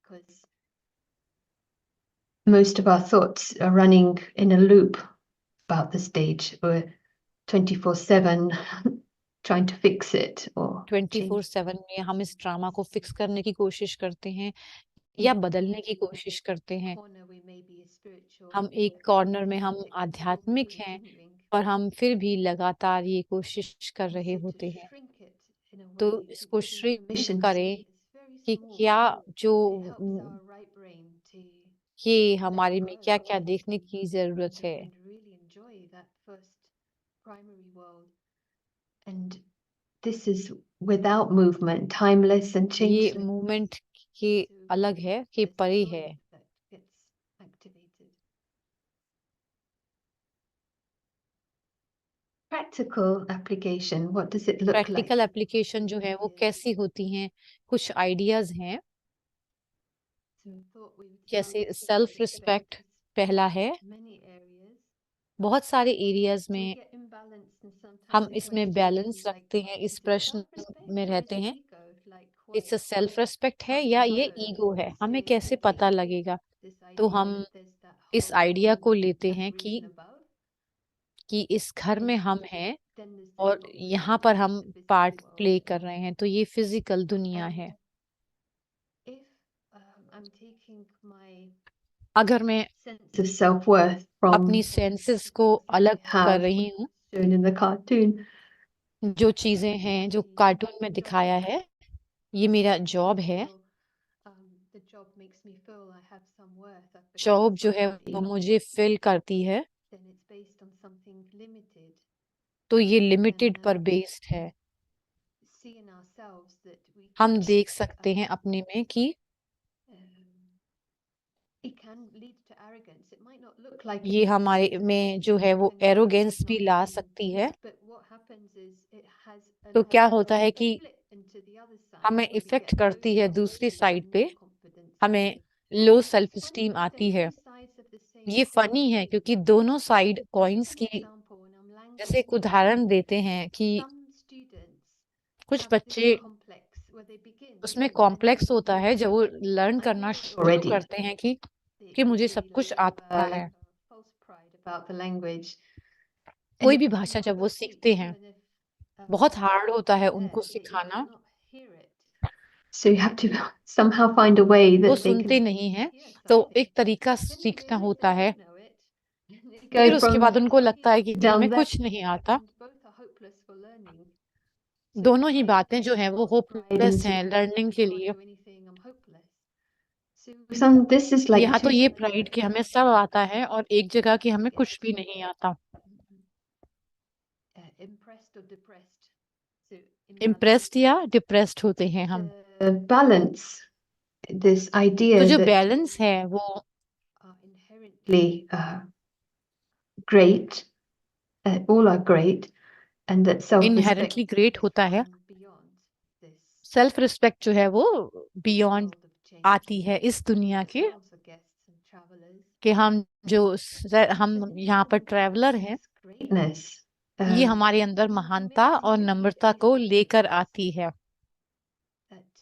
S10: Because most of our thoughts are running in a loop about the stage. We're 24/7 trying to fix it or
S2: 24/7 में हम इस ड्रामा को फिक्स करने की कोशिश करते हैं या बदलने की कोशिश करते हैं।
S10: corner we may be a spiritual
S2: हम एक कॉर्नर में हम
S10: practice,
S2: आध्यात्मिक
S10: still
S2: हैं
S10: continuing.
S2: और हम फिर भी लगातार ये कोशिश कर रहे
S10: So to
S2: होते हैं।
S10: shrink it in a
S2: तो
S10: way,
S2: इसको
S10: giving
S2: श्रिंक
S10: permission to
S2: करें
S10: it is very
S2: कि
S10: small.
S2: क्या जो
S10: It helps our right brain to
S2: ये
S10: let
S2: हमारे में
S10: go
S2: क्या क्या देखने की जरूरत है।
S10: and really enjoy that first primary world. And this is without movement, timeless and
S2: ये
S10: changeless.
S2: मूवमेंट के अलग है कि परे है।
S10: That gets activated. Practical application, what does it look like?
S2: Practical application जो है वो कैसी होती हैं, कुछ आइडियाज हैं।
S10: So we thought we would
S2: जैसे
S10: start
S2: self
S10: with
S2: respect
S10: this
S2: पहला है।
S10: many areas.
S2: बहुत सारे एरियाज
S10: We
S2: में
S10: get imbalanced and sometimes
S2: हम
S10: the
S2: इसमें
S10: question
S2: बैलेंस
S10: is like,
S2: रखते हैं, इस
S10: is it
S2: प्रश्न
S10: self-respect
S2: में
S10: or
S2: रहते
S10: is it
S2: हैं,
S10: ego? Like
S2: it's a
S10: what?
S2: Self respect है
S10: How do
S2: या
S10: we
S2: ये
S10: know
S2: ईगो है,
S10: the
S2: हमें
S10: serious
S2: कैसे
S10: thinking?
S2: पता लगेगा।
S10: This
S2: तो
S10: idea
S2: हम
S10: that there's that
S2: इस
S10: whole
S2: आइडिया को
S10: home
S2: लेते
S10: and
S2: हैं
S10: roof and
S2: कि
S10: above.
S2: इस घर में हम हैं
S10: Then there's the
S2: और
S10: little
S2: यहाँ
S10: person,
S2: पर
S10: the
S2: हम
S10: physical
S2: पार्ट
S10: world.
S2: प्ले कर रहे हैं। तो ये फिजिकल दुनिया
S10: And
S2: है।
S10: if I'm taking my
S2: अगर मैं
S10: sense of self-worth from
S2: अपनी सेंसेस को अलग कर
S10: have
S2: रही हूँ,
S10: shown in the cartoon,
S2: जो चीजें हैं जो कार्टून में दिखाया है, ये मेरा जॉब है।
S10: the job makes me feel I have some worth, I've become
S2: job जो है वो
S10: somebody,
S2: मुझे फिल करती है,
S10: then it's based on something limited.
S2: तो ये लिमिटेड
S10: And,
S2: पर बेस्ड है।
S10: see in ourselves that we
S2: हम
S10: can,
S2: देख सकते हैं अपने में कि
S10: it can lead to arrogance. It might not look like
S2: ये
S10: it,
S2: हमारे में जो है वो एरोगेंस भी ला सकती है।
S10: but what happens is it has
S2: तो क्या
S10: a
S2: होता है कि
S10: flip into the other side
S2: हमें
S10: where we
S2: इफेक्ट
S10: get
S2: करती
S10: low
S2: है दूसरी साइड पे,
S10: confidence.
S2: हमें लो सेल्फ स्टीम आती है। ये फनी है क्योंकि दोनों साइड कॉइन्स की, जैसे एक उदाहरण देते हैं कि कुछ बच्चे उसमें कॉम्प्लेक्स होता है जब वो लर्न करना शुरू करते हैं कि मुझे सब कुछ आता है। कोई भी भाषा जब वो सीखते हैं बहुत हार्ड होता है उनको सिखाना,
S10: So you have to somehow find a way
S2: वो
S10: that they
S2: सुनते
S10: can
S2: नहीं है। तो एक तरीका सीखना होता है,
S10: go
S2: फिर उसके
S10: from
S2: बाद उनको लगता है कि
S10: down
S2: हमें
S10: there,
S2: कुछ नहीं आता।
S10: and both are hopeless for learning. So
S2: दोनों ही
S10: pride
S2: बातें जो हैं वो
S10: pride
S2: होपलेस
S10: into
S2: हैं लर्निंग के
S10: I can't
S2: लिए।
S10: do anything, I'm hopeless. So this is like
S2: यहाँ तो
S10: two
S2: ये
S10: sides.
S2: प्राइड कि हमें सब आता है और एक जगह कि हमें कुछ भी नहीं आता।
S10: Impressed or depressed. So
S2: impressed या डिप्रेस्ड होते हैं हम।
S10: balance, this
S2: तो
S10: idea
S2: जो
S10: that
S2: बैलेंस है वो
S10: are inherently great, all are great, and that self-respect
S2: inherently great होता है।
S10: beyond this
S2: सेल्फ रिस्पेक्ट जो है वो बियॉन्ड
S10: world of change.
S2: आती है इस दुनिया के,
S10: Also guests and travelers.
S2: कि हम यहाँ पर ट्रैवलर हैं।
S10: Greatness.
S2: ये हमारे अंदर महानता और नम्रता को लेकर आती है।
S10: That,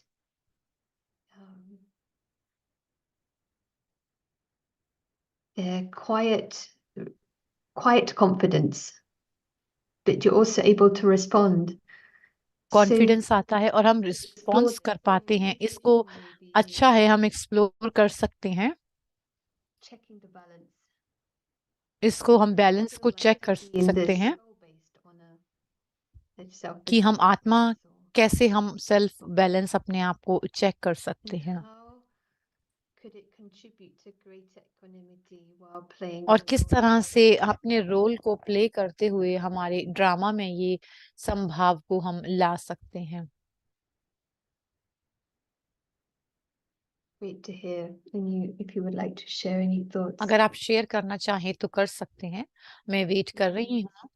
S10: quiet confidence, but you're also able to respond.
S2: Confidence आता है और हम रिस्पॉन्स कर पाते हैं। इसको अच्छा है, हम एक्सप्लोर कर सकते हैं।
S10: Checking the balance.
S2: इसको हम बैलेंस को चेक कर सकते हैं कि हम आत्मा कैसे हम सेल्फ बैलेंस अपने आप को चेक कर सकते हैं और किस तरह से अपने रोल को प्ले करते हुए हमारे ड्रामा में ये संभाव को हम ला सकते हैं।
S10: Great to hear. And if you would like to share any thoughts.
S2: अगर आप शेयर करना चाहें तो कर सकते हैं, मैं वेट कर रही हूँ।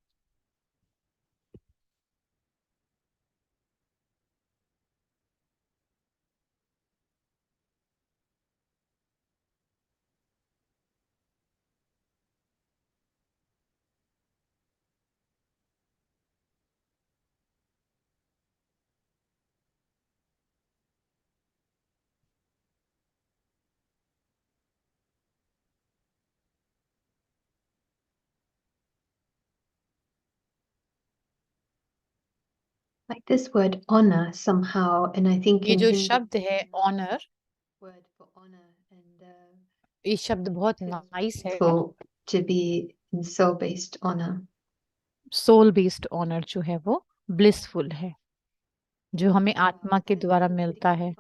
S10: Like this word honor somehow, and I think
S2: ये
S10: in
S2: जो
S10: Hindi
S2: शब्द है honour,
S10: word for honor, and
S2: ये शब्द बहुत
S10: feels
S2: नाइस है।
S10: blissful to be in soul-based honor.
S2: Soul based honour जो है वो ब्लिसफुल है, जो हमें आत्मा के द्वारा मिलता है।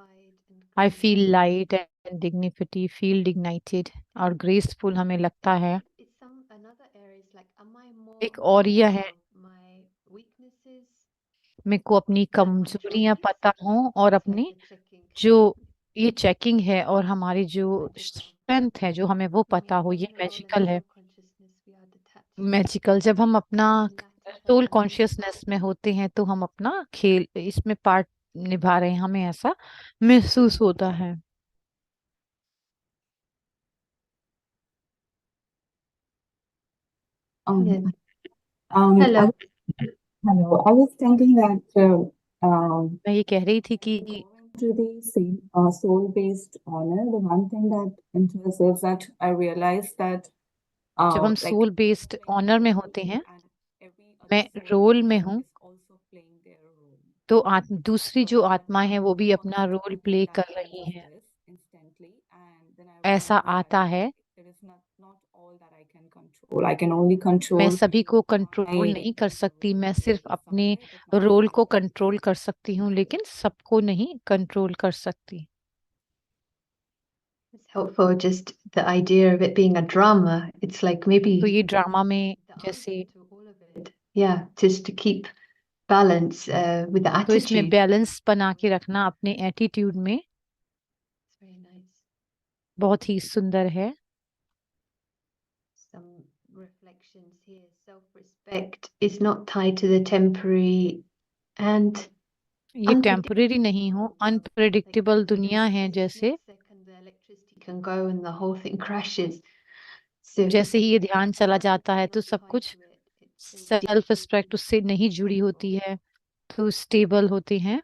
S2: I feel light and dignity, feel dignified और ग्रेसफुल हमें लगता है।
S10: Another area is like, am I more
S2: एक और यह है,
S10: of my weaknesses?
S2: मेरे को अपनी कमजोरियां पता हों और अपनी जो ये चेकिंग है और हमारी जो स्ट्रेंथ है जो हमें वो पता हो। ये मैजिकल है। मैजिकल जब हम अपना सोल कॉन्शियसनेस में होते हैं तो हम अपना खेल इसमें पार्ट निभा रहे हैं, हमें ऐसा महसूस होता है।
S10: Yes.
S12: Hello. Hello. I was thinking that
S2: मैं ये कह रही थी कि
S12: to the soul-based honor, the one thing that interests is that I realized that
S2: जब हम
S12: like
S2: सोल बेस्ड ऑनर में होते हैं,
S12: and every other
S2: मैं
S12: soul
S2: रोल में हूँ,
S12: is also playing their role.
S2: तो दूसरी जो आत्मा है वो भी अपना
S12: Honor is
S2: role
S12: something
S2: play
S12: that
S2: कर रही
S12: does
S2: है।
S12: this instantly, and then I
S2: ऐसा
S12: realized
S2: आता
S12: that
S2: है।
S12: it is not all that I can control. I can only
S2: मैं
S12: control
S2: सभी को कंट्रोल
S12: my
S2: नहीं कर सकती, मैं सिर्फ
S12: in
S2: अपने
S12: some way, but not
S2: role को
S12: everything.
S2: कंट्रोल कर सकती हूँ, लेकिन सबको नहीं कंट्रोल कर सकती।
S10: It's helpful, just the idea of it being a drama. It's like maybe
S2: तो ये ड्रामा में
S10: the
S2: जैसे
S10: answer to all of it. Yeah, just to keep balance with the
S2: तो इसमें
S10: attitude.
S2: बैलेंस बना के रखना अपने एटीट्यूड में
S10: It's very nice.
S2: बहुत ही सुंदर है।
S10: Some reflections here. Self-respect is not tied to the temporary and
S2: ये टेम्परेरी नहीं हो, अनप्रेडिक्टेबल दुनिया है जैसे
S10: electricity can go and the whole thing crashes. So if
S2: जैसे
S10: it's
S2: ही ये ध्यान चला जाता है तो सब
S10: tied
S2: कुछ
S10: to it, it's so
S2: self respect उससे नहीं जुड़ी होती है, तो स्टेबल होती हैं।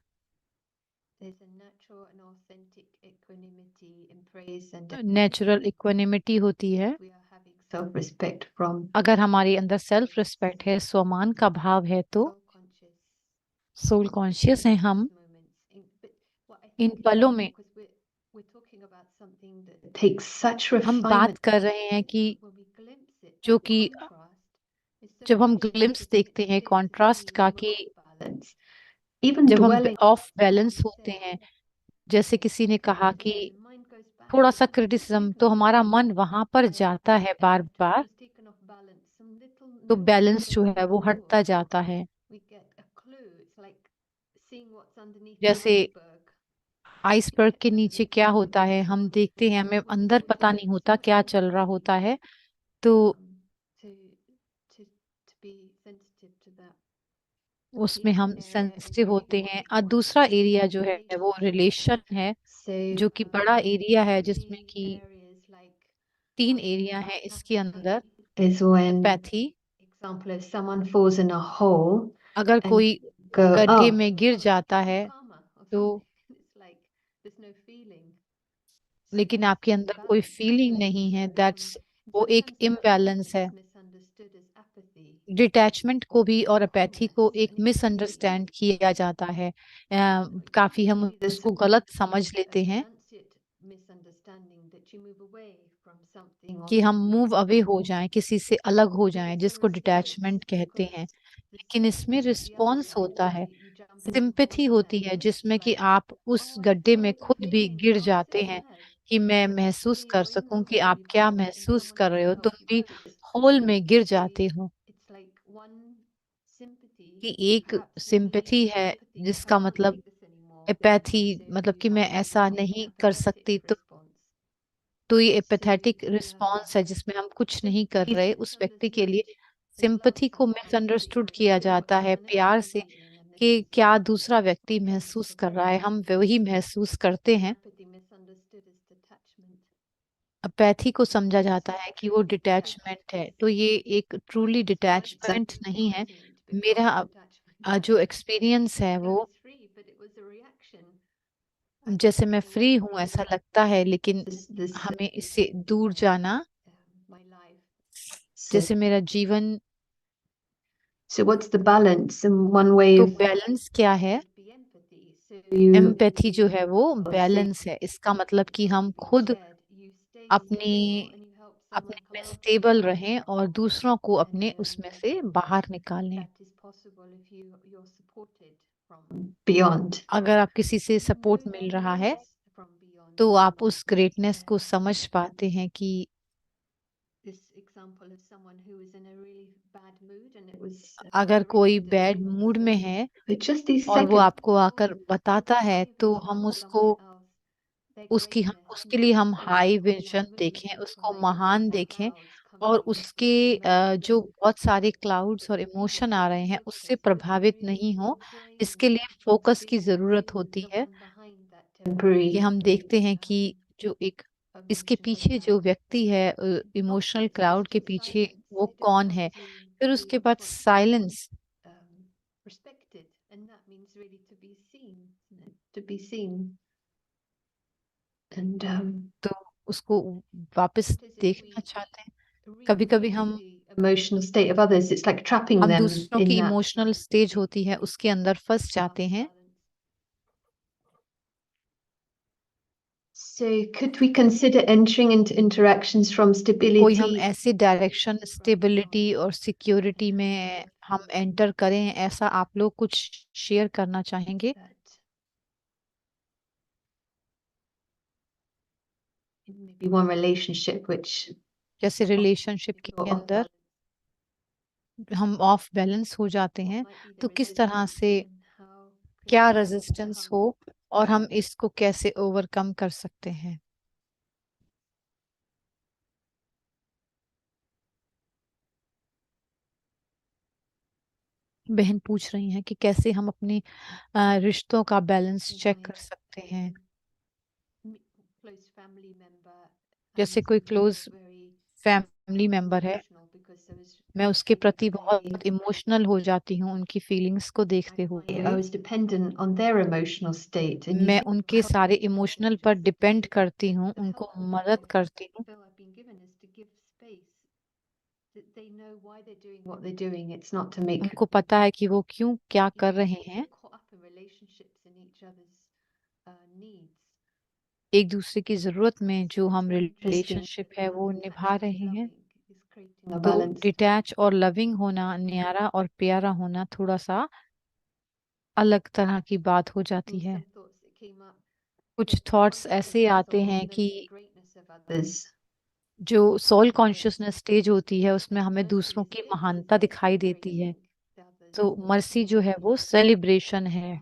S10: there's a natural and authentic equanimity in praise and
S2: natural equanimity होती है।
S10: we are having self-respect from
S2: अगर हमारे अंदर सेल्फ रिस्पेक्ट है, स्वमान का भाव है, तो
S10: soul conscious
S2: सोल कॉन्शियस हैं हम
S10: moments. But what I
S2: in
S10: think
S2: पलों में।
S10: because we're talking about something that takes such
S2: हम बात
S10: refinement
S2: कर रहे हैं कि
S10: when we glimpse it,
S2: जो
S10: that
S2: कि
S10: contrast is so
S2: जब हम
S10: precious
S2: ग्लिम्स
S10: because
S2: देखते
S10: it
S2: हैं
S10: takes us
S2: कॉन्ट्रास्ट का
S10: seeing
S2: कि
S10: off balance. Even
S2: जब हम
S10: dwelling
S2: of
S10: on
S2: balance
S10: what
S2: होते
S10: was
S2: हैं,
S10: said,
S2: जैसे किसी ने कहा कि
S10: the mind goes back
S2: थोड़ा
S10: to
S2: सा
S10: that
S2: क्रिटिसिज्म,
S10: second
S2: तो हमारा
S10: moment
S2: मन वहां पर
S10: where
S2: जाता है बार
S10: it
S2: bar,
S10: was taken off balance. Some little
S2: तो
S10: nuance
S2: बैलेंस जो
S10: goes
S2: है वो हटता
S10: forward.
S2: जाता है।
S10: We get a clue. It's like seeing what's underneath the
S2: जैसे
S10: iceberg.
S2: आइसबर्ग के नीचे क्या होता है हम देखते हैं, हमें अंदर पता नहीं होता क्या चल रहा होता है, तो
S10: To be sensitive to that.
S2: उसमें हम सेंसिटिव होते हैं। और दूसरा एरिया जो है वो रिलेशन है, जो कि बड़ा एरिया है, जिसमें कि 3 एरिया है इसके अंदर।
S10: Is when
S2: pathy,
S10: example if someone falls in a hole
S2: अगर
S10: and
S2: कोई
S10: go
S2: गड्ढे
S10: oh
S2: में गिर जाता
S10: it's
S2: है
S10: karma or
S2: तो,
S10: something. It's like there's no feeling. So
S2: लेकिन
S10: that's
S2: आपके अंदर कोई
S10: imbalance.
S2: फीलिंग नहीं है, दैट्स वो एक
S10: Sometimes
S2: इम्बैलेंस है।
S10: attachment is misunderstood as apathy.
S2: Detachment को भी और अपैथी को एक मिसअंडरस्टैंड किया जाता है। काफी हम
S10: Actually, there's
S2: उसको गलत समझ लेते हैं
S10: renunciate misunderstanding that you move away from something or
S2: कि हम
S10: someone.
S2: मूव अवे हो जाएं, किसी से अलग हो
S10: But
S2: जाएं,
S10: it's a
S2: जिसको
S10: response
S2: डिटैचमेंट कहते
S10: because
S2: हैं।
S10: the
S2: लेकिन इसमें
S10: sympathy, the other
S2: response
S10: side
S2: होता
S10: is
S2: है,
S10: you jump into
S2: sympathy
S10: someone's
S2: होती
S10: head.
S2: है,
S10: It's
S2: जिसमें कि
S10: like,
S2: आप उस
S10: oh, I
S2: गड्ढे में
S10: feel the
S2: खुद भी
S10: pain.
S2: गिर
S10: Oh,
S2: जाते
S10: so
S2: हैं
S10: bad.
S2: कि मैं
S10: But
S2: महसूस
S10: actually,
S2: कर
S10: you're in the
S2: सकूं कि
S10: hole,
S2: आप
S10: you've
S2: क्या
S10: got it, and
S2: महसूस
S10: someone
S2: कर
S10: has
S2: रहे
S10: to
S2: हो,
S10: help
S2: तुम
S10: you
S2: भी
S10: cope.
S2: होल में गिर
S10: So
S2: जाते हो।
S10: it's like one sympathy,
S2: कि एक
S10: perhaps maybe
S2: सिंपैथी है,
S10: empathy, I
S2: जिसका
S10: can't
S2: मतलब
S10: take this anymore.
S2: Apathy,
S10: So
S2: मतलब कि
S10: you
S2: मैं
S10: have a
S2: ऐसा नहीं कर
S10: apathetic
S2: सकती,
S10: response.
S2: तो ये
S10: So
S2: एपैथेटिक रिस्पॉन्स है, जिसमें हम कुछ नहीं कर रहे उस व्यक्ति के लिए। सिंपैथी को मिसअंडरस्टूड किया जाता है प्यार से कि क्या दूसरा व्यक्ति महसूस कर रहा है, हम वही महसूस करते हैं।
S10: apathy misunderstood as detachment.
S2: Apathy को समझा जाता है कि वो डिटैचमेंट है, तो ये एक ट्रूली डिटैचमेंट नहीं है। मेरा जो एक्सपीरियंस है वो,
S10: Free, but it was a reaction.
S2: जैसे मैं फ्री हूँ ऐसा लगता है, लेकिन हमें इससे दूर जाना,
S10: My life.
S2: जैसे मेरा जीवन,
S10: So what's the balance? And one way
S2: तो
S10: of
S2: बैलेंस क्या है?
S10: be empathy. So you
S2: empathy जो है वो बैलेंस है। इसका मतलब कि हम खुद
S10: you stay
S2: अपनी
S10: still and you help
S2: अपने
S10: someone
S2: में
S10: come out.
S2: स्टेबल रहें और दूसरों को अपने उसमें से बाहर निकालें।
S10: That is possible if you're supported from beyond.
S2: अगर आप किसी से सपोर्ट मिल रहा है
S10: From beyond.
S2: तो आप उस ग्रेटनेस को समझ पाते हैं कि
S10: This example of someone who was in a really bad mood and it was
S2: अगर कोई बैड मूड में है
S10: just these
S2: और वो
S10: seconds.
S2: आपको आकर बताता है, तो हम उसके लिए हम हाई विजन देखें, उसको महान देखें, और उसके जो बहुत सारे क्लाउड्स और इमोशन आ रहे हैं उससे प्रभावित नहीं हो। इसके लिए फोकस की जरूरत होती है कि हम देखते हैं कि जो एक इसके पीछे जो व्यक्ति है इमोशनल क्लाउड के पीछे, वो कौन है। फिर उसके बाद silence,
S10: Respected, and that means really to be seen, isn't it? To be seen. And
S2: तो उसको वापस देखना चाहते हैं। कभी कभी हम
S10: emotional state of others, it's like trapping them
S2: दूसरों
S10: in
S2: की
S10: that.
S2: इमोशनल स्टेज होती है, उसके अंदर फंस जाते हैं।
S10: So could we consider entering into interactions from
S2: कोई
S10: stability?
S2: हम ऐसे डायरेक्शन, स्टेबिलिटी और सिक्योरिटी में हम एंटर करें, ऐसा आप लोग कुछ शेयर करना चाहेंगे?
S10: Maybe one relationship which
S2: जैसे रिलेशनशिप के अंदर हम ऑफ बैलेंस हो जाते हैं, तो किस तरह से, क्या रेजिस्टेंस हो और हम इसको कैसे ओवरकम कर सकते हैं? बहन पूछ रही हैं कि कैसे हम अपने रिश्तों का बैलेंस चेक कर सकते हैं।
S10: close family member
S2: जैसे
S10: and
S2: कोई
S10: I felt
S2: close
S10: very
S2: family member है,
S10: emotional because I was
S2: मैं उसके प्रति
S10: very
S2: बहुत इमोशनल हो जाती हूँ उनकी फीलिंग्स को देखते
S10: I
S2: हुए।
S10: was dependent on their emotional state and you
S2: मैं
S10: feel
S2: उनके
S10: how
S2: सारे
S10: much
S2: इमोशनल
S10: just
S2: पर डिपेंड
S10: to
S2: करती हूँ,
S10: the
S2: उनको
S10: help that
S2: मदद
S10: I
S2: करती हूँ।
S10: feel I've been given is to give space that they know why they're doing what they're doing. It's not to make
S2: उनको पता है कि वो क्यों क्या कर रहे हैं,
S10: caught up in relationships and each other's needs.
S2: एक दूसरे की जरूरत में जो हम
S10: Interesting
S2: रिलेशनशिप है वो निभा
S10: actually
S2: रहे हैं।
S10: loving is creating a
S2: तो
S10: balance.
S2: डिटैच और लविंग होना, न्यारा और प्यारा होना थोड़ा सा अलग तरह की बात हो जाती है।
S10: Some thoughts that came up,
S2: कुछ
S10: that
S2: थॉट्स
S10: consciousness
S2: ऐसे
S10: of
S2: आते
S10: soul
S2: हैं
S10: knows
S2: कि
S10: the greatness of others.
S2: जो सोल कॉन्शियसनेस स्टेज होती है उसमें हमें
S10: Mercy
S2: दूसरों
S10: is
S2: की
S10: equal
S2: महानता
S10: to
S2: दिखाई देती है।
S10: celebrating the others.
S2: तो मर्सी जो है वो सेलिब्रेशन है।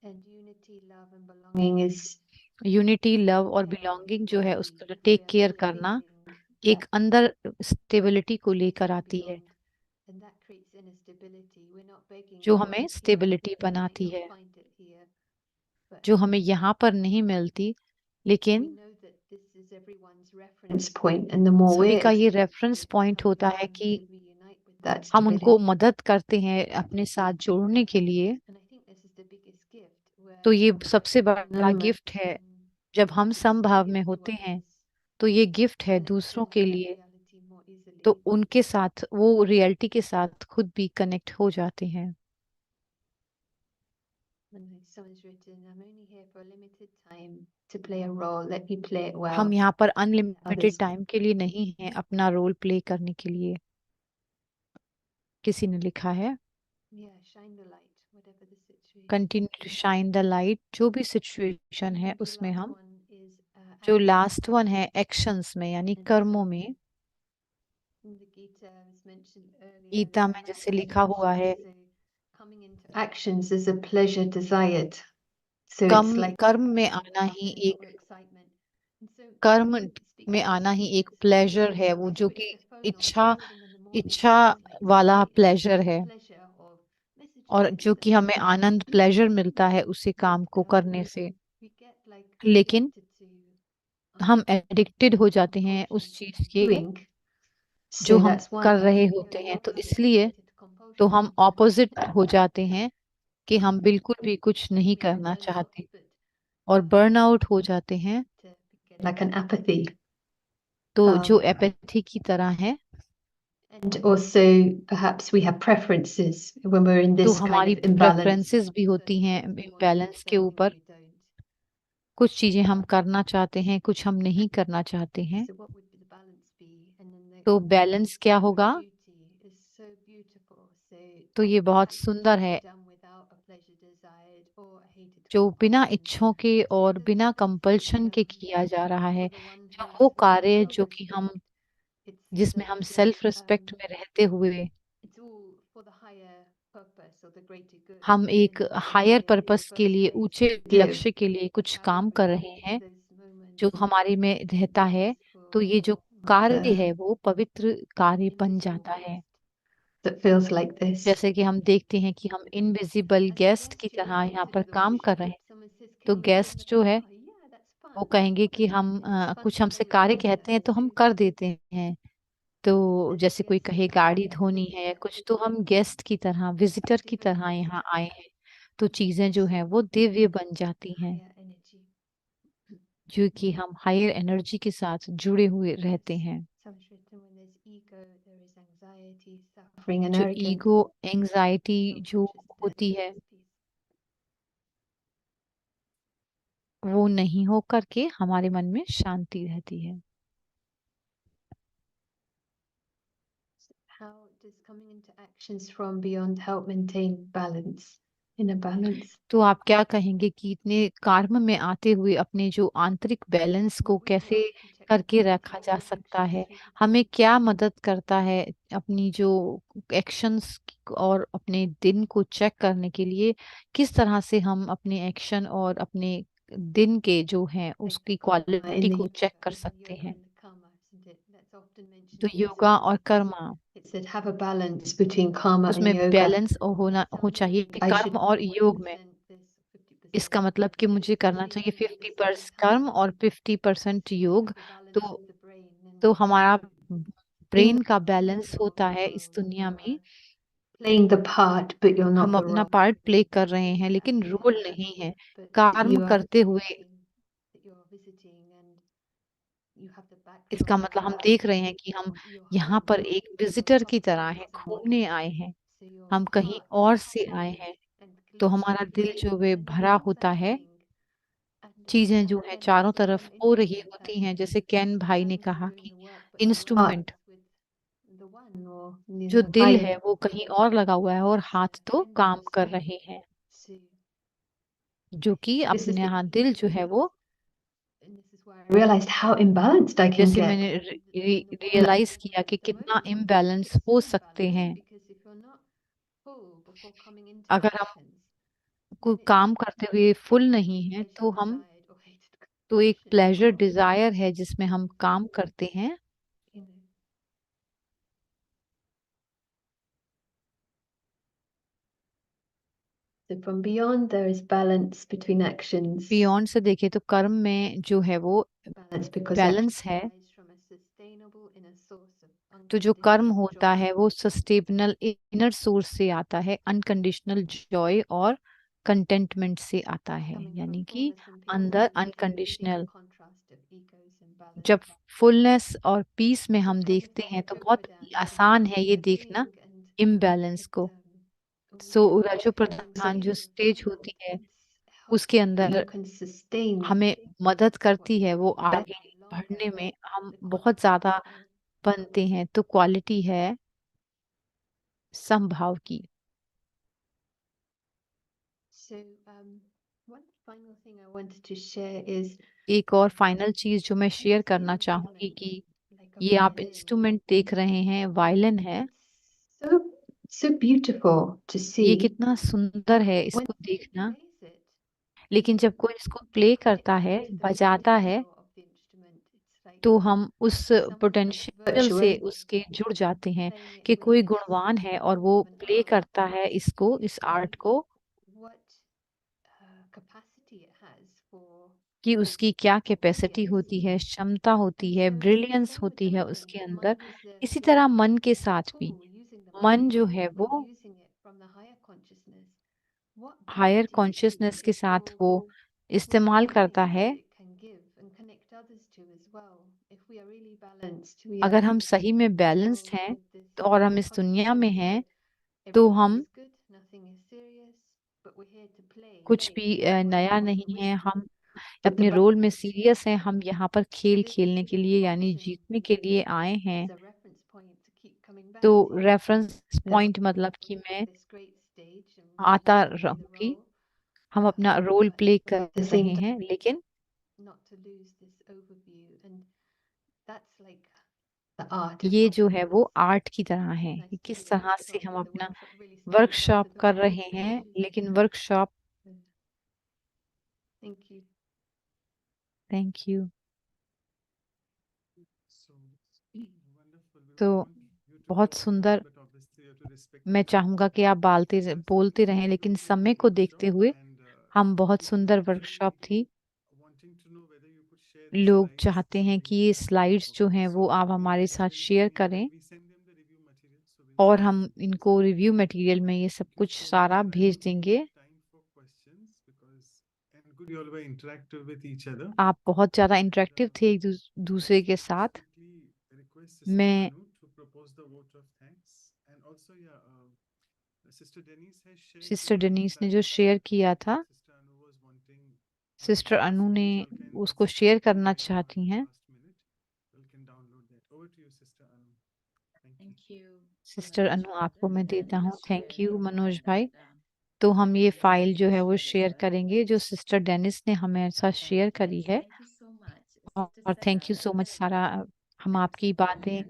S10: And unity, love and belonging is
S2: unity, love और बिलोंगिंग जो है उसको टेक केयर करना एक अंदर स्टेबिलिटी को लेकर आती है,
S10: and that creates inner stability. We're not begging
S2: जो
S10: for
S2: हमें
S10: it here.
S2: Stability
S10: We might
S2: बनाती
S10: not
S2: है,
S10: find it here, but
S2: जो हमें यहाँ पर नहीं मिलती।
S10: we
S2: लेकिन
S10: know that this is everyone's reference point, and the more
S2: सभी
S10: we're
S2: का ये
S10: able
S2: reference
S10: to
S2: point
S10: help
S2: होता है
S10: them
S2: कि
S10: to reunite with that
S2: हम उनको
S10: stability.
S2: मदद करते हैं अपने साथ जोड़ने के लिए।
S10: And I think this is the biggest gift, where
S2: तो ये सबसे बड़ा
S10: moment
S2: गिफ्ट है
S10: when
S2: जब हम
S10: we
S2: समभाव में
S10: give to
S2: होते हैं।
S10: others,
S2: तो ये गिफ्ट है
S10: connect
S2: दूसरों
S10: them
S2: के
S10: to that
S2: लिए,
S10: reality more easily.
S2: तो उनके साथ वो रियलिटी के साथ खुद भी कनेक्ट हो जाते हैं।
S10: And then someone's written, I'm only here for a limited time to play a role. Let me play it well.
S2: हम यहाँ पर अनलिमिटेड
S10: others.
S2: टाइम के लिए नहीं हैं अपना रोल प्ले करने के लिए। किसी ने लिखा है
S10: Yeah, shine the light, whatever the situation.
S2: Continue to shine the light, जो भी सिचुएशन है
S10: And the
S2: उसमें
S10: last
S2: हम,
S10: one is,
S2: जो
S10: actions.
S2: लास्ट वन है एक्शंस में यानी
S10: And,
S2: कर्मों में।
S10: in the Gita was mentioned earlier,
S2: Gita
S10: the
S2: में जैसे
S10: Dhamma
S2: लिखा हुआ है,
S10: so coming into actions is a pleasure desired. So
S2: come
S10: it's like
S2: कर्म में आना ही
S10: happiness
S2: एक
S10: or excitement. And so
S2: कर्म
S10: speak
S2: में
S10: to
S2: आना ही एक
S10: this
S2: प्लेजर है, वो जो
S10: switch
S2: कि
S10: the phone off
S2: इच्छा
S10: first thing in the morning.
S2: इच्छा
S10: Like
S2: वाला
S10: today,
S2: प्लेजर है,
S10: pleasure of messaging
S2: और जो कि हमें आनंद प्लेजर मिलता है उसी काम को करने से।
S10: we get like
S2: लेकिन
S10: addicted to
S2: हम एडिक्टेड हो जाते हैं उस चीज के
S10: doing.
S2: जो
S10: So
S2: हम
S10: that's why
S2: कर रहे
S10: we go
S2: होते
S10: the
S2: हैं। तो
S10: opposite,
S2: इसलिए
S10: addicted to compulsion.
S2: तो हम ऑपोजिट हो जाते हैं कि हम बिल्कुल भी कुछ नहीं
S10: We
S2: करना
S10: burn out,
S2: चाहते
S10: but
S2: और बर्न आउट हो जाते हैं।
S10: to get like an apathy.
S2: तो जो एपैथी की तरह है,
S10: And also perhaps we have preferences when we're in
S2: तो
S10: this kind
S2: हमारी
S10: of imbalance.
S2: प्रेफरेंसेस भी होती हैं इम्बैलेंस के ऊपर। कुछ चीजें हम करना चाहते हैं, कुछ हम नहीं करना चाहते हैं।
S10: So what would the balance be? And then the
S2: तो बैलेंस क्या होगा?
S10: beauty is so beautiful. So
S2: तो ये बहुत
S10: actions
S2: सुंदर
S10: can be
S2: है,
S10: done without a pleasure desired or a hated
S2: जो बिना
S10: compulsion.
S2: इच्छों के और बिना कंपल्शन के किया जा रहा है। जो वो कार्य है जो कि हम, जिसमें हम सेल्फ रिस्पेक्ट में रहते हुए
S10: It's all for the higher purpose or the greater good.
S2: हम एक
S10: And the
S2: higher
S10: higher
S2: purpose के लिए,
S10: purpose
S2: ऊंचे
S10: to give.
S2: लक्ष्य के लिए कुछ
S10: How
S2: काम
S10: we
S2: कर रहे
S10: create
S2: हैं
S10: those moments
S2: जो हमारे में रहता है, तो ये जो कार्य है वो पवित्र कार्य बन जाता है।
S10: that feels like this.
S2: जैसे कि हम देखते हैं कि हम इनविजिबल गेस्ट की तरह यहाँ पर काम कर रहे हैं।
S10: Someone says,
S2: तो
S10: "Can you
S2: guest
S10: trim the
S2: जो है
S10: car?" Yeah, that's
S2: वो
S10: fun.
S2: कहेंगे कि हम
S10: It's fun
S2: कुछ
S10: to
S2: हमसे
S10: play with
S2: कार्य
S10: nature.
S2: कहते हैं तो हम
S10: So
S2: कर देते हैं। तो
S10: then
S2: जैसे कोई
S10: guest
S2: कहे
S10: is
S2: गाड़ी
S10: like a
S2: धोनी है या
S10: visitor.
S2: कुछ, तो हम गेस्ट की तरह, विजिटर की
S10: Different
S2: तरह
S10: ways
S2: यहाँ
S10: to
S2: आए हैं। तो चीजें जो हैं वो दिव्य बन जाती हैं,
S10: higher energy.
S2: जो कि हम हायर एनर्जी के साथ जुड़े हुए रहते हैं।
S10: Someone's written, when there's ego, there is anxiety, suffering, and
S2: जो
S10: arrogance.
S2: ईगो, एंजाइटी जो
S10: Self-conscious
S2: होती है
S10: peace.
S2: वो नहीं हो करके हमारे मन में शांति रहती है।
S10: How does coming into actions from beyond help maintain balance, inner balance?
S2: तो आप क्या कहेंगे कि इतने कर्म में आते हुए अपने जो आंतरिक बैलेंस को कैसे करके रखा जा सकता है? हमें क्या मदद करता है अपनी जो एक्शंस और अपने दिन को चेक करने के लिए? किस तरह से हम अपने एक्शन और अपने दिन के जो हैं उसकी क्वालिटी को चेक कर सकते हैं? तो योगा और Karma,
S10: It said have a balance between karma and
S2: उसमें
S10: yoga.
S2: बैलेंस होना हो चाहिए
S10: I
S2: कर्म
S10: should
S2: और योग में।
S10: 50% this,
S2: इसका मतलब कि मुझे करना चाहिए 50% कर्म और 50% योग, तो हमारा ब्रेन का बैलेंस होता है इस दुनिया में।
S10: playing the part, but you're not
S2: हम
S10: the
S2: अपना
S10: role.
S2: पार्ट प्ले कर रहे हैं लेकिन रोल नहीं है। कर्म
S10: You are
S2: करते हुए
S10: that you're visiting and you have the
S2: इसका
S10: backdrop
S2: मतलब हम
S10: of
S2: देख रहे हैं कि हम
S10: your
S2: यहाँ
S10: home.
S2: पर एक विजिटर की तरह हैं, घूमने आए हैं, हम कहीं और से आए हैं, तो हमारा दिल जो वे भरा होता है, चीजें जो है चारों तरफ हो रही होती हैं। जैसे कैन भाई ने कहा कि इंस्ट्रूमेंट
S10: The one or
S2: जो दिल
S10: higher.
S2: है वो कहीं और लगा हुआ है और हाथ तो काम कर रहे हैं,
S10: So
S2: जो कि
S10: this is
S2: अपने
S10: the-
S2: यहाँ दिल जो है वो,
S10: and this is where I realized how imbalanced I can
S2: जैसे
S10: get.
S2: मैंने रियलाइज किया कि कितना इम्बैलेंस हो सकते हैं।
S10: Because if you're not full before coming into
S2: अगर हम
S10: actions,
S2: कोई काम करते हुए फुल नहीं है तो हम तो एक प्लेजर डिजायर है जिसमें हम काम करते हैं।
S10: you know, so from beyond there is balance between actions.
S2: Beyond से देखे तो कर्म में जो है वो
S10: Balance because
S2: बैलेंस है,
S10: action from a sustainable inner source of
S2: तो जो कर्म
S10: unconditional
S2: होता
S10: joy.
S2: है वो सस्टेनेबल इनर सोर्स से आता है, अनकंडीशनल जॉय और कंटेंटमेंट से आता है,
S10: Coming
S2: यानी
S10: from
S2: कि
S10: fullness and peace
S2: अंदर
S10: and seeing the
S2: unconditional.
S10: contrast of egos and balance.
S2: जब फुलनेस और पीस में हम
S10: Sometimes
S2: देखते
S10: I
S2: हैं तो
S10: took
S2: बहुत
S10: Vedanta
S2: आसान है ये देखना
S10: agreeing and
S2: इम्बैलेंस को।
S10: we
S2: so
S10: are
S2: Raju
S10: experiencing
S2: प्रधान जो स्टेज होती है
S10: it's
S2: उसके
S10: helpful that you
S2: अंदर
S10: can sustain
S2: हमें मदद करती है वो
S10: better,
S2: आगे बढ़ने
S10: longer,
S2: में, हम
S10: the
S2: बहुत ज्यादा
S10: quality of-
S2: बनते हैं। तो क्वालिटी है समभाव की।
S10: So one final thing I wanted to share is
S2: एक और फाइनल चीज जो मैं शेयर करना चाहूंगी कि
S10: like a
S2: ये आप
S10: violin.
S2: इंस्ट्रूमेंट देख रहे हैं, वायलिन है।
S10: So so beautiful to see.
S2: ये कितना सुंदर है
S10: When
S2: इसको
S10: someone
S2: देखना,
S10: plays it,
S2: लेकिन जब कोई इसको प्ले करता है,
S10: activates the
S2: बजाता है,
S10: potential of the instrument. It's like
S2: तो हम उस
S10: someone that's
S2: पोटेंशियल से
S10: virtuous
S2: उसके जुड़ जाते हैं
S10: playing it
S2: कि
S10: with
S2: कोई
S10: this
S2: गुणवान है और
S10: form
S2: वो
S10: of an
S2: प्ले
S10: art,
S2: करता है इसको, इस आर्ट को,
S10: what capacity it has for
S2: कि उसकी क्या कैपेसिटी
S10: brilliance.
S2: होती है, क्षमता होती
S10: And
S2: है,
S10: so
S2: ब्रिलियंस
S10: same with
S2: होती
S10: the
S2: है
S10: mind.
S2: उसके
S10: The
S2: अंदर।
S10: mind is the
S2: इसी तरह मन के साथ भी,
S10: tool using the
S2: मन
S10: mind,
S2: जो है
S10: but
S2: वो
S10: we're using it from the higher consciousness. What
S2: higher
S10: beauty
S2: consciousness के साथ
S10: for
S2: वो इस्तेमाल करता है।
S10: it can give and connect others to as well. If we are really balanced, we
S2: अगर
S10: are
S2: हम सही में बैलेंस्ड
S10: filled
S2: हैं
S10: with this
S2: तो और हम इस दुनिया में हैं
S10: positivity
S2: तो
S10: that
S2: हम
S10: everything is good, nothing is serious, but we're here to play.
S2: कुछ भी
S10: We're
S2: नया
S10: here for
S2: नहीं है,
S10: wisdom.
S2: हम
S10: But
S2: अपने
S10: the
S2: रोल में सीरियस हैं, हम यहाँ पर खेल
S10: this
S2: खेलने के लिए यानी
S10: option
S2: जीतने के लिए आए हैं।
S10: is a reference point to keep coming back
S2: तो
S10: to.
S2: रेफरेंस
S10: That
S2: पॉइंट मतलब कि
S10: we're
S2: मैं
S10: at this great stage and we
S2: आता
S10: want to play the
S2: रहूंगी,
S10: role,
S2: हम अपना रोल प्ले कर
S10: at the same
S2: रहे हैं, लेकिन
S10: not to lose this overview. And that's like the art of
S2: ये
S10: what
S2: जो
S10: we
S2: है
S10: do.
S2: वो आर्ट की तरह है
S10: And I
S2: कि
S10: see
S2: किस
S10: the
S2: तरह से
S10: workshop,
S2: हम
S10: the
S2: अपना
S10: workshop really stepped up
S2: workshop
S10: to the
S2: कर
S10: full
S2: रहे हैं,
S10: potential.
S2: लेकिन workshop
S10: Thank you.
S2: Thank you.
S1: So wonderful. We
S2: तो
S1: want you to
S2: बहुत
S1: continue,
S2: सुंदर,
S1: but obviously you have to respect
S2: मैं
S1: the time.
S2: चाहूंगा कि आप बोलते रहें, लेकिन समय को देखते हुए हम बहुत सुंदर वर्कशॉप थी।
S1: Wanting to know whether you could share the
S2: लोग
S1: slides
S2: चाहते
S1: so
S2: हैं
S1: we
S2: कि ये
S1: can-
S2: स्लाइड्स जो
S1: Okay,
S2: हैं
S1: so
S2: वो आप
S1: we
S2: हमारे
S1: just
S2: साथ
S1: will
S2: शेयर
S1: send-
S2: करें
S1: we send them the review material, so we'll
S2: और
S1: send
S2: हम
S1: them
S2: इनको रिव्यू मटेरियल में ये सब कुछ
S1: so
S2: सारा
S1: much, and I
S2: भेज
S1: think we
S2: देंगे।
S1: have time for questions because and good you all were interactive with each other.
S2: आप बहुत ज़्यादा इंटरेक्टिव थे एक दूसरे के साथ।
S1: Quickly request Sister
S2: मैं
S1: Anu to propose the vote of thanks, and also Sister Denise has shared
S2: sister
S1: the
S2: Denis ने जो
S1: slides
S2: शेयर किया था,
S1: Sister Anu was wanting
S2: sister Anu ने उसको शेयर करना चाहती हैं।
S1: last minute. You can download that. Over to you, Sister Anu. Thank you.
S2: Sister Anu आपको मैं देता हूँ। थैंक यू मनोज भाई। तो हम ये फाइल जो है वो शेयर करेंगे जो सिस्टर डेनिस ने हमें साथ शेयर करी है। और थैंक यू सो मच सारा, हम आपकी बातें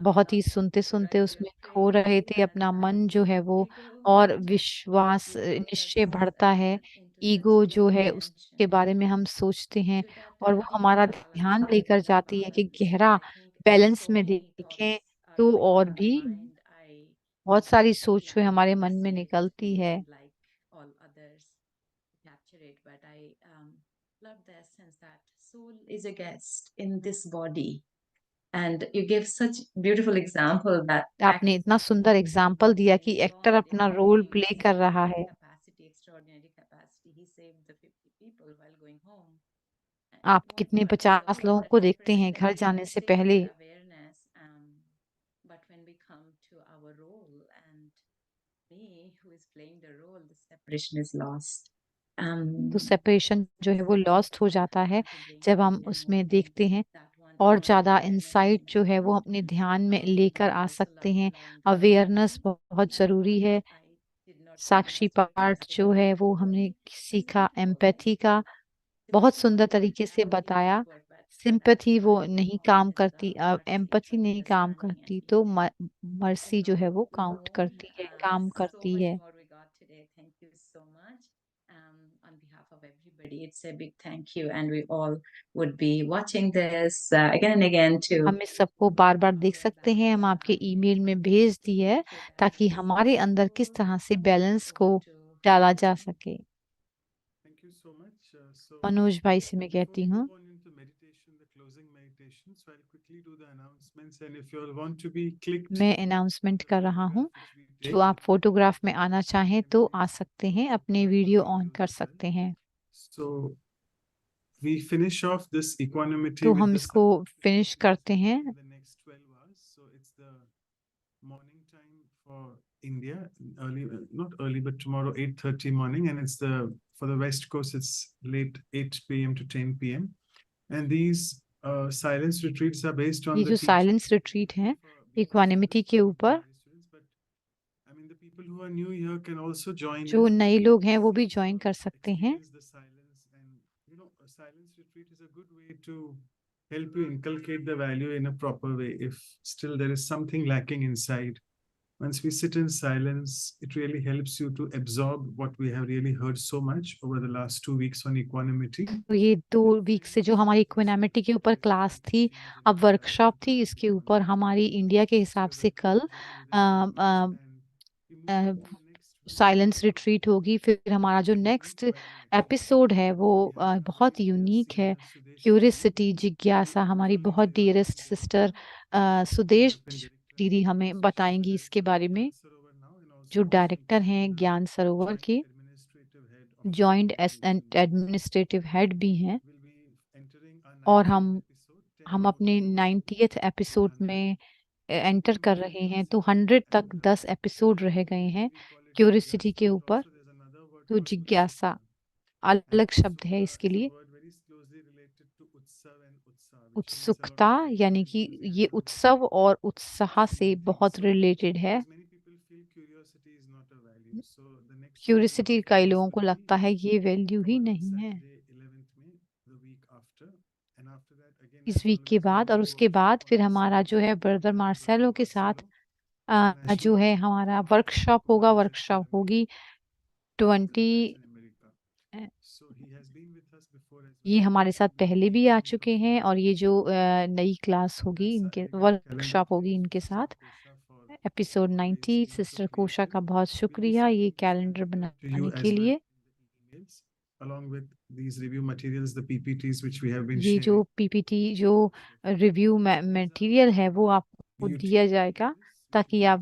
S2: बहुत ही सुनते सुनते उसमें खो रहे थे, अपना मन जो है वो और विश्वास निश्चय बढ़ता है। ईगो जो है उसके बारे में हम सोचते हैं और वो हमारा ध्यान लेकर जाती है कि गहरा बैलेंस में देखें तो और भी बहुत सारी सोच हमारे मन में निकलती है।
S3: love the essence that soul is a guest in this body. And you gave such beautiful example that
S2: आपने इतना सुंदर एग्जाम्पल दिया कि एक्टर अपना रोल प्ले कर रहा है।
S3: capacity, extraordinary capacity. He saved the 50 people while going home.
S2: आप कितने 50 लोगों को देखते हैं घर जाने से पहले।
S3: Awareness, but when we come to our role and me who is playing the role, the separation is lost.
S2: तो सेपरेशन जो है वो लॉस्ट हो जाता है जब हम उसमें देखते हैं। और ज़्यादा इंसाइट जो है वो अपने ध्यान में लेकर आ सकते हैं। अवेयरनेस बहुत ज़रूरी है। साक्षी पार्ट जो है वो हमने सीखा एम्पैथी का, बहुत सुंदर तरीके से बताया। सिंपैथी वो नहीं काम करती, एम्पैथी नहीं काम करती, तो मर्सी जो है वो काउंट करती है, काम करती है।
S3: Thank you so much. On behalf of everybody, it's a big thank you, and we all would be watching this again and again too.
S2: हम इस सबको बार बार देख सकते हैं। हम आपके ईमेल में भेज दिए है ताकि हमारे अंदर किस तरह से बैलेंस को डाला जा सके।
S1: Thank you so much.
S2: Manoj भाई से मैं कहती हूँ,
S1: Move on into meditation, the closing meditation. So I'll quickly do the announcements, and if you all want to be clicked,
S2: मैं अनाउंसमेंट कर रहा हूँ। जो आप फोटोग्राफ में आना चाहें तो आ सकते हैं, अपने वीडियो ऑन कर सकते हैं।
S1: So we finish off this equanimity
S2: तो
S1: with
S2: हम
S1: the
S2: इसको फिनिश करते हैं।
S1: the next 12 hours. So it's the morning time for India, early, not early, but tomorrow 8:30 morning, and it's for the West Coast, it's late 8 p.m. to 10 p.m. And these silence retreats are based on
S2: ये
S1: the
S2: जो
S1: teaching
S2: साइलेंस रिट्रीट है इक्वानिमिटी के ऊपर,
S1: but I mean the people who are new here can also join
S2: जो
S1: in.
S2: नए लोग हैं वो भी ज्वाइन कर सकते हैं।
S1: Experience the silence, and a silence retreat is a good way to help you inculcate the value in a proper way if still there is something lacking inside. Once we sit in silence, it really helps you to absorb what we have really heard so much over the last 2 weeks on equanimity.
S2: तो ये 2 वीक से जो हमारी इक्विनामिटी के ऊपर क्लास थी, अब वर्कशॉप थी, इसके ऊपर हमारी इंडिया के हिसाब से कल साइलेंस रिट्रीट होगी। फिर हमारा जो नेक्स्ट एपिसोड है वो बहुत यूनिक है। क्यूरियसिटी, जिज्ञासा, हमारी बहुत डियरेस्ट सिस्टर सुदेश दीदी हमें बताएंगी इसके बारे में, जो डायरेक्टर हैं ज्ञान सरोवर के, जॉइंट एडमिनिस्ट्रेटिव हेड भी हैं। और हम अपने 90th एपिसोड में एंटर कर रहे हैं, तो 100 तक 10 एपिसोड रह गए हैं क्यूरियसिटी के ऊपर। तो जिज्ञासा अलग शब्द है इसके लिए। उत्सुकता यानी कि ये उत्सव और उत्साह से बहुत रिलेटेड है। क्यूरियसिटी कई लोगों को लगता है ये वैल्यू ही नहीं है। इस वीक के बाद और उसके बाद फिर हमारा जो है ब्रदर मार्सेलो के साथ जो है हमारा वर्कशॉप होगा। वर्कशॉप होगी 20 ये हमारे साथ पहले भी आ चुके हैं, और ये जो नई क्लास होगी इनके वर्कशॉप होगी इनके साथ एपिसोड 90। सिस्टर कोशा का बहुत शुक्रिया ये कैलेंडर बनाने के लिए।
S1: Along with these review materials, the PPTs which we have been
S2: ये जो PPT जो रिव्यू मटेरियल है वो आपको दिया जाएगा ताकि आप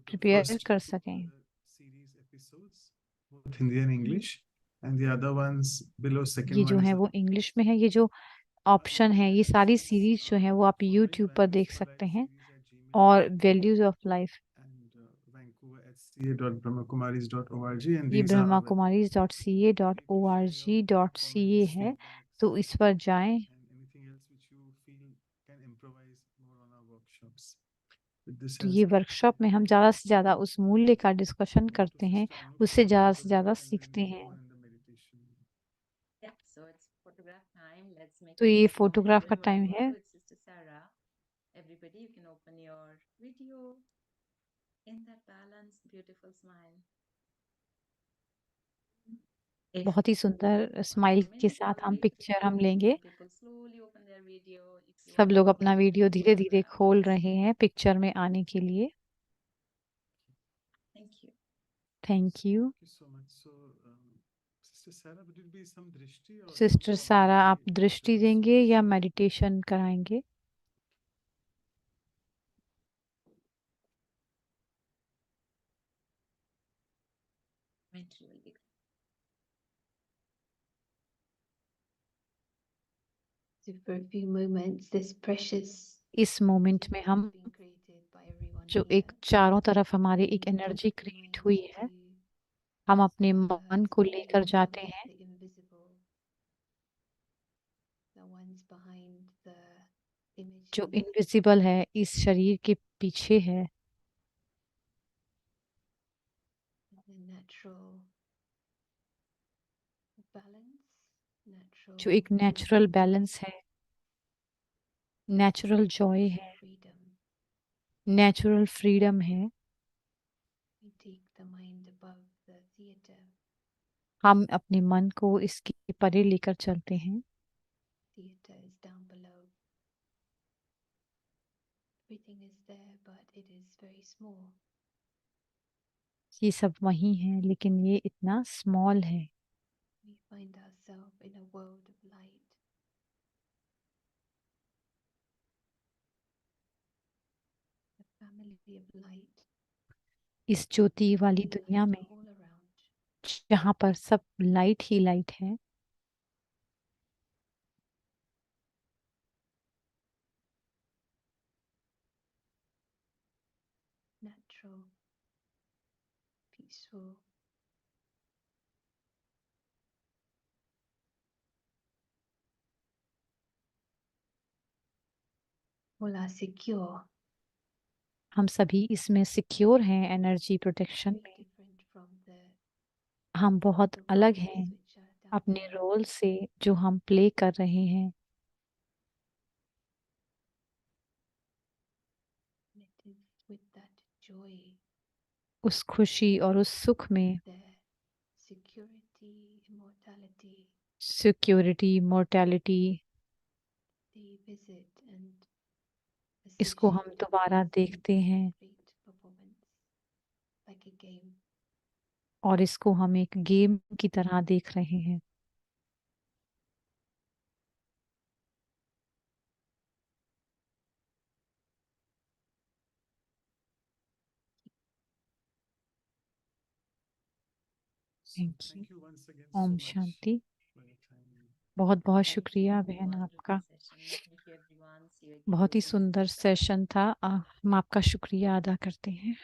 S2: प्रिपेयर कर सकें।
S1: Hindi and English, and the other ones below second
S2: ये जो
S1: one
S2: है
S1: is
S2: वो इंग्लिश में है। ये जो ऑप्शन है, ये सारी सीरीज जो है वो आप यूट्यूब पर देख सकते हैं। और values of life
S1: ca.brahmakumaris.org, and
S2: ये
S1: these are
S2: brahmakumaris.ca.ca है, तो इस पर जाएं।
S1: anything else which you feel can improvise more on our workshops. With this
S2: तो ये वर्कशॉप में हम ज़्यादा से ज़्यादा उस मूल्य का डिस्कशन करते हैं, उससे ज़्यादा से ज़्यादा सीखते हैं। तो ये फोटोग्राफ का टाइम है।
S3: Everybody, you can open your video in that balance, beautiful smile.
S2: बहुत ही सुंदर स्माइल के साथ हम पिक्चर हम लेंगे। सब लोग अपना वीडियो धीरे धीरे खोल रहे हैं पिक्चर में आने के लिए।
S3: Thank you.
S2: Thank you.
S1: Thank you so much. So, Sister Sarah, would it be some drishti or
S2: sister
S1: some
S2: सारा, आप
S1: meditation
S2: दृष्टि
S1: after this
S2: देंगे या
S1: session?
S2: मेडिटेशन कराएंगे?
S10: So for a few moments, this precious
S2: इस मोमेंट में हम
S10: been created by everyone
S2: जो
S10: here.
S2: एक चारों तरफ हमारे एक
S10: And we
S2: energy
S10: take the
S2: create
S10: mind
S2: हुई है,
S10: to
S2: हम अपने मन को लेकर जाते हैं
S10: the invisible, the ones behind the image,
S2: जो इनविजिबल है, इस शरीर के पीछे है,
S10: the natural balance, natural
S2: जो एक नेचुरल बैलेंस है, नेचुरल जॉय है,
S10: freedom.
S2: नेचुरल फ्रीडम है।
S10: We take the mind above the theater.
S2: हम अपने मन को इसके परे लेकर चलते हैं।
S10: Theater is down below. Everything is there, but it is very small.
S2: ये सब वही है, लेकिन ये इतना स्मॉल है।
S10: We find ourselves in a world of light. A family of light.
S2: इस ज्योति वाली दुनिया में
S10: All around.
S2: जहाँ पर सब लाइट ही लाइट है,
S10: Natural. Peaceful. All are secure.
S2: हम सभी इसमें सिक्योर हैं एनर्जी प्रोटेक्शन में।
S10: Different from the
S2: हम बहुत अलग
S10: roles
S2: हैं
S10: which are down
S2: अपने
S10: below.
S2: रोल से जो हम प्ले कर रहे हैं।
S10: It is with that joy,
S2: उस खुशी और उस सुख में,
S10: the security, immortality,
S2: security, mortality,
S10: they visit and
S2: इसको हम
S10: associate
S2: दोबारा
S10: with
S2: देखते हैं
S10: great performance, like a game.
S2: और इसको हम एक गेम की तरह देख रहे हैं। Thank you.
S1: Thank you once again
S2: ओम
S1: so much
S2: शांति।
S1: for your time.
S2: बहुत बहुत
S3: Thank you.
S2: शुक्रिया बहन
S3: Wonderful
S2: आपका।
S3: session. Thank you everyone. See you
S2: बहुत ही
S3: again.
S2: सुंदर सेशन था। हम आपका शुक्रिया अदा करते हैं।